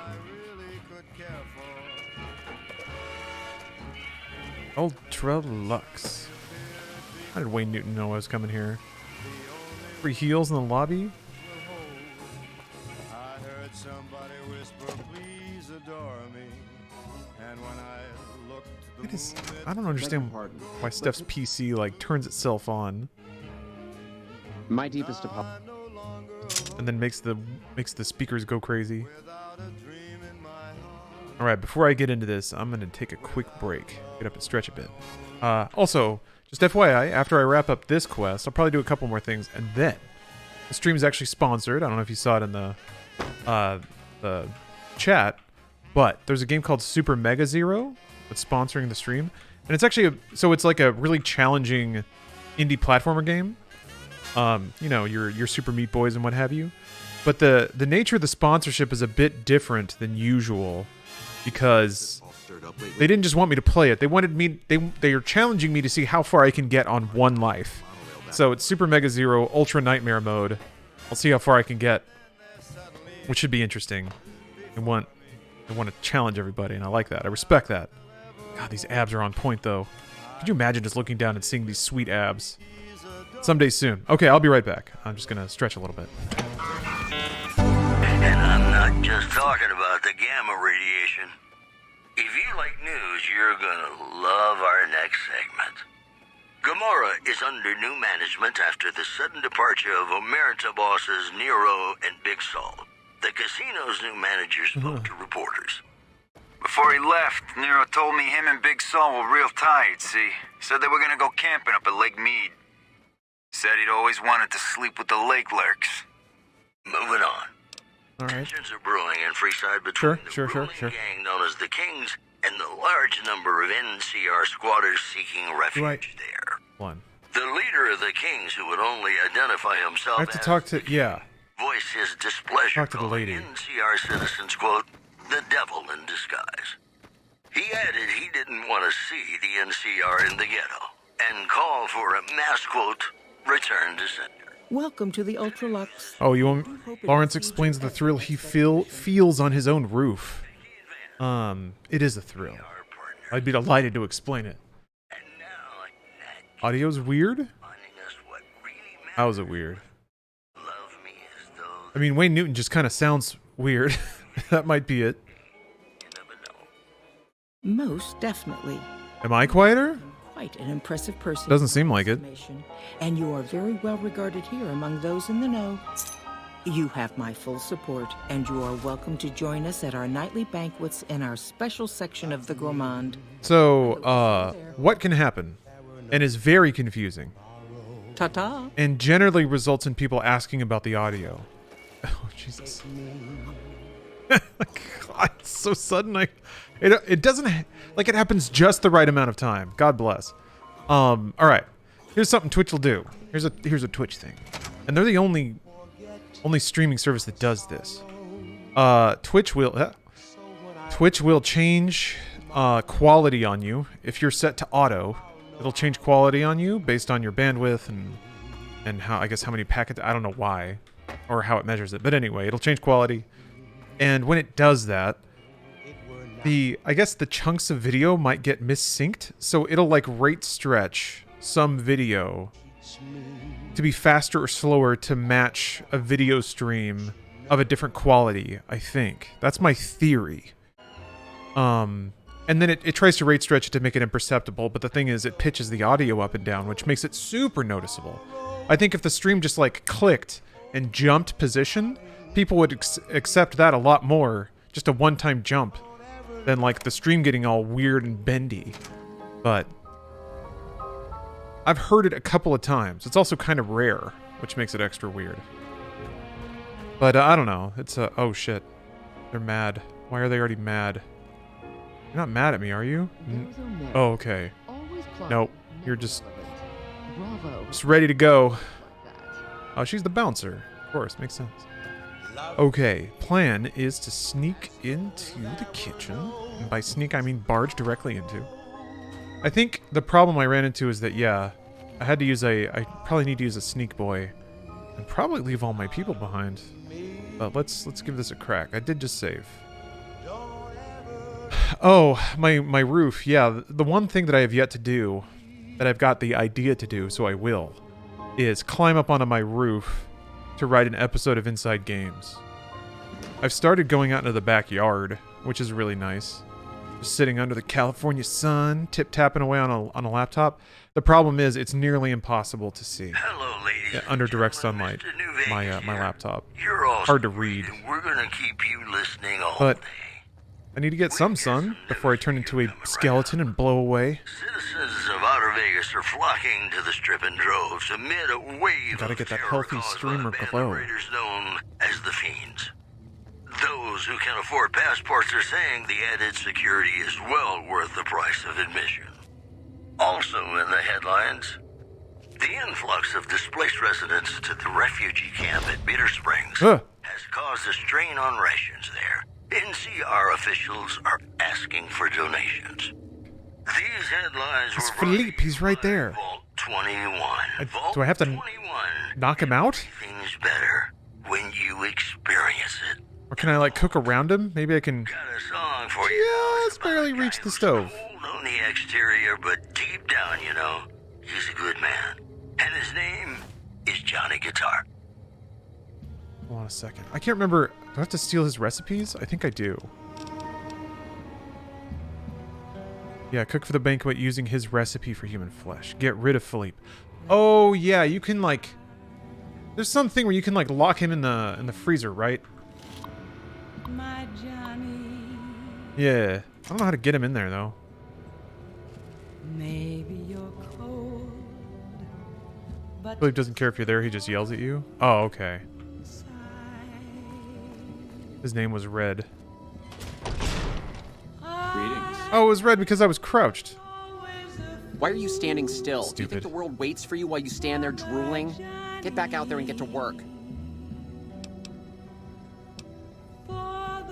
Ultra Lux. How did Wayne Newton know I was coming here? Free heals in the lobby? I heard somebody whisper, please adore me. And when I looked to the I don't understand why Steph's PC like turns itself on. My deepest apology. And then makes the speakers go crazy. Alright, before I get into this, I'm gonna take a quick break. Get up and stretch a bit. Also, just FYI, after I wrap up this quest, I'll probably do a couple more things, and then the stream is actually sponsored. I don't know if you saw it in the chat, but there's a game called Super Mega Zero that's sponsoring the stream. And it's actually it's like a really challenging indie platformer game. You know, your Super Meat Boys and what have you. But the nature of the sponsorship is a bit different than usual because they didn't just want me to play it. They wanted me they are challenging me to see how far I can get on one life. So it's Super Mega Zero Ultra Nightmare mode. I'll see how far I can get, which should be interesting. They want to challenge everybody, and I like that. I respect that. God, these abs are on point, though. Could you imagine just looking down and seeing these sweet abs? Someday soon. Okay, I'll be right back. I'm just going to stretch a little bit. And I'm not just talking about the gamma radiation. If you like news, you're gonna love our next segment. Gamora is under new management after the sudden departure of Omerta bosses Nero and Big Sol. The casino's new manager spoke to reporters. Before he left, Nero told me him and Big Sol were real tired, see? Said they were gonna go camping up at Lake Mead. Said he'd always wanted to sleep with the lake lurks. Moving on. All right. Tensions are brewing in Freeside between Sure. gang known as the Kings and the large number of NCR squatters seeking refuge there. One. The leader of the Kings, who would only identify himself I have to as talk to voiced his displeasure, talk to the lady. NCR citizens, quote, the devil in disguise. He added he didn't want to see the NCR in the ghetto and called for a mass, quote, return to sender. Welcome to the Ultralux. Oh, you want... Lawrence explains the thrill he feels on his own roof. It is a thrill. I'd be delighted to explain it. Audio's weird? How is it weird? I mean, Wayne Newton just kind of sounds weird. That might be it. Most definitely. Am I quieter? Quite an impressive person. Doesn't seem like it. And you are very well regarded here among those in the know. You have my full support, and you are welcome to join us at our nightly banquets in our special section of the Gourmand. So, what can happen? And is very confusing. Ta-ta. And generally results in people asking about the audio. Oh, Jesus. God, it's so sudden. It doesn't, like, it happens just the right amount of time. God bless. All right. Here's something Twitch will do. Here's a Twitch thing. And they're the only streaming service that does this. Twitch will change quality on you. If you're set to auto, it'll change quality on you based on your bandwidth and how, I guess, how many packets, I don't know why, or how it measures it. But anyway, it'll change quality. And when it does that, I guess the chunks of video might get missynced, so it'll like rate stretch some video to be faster or slower to match a video stream of a different quality, I think. That's my theory. And then it tries to rate stretch it to make it imperceptible, but the thing is it pitches the audio up and down, which makes it super noticeable. I think if the stream just like clicked and jumped position, people would accept that a lot more, just a one-time jump, than like the stream getting all weird and bendy. But I've heard it a couple of times. It's also kind of rare, which makes it extra weird. But I don't know. It's oh shit. They're mad. Why are they already mad? You're not mad at me, are you? Oh, okay. Nope. You're just ready to go. Oh, she's the bouncer. Of course, makes sense. Okay, plan is to sneak into the kitchen. And by sneak, I mean barge directly into. I think the problem I ran into is that, yeah, I probably need to use a sneak boy. And probably leave all my people behind. But let's give this a crack. I did just save. Oh, my roof. Yeah, the one thing that I have yet to do, that I've got the idea to do, so I will, is climb up onto my roof to write an episode of Inside Games. I've started going out into the backyard, which is really nice. Just sitting under the California sun, tip-tapping away on a laptop. The problem is, it's nearly impossible to see. Hello, ladies. Under direct sunlight, my laptop. You're all hard to read. And we're gonna keep you listening all But day. I need to get some sun before I turn into a skeleton and blow away. Citizens of Outer Vegas are flocking to the Strip in droves amid a wave Gotta get that healthy streamer glow. known as the Fiends. Those who can afford passports are saying the added security is well worth the price of admission. Also in the headlines, the influx of displaced residents to the refugee camp at Bitter Springs has caused a strain on rations there. NCR officials are asking for donations. These headlines It's were Phillippe, he's right there. Vault 21. Do I have to knock him out? Things better when you experience it. Or can I, like, cook around him? Maybe I can Song for you. just barely reach the stove. On the exterior, but deep down, you know, he's a good man. And his name is Johnny Guitar. Hold on a second. I can't remember. Do I have to steal his recipes? I think I do. Yeah, cook for the banquet using his recipe for human flesh. Get rid of Phillippe. Oh, yeah, you can, like... There's something where you can, like, lock him in the freezer, right? My Johnny. Yeah. I don't know how to get him in there, though. Maybe you're cold, but Phillippe doesn't care if you're there, he just yells at you? Oh, okay. His name was Red. Greetings. Oh, it was red because I was crouched. Why are you standing still? Do you Stupid. think the world waits for you while you stand there drooling? Get back out there and get to work.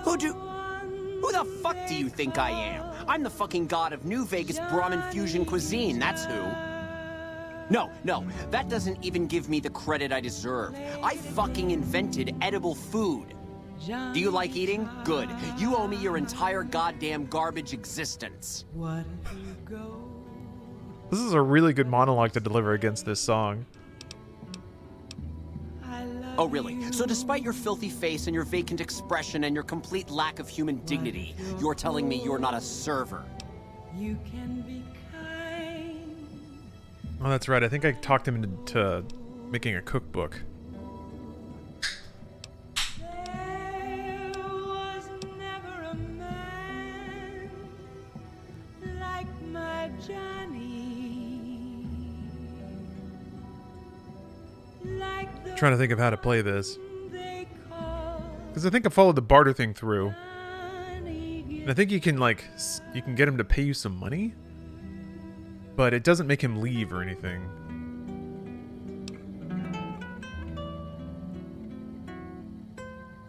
Who the fuck do you think I am? I'm the fucking god of New Vegas Brahmin fusion cuisine, that's who. No, that doesn't even give me the credit I deserve. I fucking invented edible food. Do you like eating? Good. You owe me your entire goddamn garbage existence. This is a really good monologue to deliver against this song. Oh, really? So despite your filthy face and your vacant expression and your complete lack of human dignity, you're telling me you're not a server? You can be kind. Oh, that's right. I think I talked him into making a cookbook. There was never a man like my Johnny. Like the Trying to think of how to play this. Because I think I followed the barter thing through. And I think you can, like, you can get him to pay you some money. But it doesn't make him leave or anything.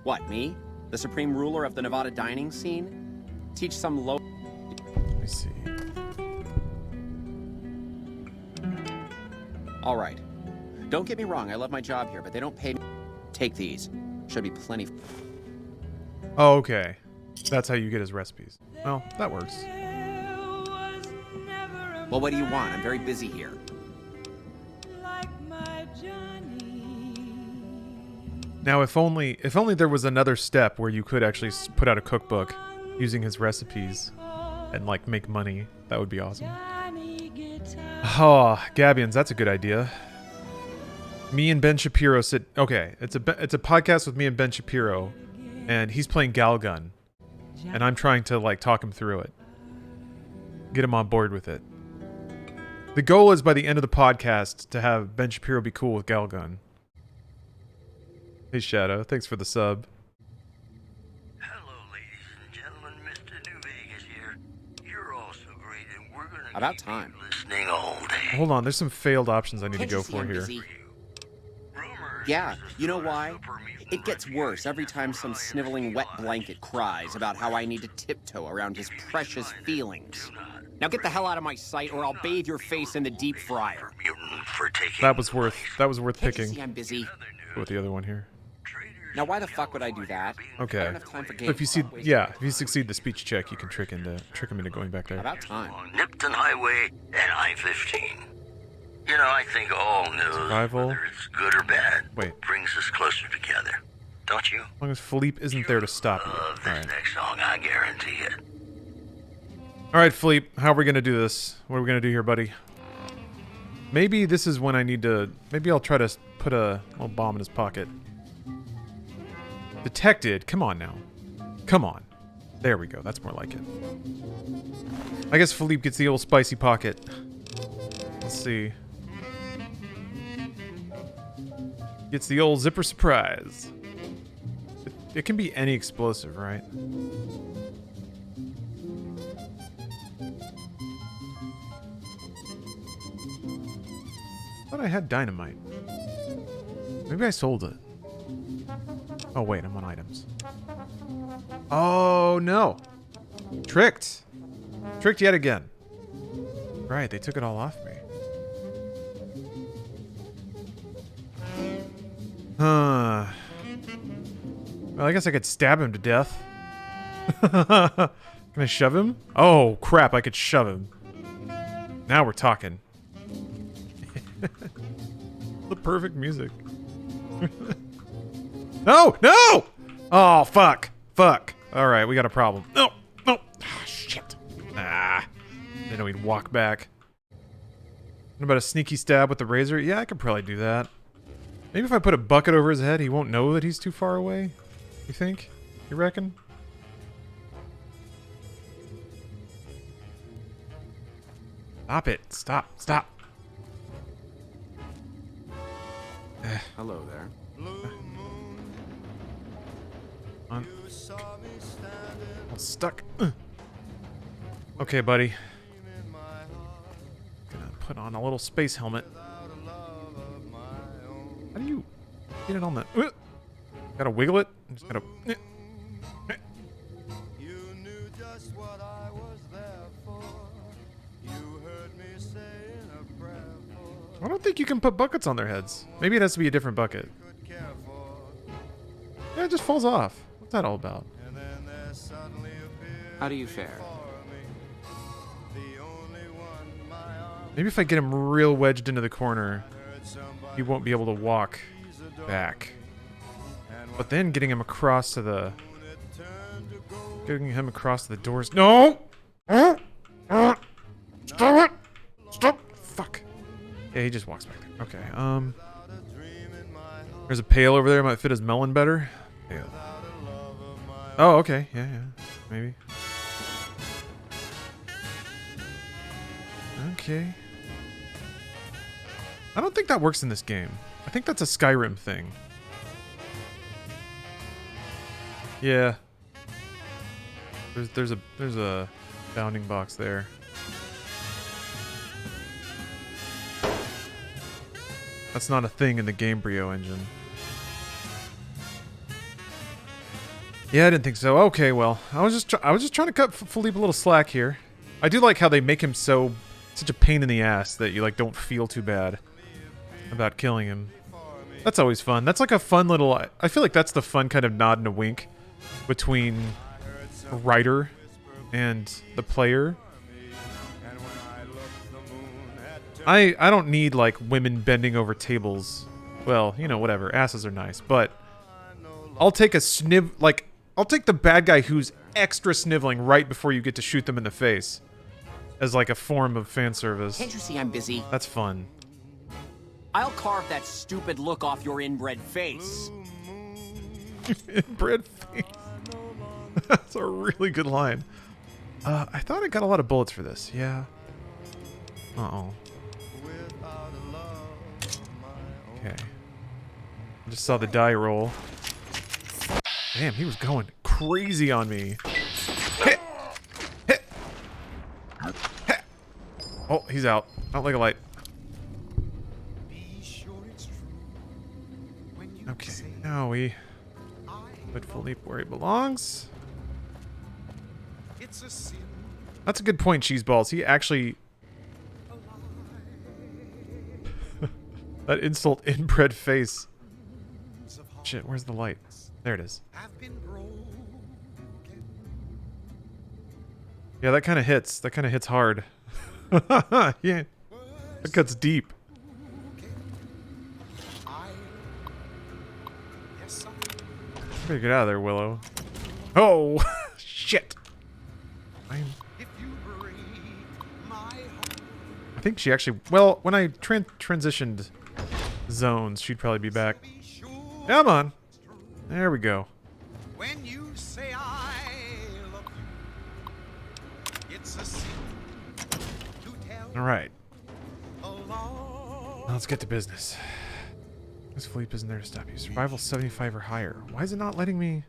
What, me? The supreme ruler of the Nevada dining scene? Teach some low... Let me see. All right. Don't get me wrong, I love my job here, but they don't pay me. Take these. Should be plenty. Oh, okay. That's how you get his recipes. Well, that works. Well, what do you want? I'm very busy here. Now, if only there was another step where you could actually put out a cookbook using his recipes and, like, make money, that would be awesome. Oh, Gabions, that's a good idea. Me and Ben Shapiro sit... Okay, it's a podcast with me and Ben Shapiro, and he's playing Galgun, and I'm trying to, like, talk him through it. Get him on board with it. The goal is by the end of the podcast to have Ben Shapiro be cool with Galgun. Hey, Shadow. Thanks for the sub. Hello, ladies and gentlemen. Mr. New Vegas here. You're all so great, and we're gonna About time. listening all day. Hold on, there's some failed options I need to go for here. Busy? Yeah, you know why? It gets worse every time some sniveling wet blanket cries about how I need to tiptoe around his precious feelings. Now get the hell out of my sight, or I'll bathe your face in the deep fryer. That was worth picking. See I'm busy. Go with the other one here. Now why the fuck would I do that? Okay. I don't have time for games. If you see, yeah, if you succeed the speech check, you can trick him into going back there. About time. Nipton Highway and I-15. You know, I think all news, Survival. whether it's good or bad, Wait. brings us closer together. Don't you? As long as Phillippe isn't there to stop you. Love this next song, I guarantee it. Alright, Phillippe, how are we gonna do this? What are we gonna do here, buddy? Maybe this is when I need to... Maybe I'll try to put a little bomb in his pocket. Detected. Come on now. Come on. There we go. That's more like it. I guess Phillippe gets the old spicy pocket. Let's see. Gets the old zipper surprise. It can be any explosive, right? I thought I had dynamite. Maybe I sold it. Oh wait, I'm on items. Oh no! Tricked! Tricked yet again. Right, they took it all off me. Huh. Well, I guess I could stab him to death. Can I shove him? Oh, crap, I could shove him. Now we're talking. The perfect music. No! No! Oh, fuck. Fuck. Alright, we got a problem. No! No! Ah, shit. Ah. Didn't know he'd walk back. What about a sneaky stab with the razor? Yeah, I could probably do that. Maybe if I put a bucket over his head, he won't know that he's too far away? You think? You reckon? Stop it. Stop. Stop. Hello there. I'm stuck. Okay, buddy. Gonna put on a little space helmet. How do you get it on the... Gotta wiggle it? I'm just gotta... I don't think you can put buckets on their heads. Maybe it has to be a different bucket. Yeah, it just falls off. What's that all about? How do you fare? Maybe if I get him real wedged into the corner, he won't be able to walk back. But then getting him across to the... Getting him across to the doors... No! Stop it! Stop! Fuck. Yeah, he just walks back there. Okay, there's a pail over there. Might fit his melon better. Pail. Oh, okay. Yeah, maybe. Okay. I don't think that works in this game. I think that's a Skyrim thing. Yeah. There's a bounding box there. That's not a thing in the Gamebryo engine. Yeah, I didn't think so. Okay, well, I was just trying to cut Phillippe a little slack here. I do like how they make him such a pain in the ass that you like don't feel too bad about killing him. That's always fun. That's like a fun little... I feel like that's the fun kind of nod and a wink between a writer and the player. I don't need like women bending over tables. Well, you know, whatever. Asses are nice, but I'll take I'll take the bad guy who's extra sniveling right before you get to shoot them in the face as like a form of fan service. Can't you see I'm busy? That's fun. I'll carve that stupid look off your inbred face. Inbred face. That's a really good line. I thought I got a lot of bullets for this. Yeah. Uh-oh. Okay. I just saw the die roll. Damn, he was going crazy on me. Hit! Hit! Hit! Oh, he's out. I don't like a light. Okay, now we put Phillippe where he belongs. That's a good point, Cheeseballs. He actually... that insult inbred face. Shit, where's the light? There it is. Yeah, that kind of hits. That kind of hits hard. Yeah. That cuts deep. Better get out of there, Willow. Oh! Shit! I think she actually... Well, when I transitioned zones, she'd probably be back. Come on! There we go. When you say I love you, it's a sin to tell. Alright. Let's get to business. This Phillippe isn't there to stop you. Survival 75 or higher. Why is it not letting me...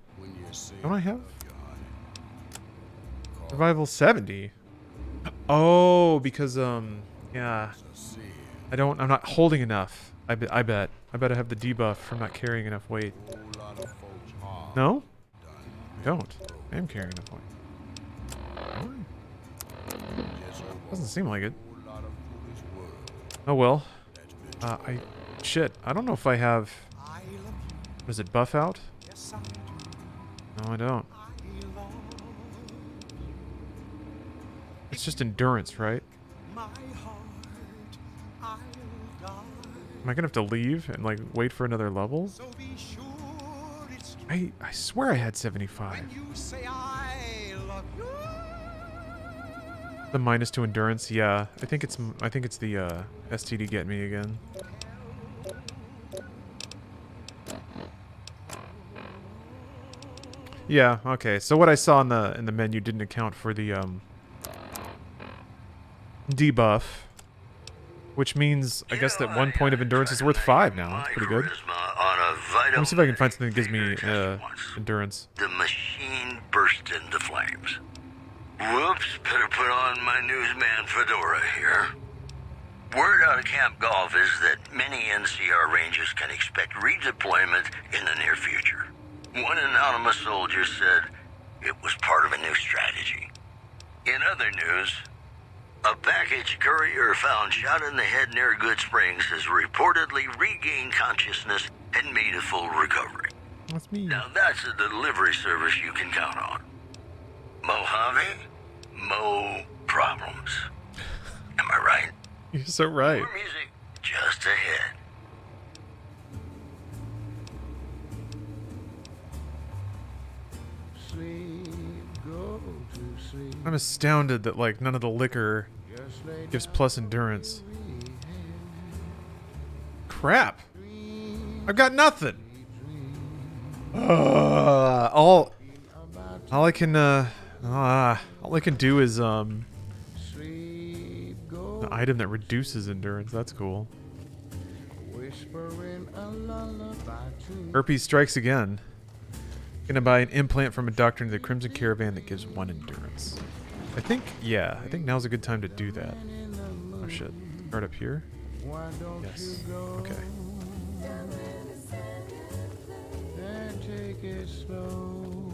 Don't I have? Survival 70? Oh, because, yeah. I'm not holding enough. I bet. I bet I have the debuff from not carrying enough weight. No? I don't. I am carrying enough weight. Doesn't seem like it. Oh well. Shit. I don't know if I have... Does it buff out? No, I don't. It's just endurance, right? Am I gonna have to leave and like wait for another level? I swear I had 75. The minus to endurance, yeah. I think it's the STD get me again. Yeah, okay. So what I saw in the menu didn't account for the debuff, which means I guess that 1 point of endurance is worth 5 now. That's pretty good. Let me see if I can find something that gives me endurance. The machine burst into flames. Whoops, better put on my newsman fedora here. Word out of Camp Golf is that many NCR Rangers can expect redeployment in the near future. One anonymous soldier said it was part of a new strategy. In other news, A package courier found shot in the head near Good Springs has reportedly regained consciousness and made a full recovery. That's me. Now that's a delivery service you can count on. Mojave, Mo problems. Am I right? You're so right. More music just ahead. I'm astounded that like none of the liquor gives plus endurance. Crap. I've got nothing. All I can do is an item that reduces endurance. That's cool. Herpes strikes again. Gonna buy an implant from a doctor in the Crimson Caravan that gives 1 endurance. I think now's a good time to do that. Oh shit. Start up here? Yes. Okay. Take it slow.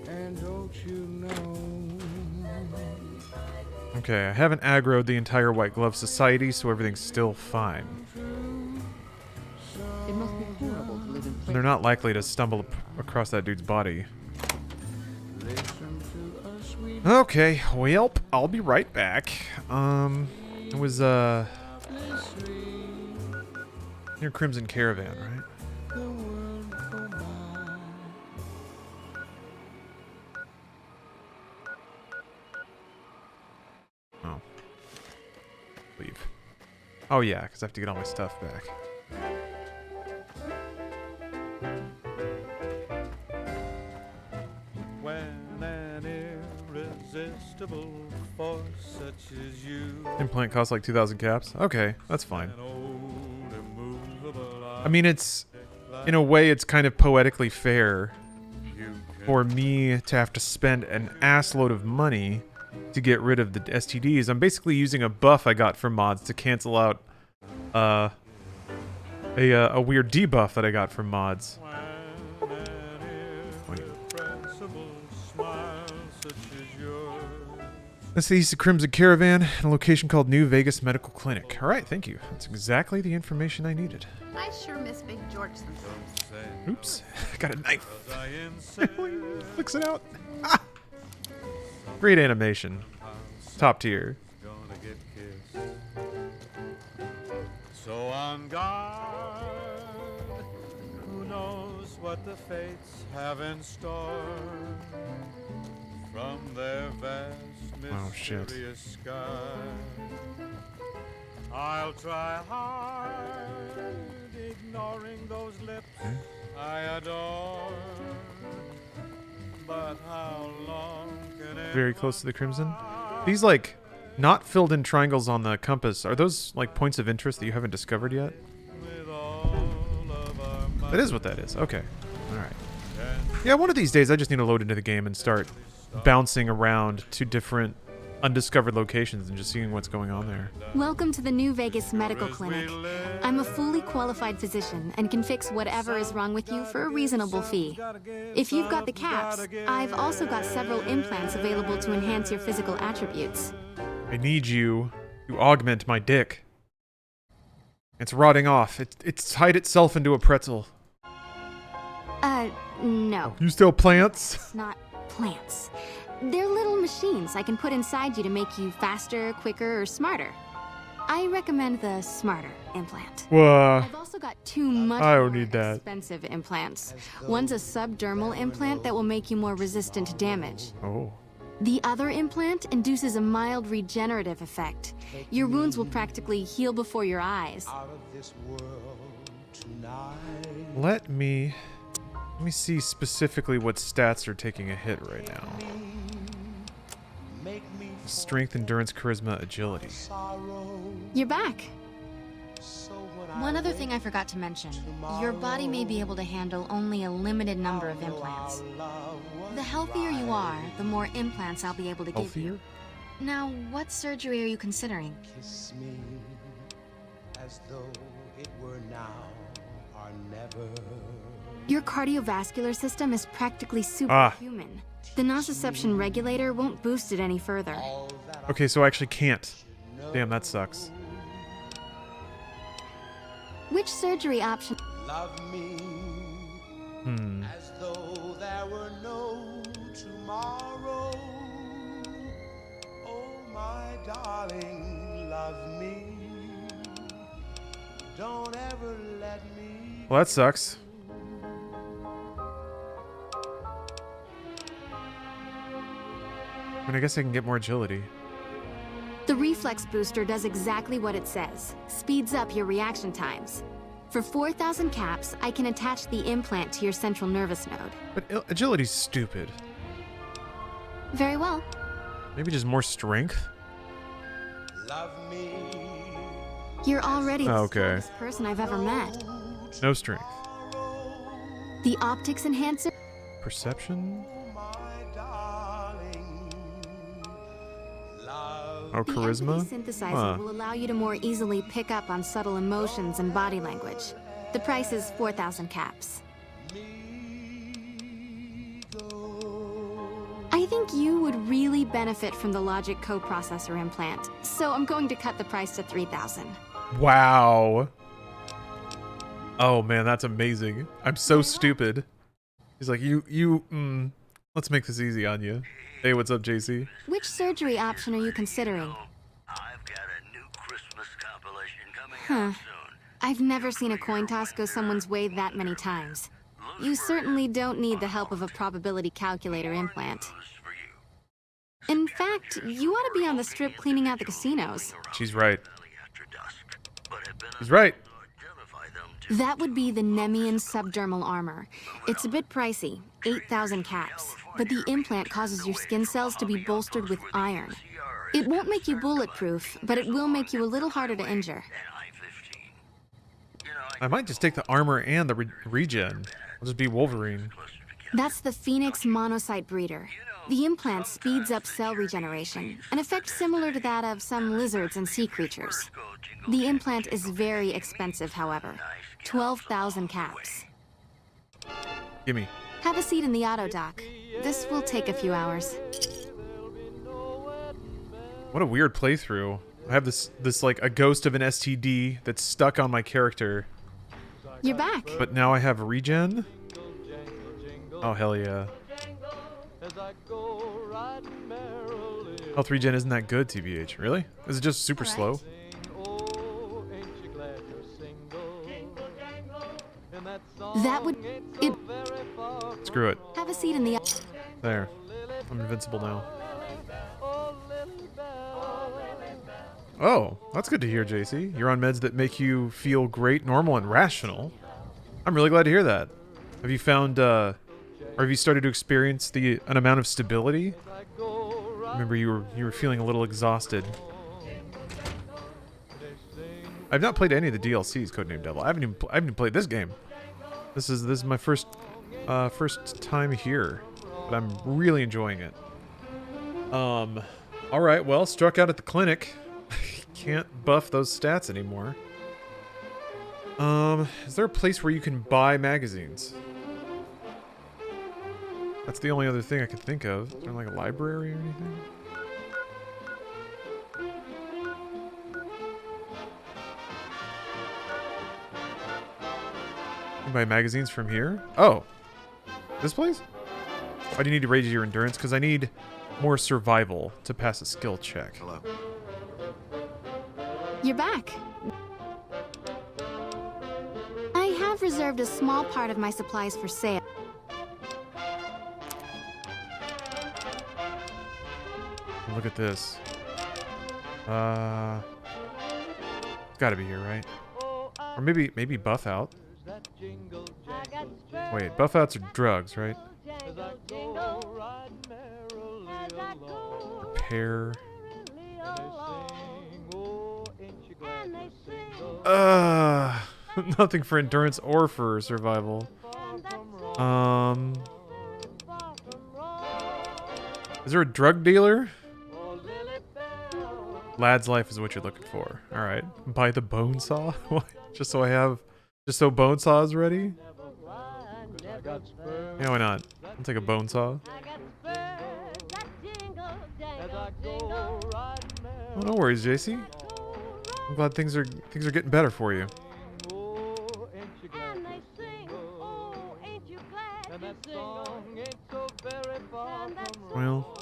And don't you know? Okay, I haven't aggroed the entire White Glove Society, so everything's still fine. It must be horrible to live in And they're not likely to stumble across that dude's body. Okay, well, I'll be right back. It was, near Crimson Caravan, right? Oh. Leave. Oh yeah, because I have to get all my stuff back. When an irresistible force such as you. Implant costs like 2,000 caps. Okay, that's fine. I mean, it's in a way, it's kind of poetically fair for me to have to spend an assload of money to get rid of the STDs. I'm basically using a buff I got from mods to cancel out a weird debuff that I got from mods. Wait. That's the East of Crimson Caravan, in a location called New Vegas Medical Clinic. Alright, thank you. That's exactly the information I needed. I sure miss Big George sometimes. Oops, I got a knife. Flicks it out. Ah! Great animation. Top tier. So on guard, who knows what the fates have in store from their vast mysterious sky. I'll try hard, ignoring those lips I adore. But how long can it Very close to the Crimson. These, like, not filled in triangles on the compass, are those, like, points of interest that you haven't discovered yet? That is what that is. Okay. Alright. Yeah, one of these days I just need to load into the game and start bouncing around to different undiscovered locations and just seeing what's going on there. Welcome to the New Vegas Medical Clinic. I'm a fully qualified physician and can fix whatever is wrong with you for a reasonable fee. If you've got the caps, I've also got several implants available to enhance your physical attributes. I need you to augment my dick. It's rotting off. It's tied itself into a pretzel. No. You still plants? It's not plants. They're little machines I can put inside you to make you faster, quicker, or smarter. I recommend the smarter implant. I've also got 2 much more expensive implants. One's a subdermal implant that will make you more resistant to damage. Oh. The other implant induces a mild regenerative effect. Your wounds will practically heal before your eyes. Let me see specifically what stats are taking a hit right now. Strength, endurance, charisma, agility. You're back. One other thing I forgot to mention. Your body may be able to handle only a limited number of implants. The healthier you are, the more implants I'll be able to give you. Now, what surgery are you considering? Kiss me as though it were now or never. Your cardiovascular system is practically superhuman. The nociception regulator won't boost it any further. Okay, so I actually can't. Damn, that sucks. Which surgery option? Love me as though there were no tomorrow. Oh, my darling, love me. Don't ever let me. Well, that sucks. I mean, I guess I can get more agility. The reflex booster does exactly what it says. Speeds up your reaction times. For 4,000 caps, I can attach the implant to your central nervous node. But agility's stupid. Very well. Maybe just more strength? Love me. You're already the okay. strongest person I've ever met. No strength. The optics enhancer. Perception? Oh, The charisma? empathy synthesizer will allow you to more easily pick up on subtle emotions and body language. The price is 4,000 caps. I think you would really benefit from the logic coprocessor implant, so I'm going to cut the price to 3,000. Wow. Oh man, that's amazing. I'm so stupid. He's like, let's make this easy on you. Hey, what's up, JC? Which surgery option are you considering? Huh. I've never seen a coin toss go someone's way that many times. You certainly don't need the help of a probability calculator implant. In fact, you ought to be on the strip cleaning out the casinos. She's right. She's right. That would be the Nemean subdermal armor. It's a bit pricey, 8,000 caps, but the implant causes your skin cells to be bolstered with iron. It won't make you bulletproof, but it will make you a little harder to injure. I might just take the armor and the regen. I'll just be Wolverine. That's the Phoenix monocyte breeder. The implant speeds up cell regeneration, an effect similar to that of some lizards and sea creatures. The implant is very expensive, however. 12,000 caps. Gimme. Have a seat in the auto dock. This will take a few hours. What a weird playthrough. I have this like a ghost of an STD that's stuck on my character. You're back. But now I have regen? Oh, hell yeah. Health regen isn't that good, TBH. Really? Is it just super slow? That would... Screw it. Have a seat in the... There. I'm invincible now. Oh, that's good to hear, JC. You're on meds that make you feel great, normal, and rational. I'm really glad to hear that. Have you found, or have you started to experience an amount of stability? Remember, you were feeling a little exhausted. I've not played any of the DLCs, Codename Devil. I haven't even played this game. This is my first time here, but I'm really enjoying it. All right, well, struck out at the clinic. Can't buff those stats anymore. Is there a place where you can buy magazines? That's the only other thing I could think of. Is there like a library or anything? You can buy magazines from here? Oh. This place? Why do you need to raise your endurance? Because I need more survival to pass a skill check. Hello. You're back. I have reserved a small part of my supplies for sale. Look at this. It's gotta be here, right? Or maybe buff out. Wait, buff outs are drugs, right? Repair. Nothing for endurance or for survival. Is there a drug dealer? Lad's life is what you're looking for. Alright. Buy the bone saw? Just so bone saw is ready? Yeah, why not? I'll take a bone saw. Oh, no worries, JC. I'm glad things are getting better for you. Well,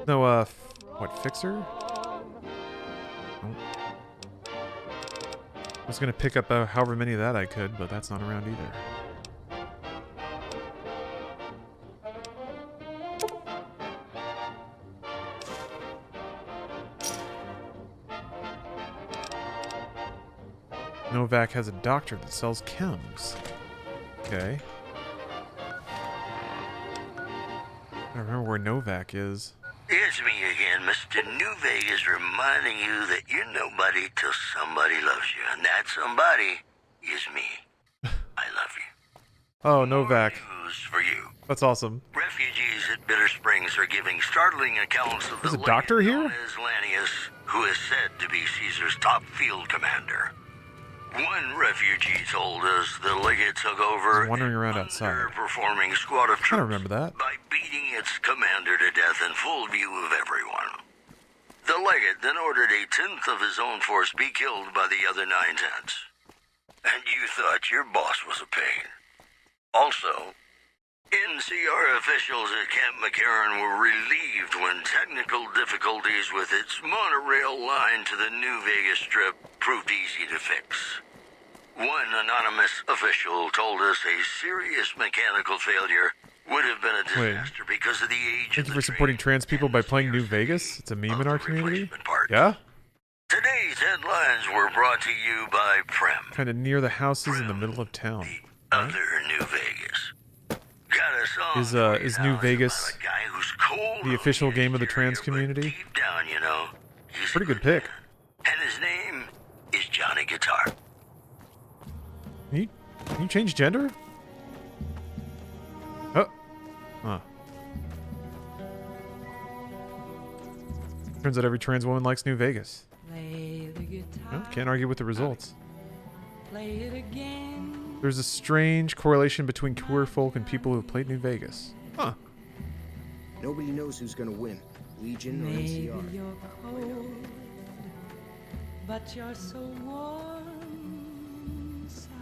no, what, fixer? Nope. I was gonna pick up however many of that I could, but that's not around either. Novak has a doctor that sells chems. Okay. I don't remember where Novak is. It's me again, Mr. New Vegas, reminding you that you're nobody till somebody loves you, and that somebody is me. I love you. Oh, Novak. News for you. That's awesome. Refugees at Bitter Springs are giving startling accounts of There's the a doctor lady here? known as Lanius, who is said to be Caesar's top field commander. One refugee told us the legate took over He's wandering around outside. a performing squad of I don't remember that. by beating its commander to death in full view of everyone. The legate then ordered a tenth of his own force be killed by the other 9/10. And you thought your boss was a pain. Also, NCR officials at Camp McCarran were relieved when technical difficulties with its monorail line to the New Vegas Strip proved easy to fix. One anonymous official told us a serious mechanical failure would have been a disaster because of the age Thank you for supporting trans people by playing New Vegas. It's a meme in our community. Yeah? Today's headlines were brought to you by Prem, Kind of near the houses in the middle of town. other New Vegas. Got a song Is New Vegas guy who's cold the official game of the trans community? deep down, you know. He's Pretty good pick. and his name is Johnny Guitar. Can you change gender? Oh. Huh. Turns out every trans woman likes New Vegas. Well, can't argue with the results. There's a strange correlation between queer folk and people who have played New Vegas. Huh. Nobody knows who's gonna win, Legion or NCR. But you're so warm inside.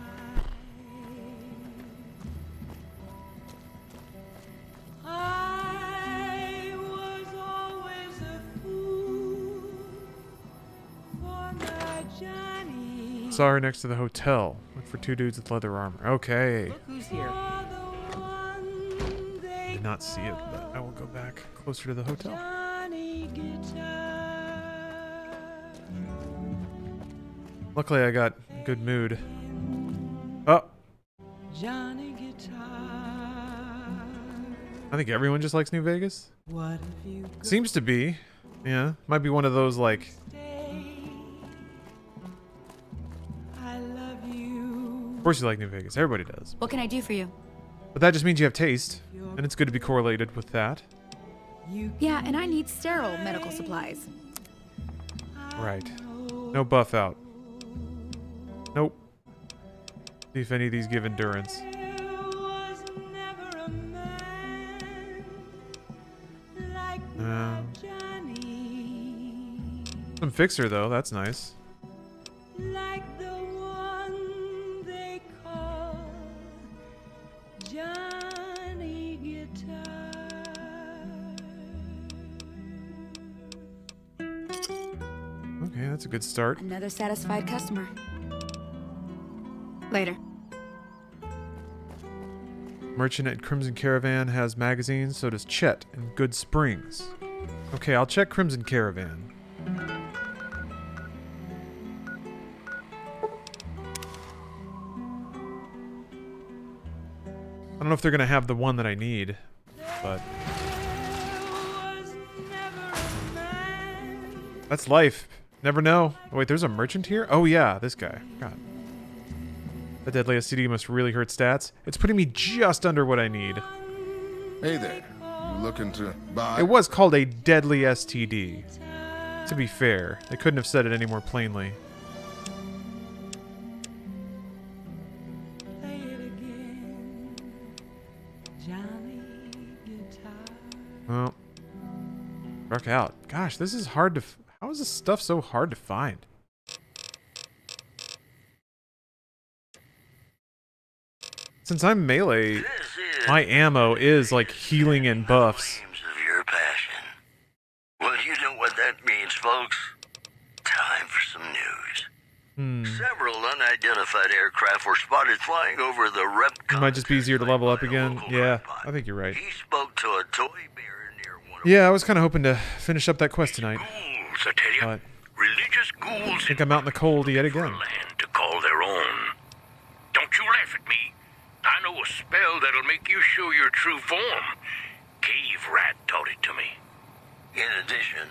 I was always a fool for my Johnny. Saw her next to the hotel. Look for two dudes with leather armor. Okay. Look who's here. Did not see it, but I will go back closer to the hotel. Johnny Guitar. Luckily, I got good mood. Oh, Johnny Guitar. I think everyone just likes New Vegas. What if you Seems to be. Yeah, might be one of those like. I love you. Of course, you like New Vegas. Everybody does. What can I do for you? But that just means you have taste, and it's good to be correlated with that. Yeah, and I need sterile medical supplies. Right. No buff out. Nope. See if any of these give endurance. Some fixer though, that's nice. Like the one they call Johnny Guitar. Okay, that's a good start. Another satisfied customer. Later. Merchant at Crimson Caravan has magazines, so does Chet and Good Springs. Okay, I'll check Crimson Caravan. I don't know if they're gonna have the one that I need, but that's life. Never know. Oh, wait, there's a merchant here? Oh yeah, this guy. God. The deadly STD must really hurt stats. It's putting me just under what I need. Hey there. You looking to buy? It was called a deadly STD. To be fair, they couldn't have said it any more plainly. work out. Gosh, this is hard to... How is this stuff so hard to find? Since I'm melee, my ammo is like healing and buffs. Of your passion. Well, you know what that means, folks. Time for some news. Several unidentified aircraft were spotted flying over the rep. It might just be easier to level up again. Yeah, I think you're right. He spoke to a toy bear near one of Yeah, I was kind of hoping to finish up that quest tonight. ghouls, I tell you. But Religious I ghouls think I'm out in the cold yet again. to call their own. Don't you laugh at me. I know a spell that'll make you show your true form. Cave Rat taught it to me. In addition,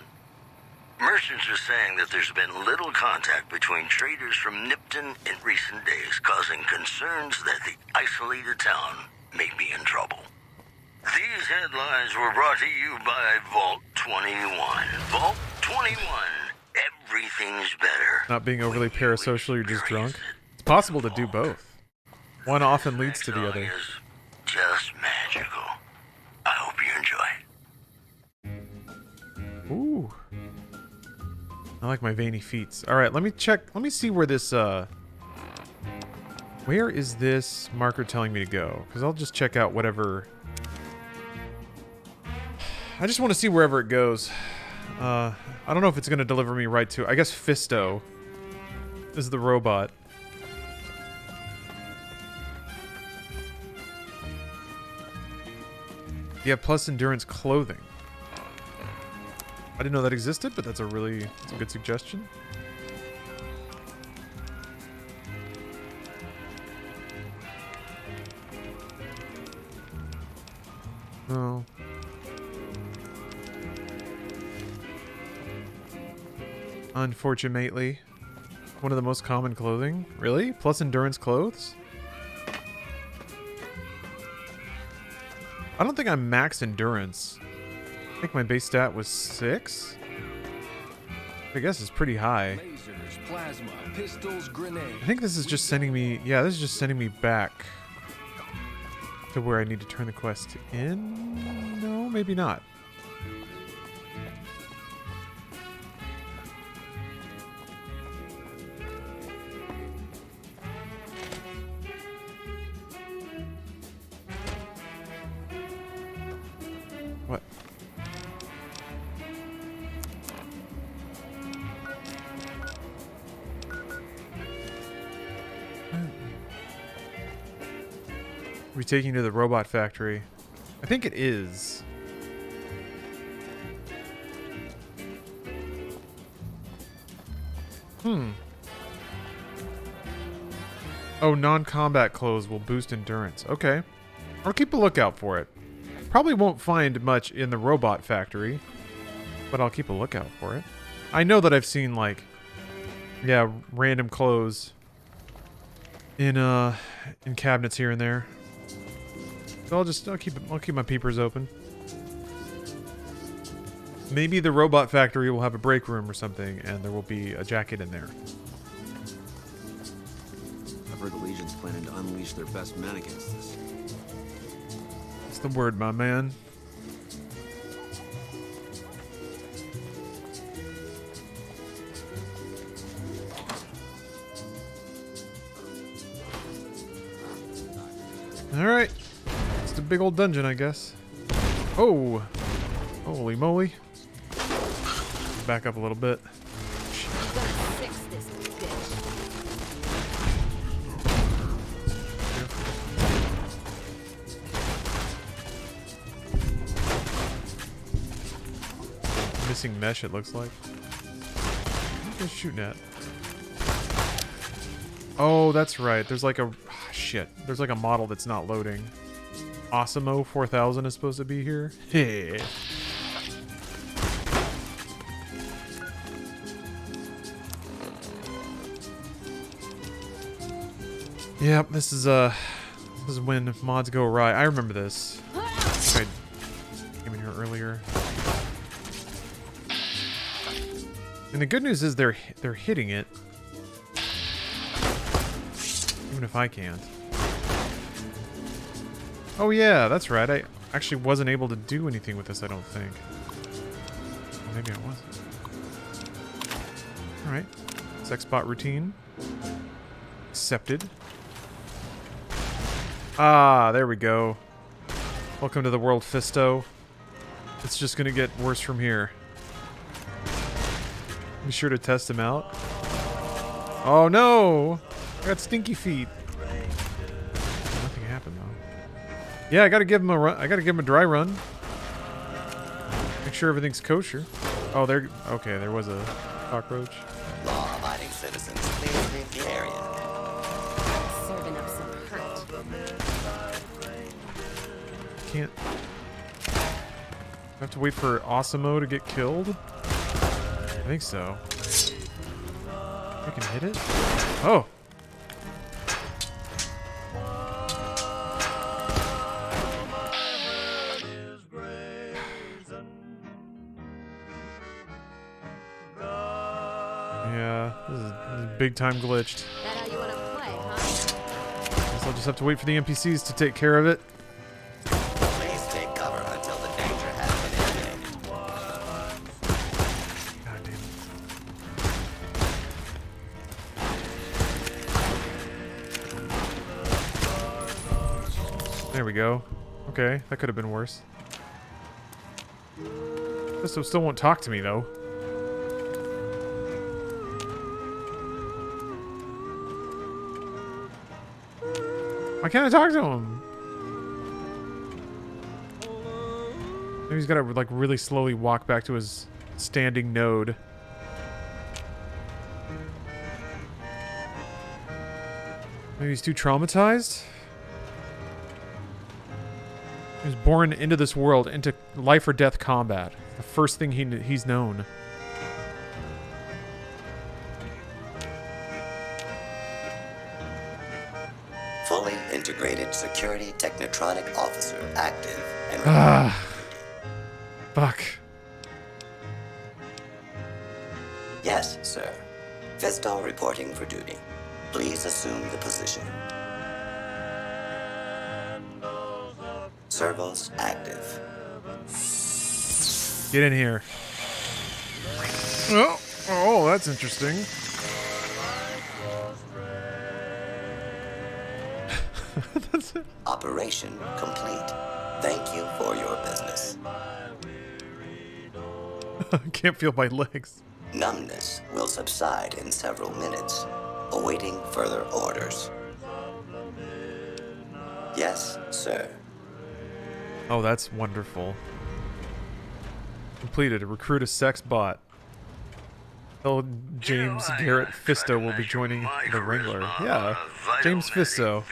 merchants are saying that there's been little contact between traders from Nipton in recent days, causing concerns that the isolated town may be in trouble. These headlines were brought to you by Vault 21. Vault 21. Everything's better. Not being overly parasocial, you're just drunk. It's possible to do both. One often leads to the other. Just magical. I hope you enjoy. Ooh. I like my veiny feats. Alright, let me check. Let me see where this, where is this marker telling me to go? Because I'll just check out whatever... I just want to see wherever it goes. I don't know if it's going to deliver me right to... I guess Fisto is the robot. You have plus endurance clothing. I didn't know that existed, but that's a good suggestion. Oh. Unfortunately, one of the most common clothing. Really? Plus endurance clothes? I don't think I'm max endurance. I think my base stat was 6. I guess it's pretty high. Lasers, plasma, pistols, grenades. I think this is just sending me... Yeah, this is just sending me back to where I need to turn the quest in. No, maybe not. What? Are we taking you to the robot factory? I think it is. Oh, non-combat clothes will boost endurance. Okay. I'll keep a lookout for it. Probably won't find much in the robot factory, but I'll keep a lookout for it. I know that I've seen, like, yeah, random clothes in cabinets here and there. So I'll keep my peepers open. Maybe the robot factory will have a break room or something, and there will be a jacket in there. I've heard the Legion's planning to unleash their best men against us. That's the word, my man. Alright. It's a big old dungeon, I guess. Oh! Holy moly. Back up a little bit. Missing mesh, it looks like. What are you shooting at? Oh, that's right. There's like a... shit. There's like a model that's not loading. Osimo 4000 is supposed to be here. Hey. Yep, this is when mods go awry. I remember this. I came in here earlier. And the good news is they're hitting it. Even if I can't. Oh yeah, that's right. I actually wasn't able to do anything with this, I don't think. maybe I wasn't. Alright. Sex bot routine. Accepted. Ah, there we go. Welcome to the world, Fisto. It's just gonna get worse from here. Be sure to test him out. Oh no! I got stinky feet. Nothing happened though. Yeah, I gotta give him a run. I gotta give him a dry run. Make sure everything's kosher. Oh, there. Okay, there was a cockroach. Law-abiding citizens, please leave the area. Serving up some hurt. Can't. I have to wait for Osimo to get killed? I think so. I can hit it? Oh! Yeah, this is big time glitched. That how you want to play, huh? Guess I'll just have to wait for the NPCs to take care of it. Please take cover until the danger has been eliminated. God damn it. There we go. Okay, that could have been worse. Fisto still won't talk to me though. Why can't I talk to him? Maybe he's gotta like really slowly walk back to his standing node. Maybe he's too traumatized? He was born into this world, into life or death combat. The first thing he's known. Fully integrated security technotronic officer active and Ah. Fuck. Yes, sir. Fisto reporting for duty. Please assume the position. Servos active. Get in here. Oh, that's interesting. That's it. Operation complete. Thank you for your business. Can't feel my legs. Numbness will subside in several minutes. Awaiting further orders. Yes, sir. Oh, that's wonderful. Completed. Recruit a sex bot. Oh, James Garrett Fisto will be joining the Wrangler. Yeah, James Fisto.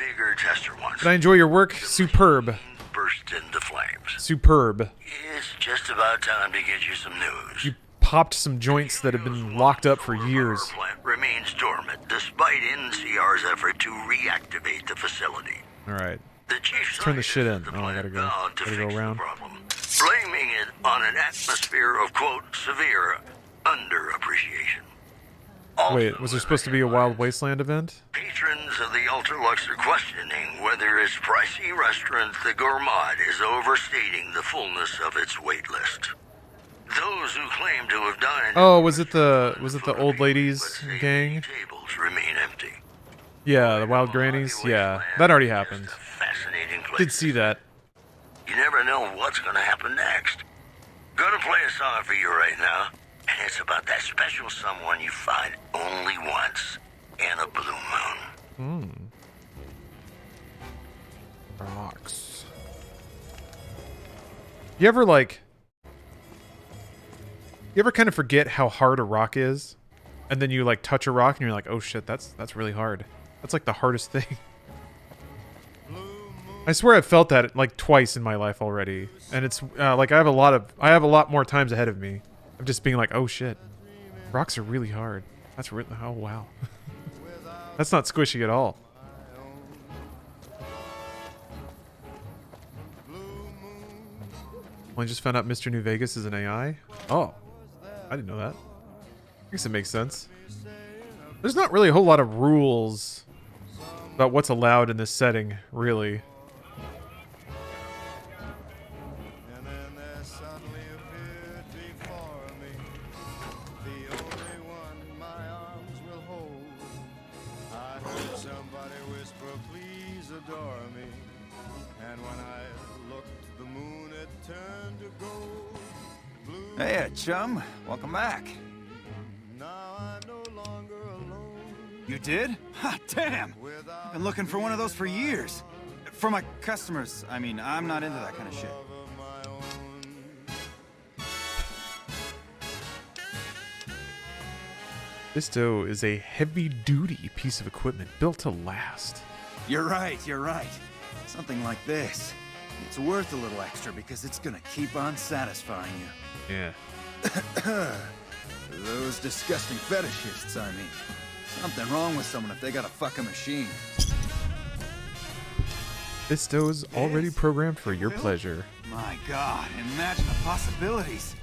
Did I enjoy your work? Superb. Burst into flames. Superb. It's just about time to get you some news. You popped some joints that have been locked up for years. Plant remains dormant despite NCR's effort to reactivate the facility. All right. The chief Let's turn the shit in. Oh, I gotta go. Gotta go around. Blaming it on an atmosphere of, quote, severe underappreciation. Wait, was there supposed to be a Wild Wasteland event? Patrons of the Ultralux are questioning whether its pricey restaurant, the Gourmand, is overstating the fullness of its wait list. Those who claim to have dined... Oh, was it the old ladies gang? Tables remain empty. Yeah, the Wild Grannies? Yeah, that already happened. Fascinating place. Did see that. You never know what's gonna happen next. Gonna play a song for you right now. And it's about that special someone you find only once in a blue moon. Rocks. You ever kind of forget how hard a rock is? And then you like touch a rock and you're like, oh shit, that's really hard. That's like the hardest thing. I swear I've felt that like twice in my life already. And it's like I have a lot more times ahead of me. Of just being like, oh shit, rocks are really hard. That's really, oh wow. That's not squishy at all. Well, I just found out Mr. New Vegas is an AI. Oh, I didn't know that. I guess it makes sense. There's not really a whole lot of rules about what's allowed in this setting, really. adore me. And when I looked, the moon it turned to gold. Hey, chum. Welcome back. Now I'm no longer alone. You did? Ha, damn! I've been looking for one of those for years. For my customers, I mean, I'm not into that kind of shit. Fisto is a heavy-duty piece of equipment built to last. You're right. Something like this. It's worth a little extra because it's gonna keep on satisfying you. Yeah. Those disgusting fetishists, I mean. Something wrong with someone if they got a fucking machine. Fisto's already programmed for your pleasure. My God, imagine the possibilities.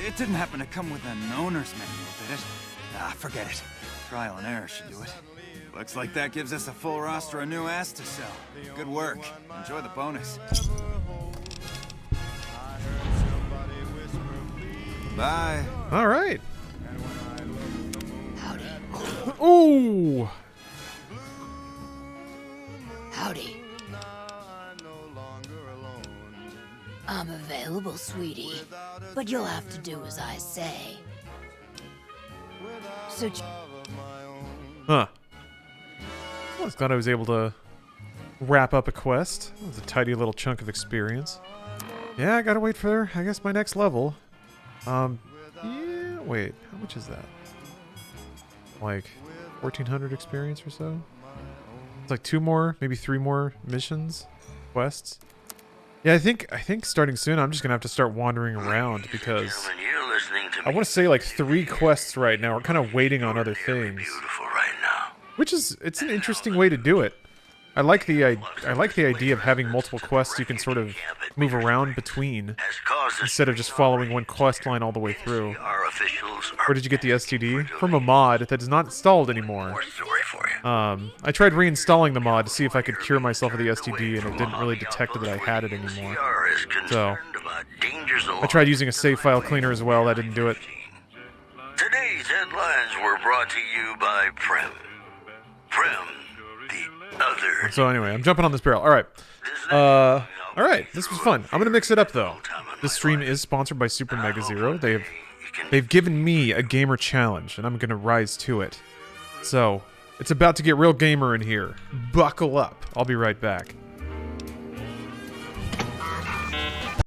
It didn't happen to come with an owner's manual, did it? Ah, forget it. Trial and error should do it. Looks like that gives us a full roster of new ass to sell. Good work. Enjoy the bonus. Bye. All right. Howdy. Ooh. Howdy. I'm available, sweetie, but you'll have to do as I say. So, Huh. I was glad I was able to wrap up a quest. It was a tidy little chunk of experience. Yeah, I gotta wait for, I guess, my next level. Yeah, wait, how much is that? Like 1,400 experience or so? It's like 2 more, maybe 3 more missions, quests. Yeah, I think starting soon I'm just gonna have to start wandering around because I want to say like 3 quests right now. We're kind of waiting on other things, which is it's an interesting way to do it. I like the idea of having multiple quests you can sort of move around between instead of just following one quest line all the way through. Where did you get the STD? From a mod that is not installed anymore. I tried reinstalling the mod to see if I could cure myself of the STD, and it didn't really detect that I had it anymore. So I tried using a save file cleaner as well. That didn't do it. Today's headlines were brought to you by Prem. Prem, the other. So anyway, I'm jumping on this barrel. All right. All right. This was fun. I'm gonna mix it up though. This stream is sponsored by Super Mega Zero. They've given me a gamer challenge, and I'm gonna rise to it. So it's about to get real gamer in here. Buckle up. I'll be right back.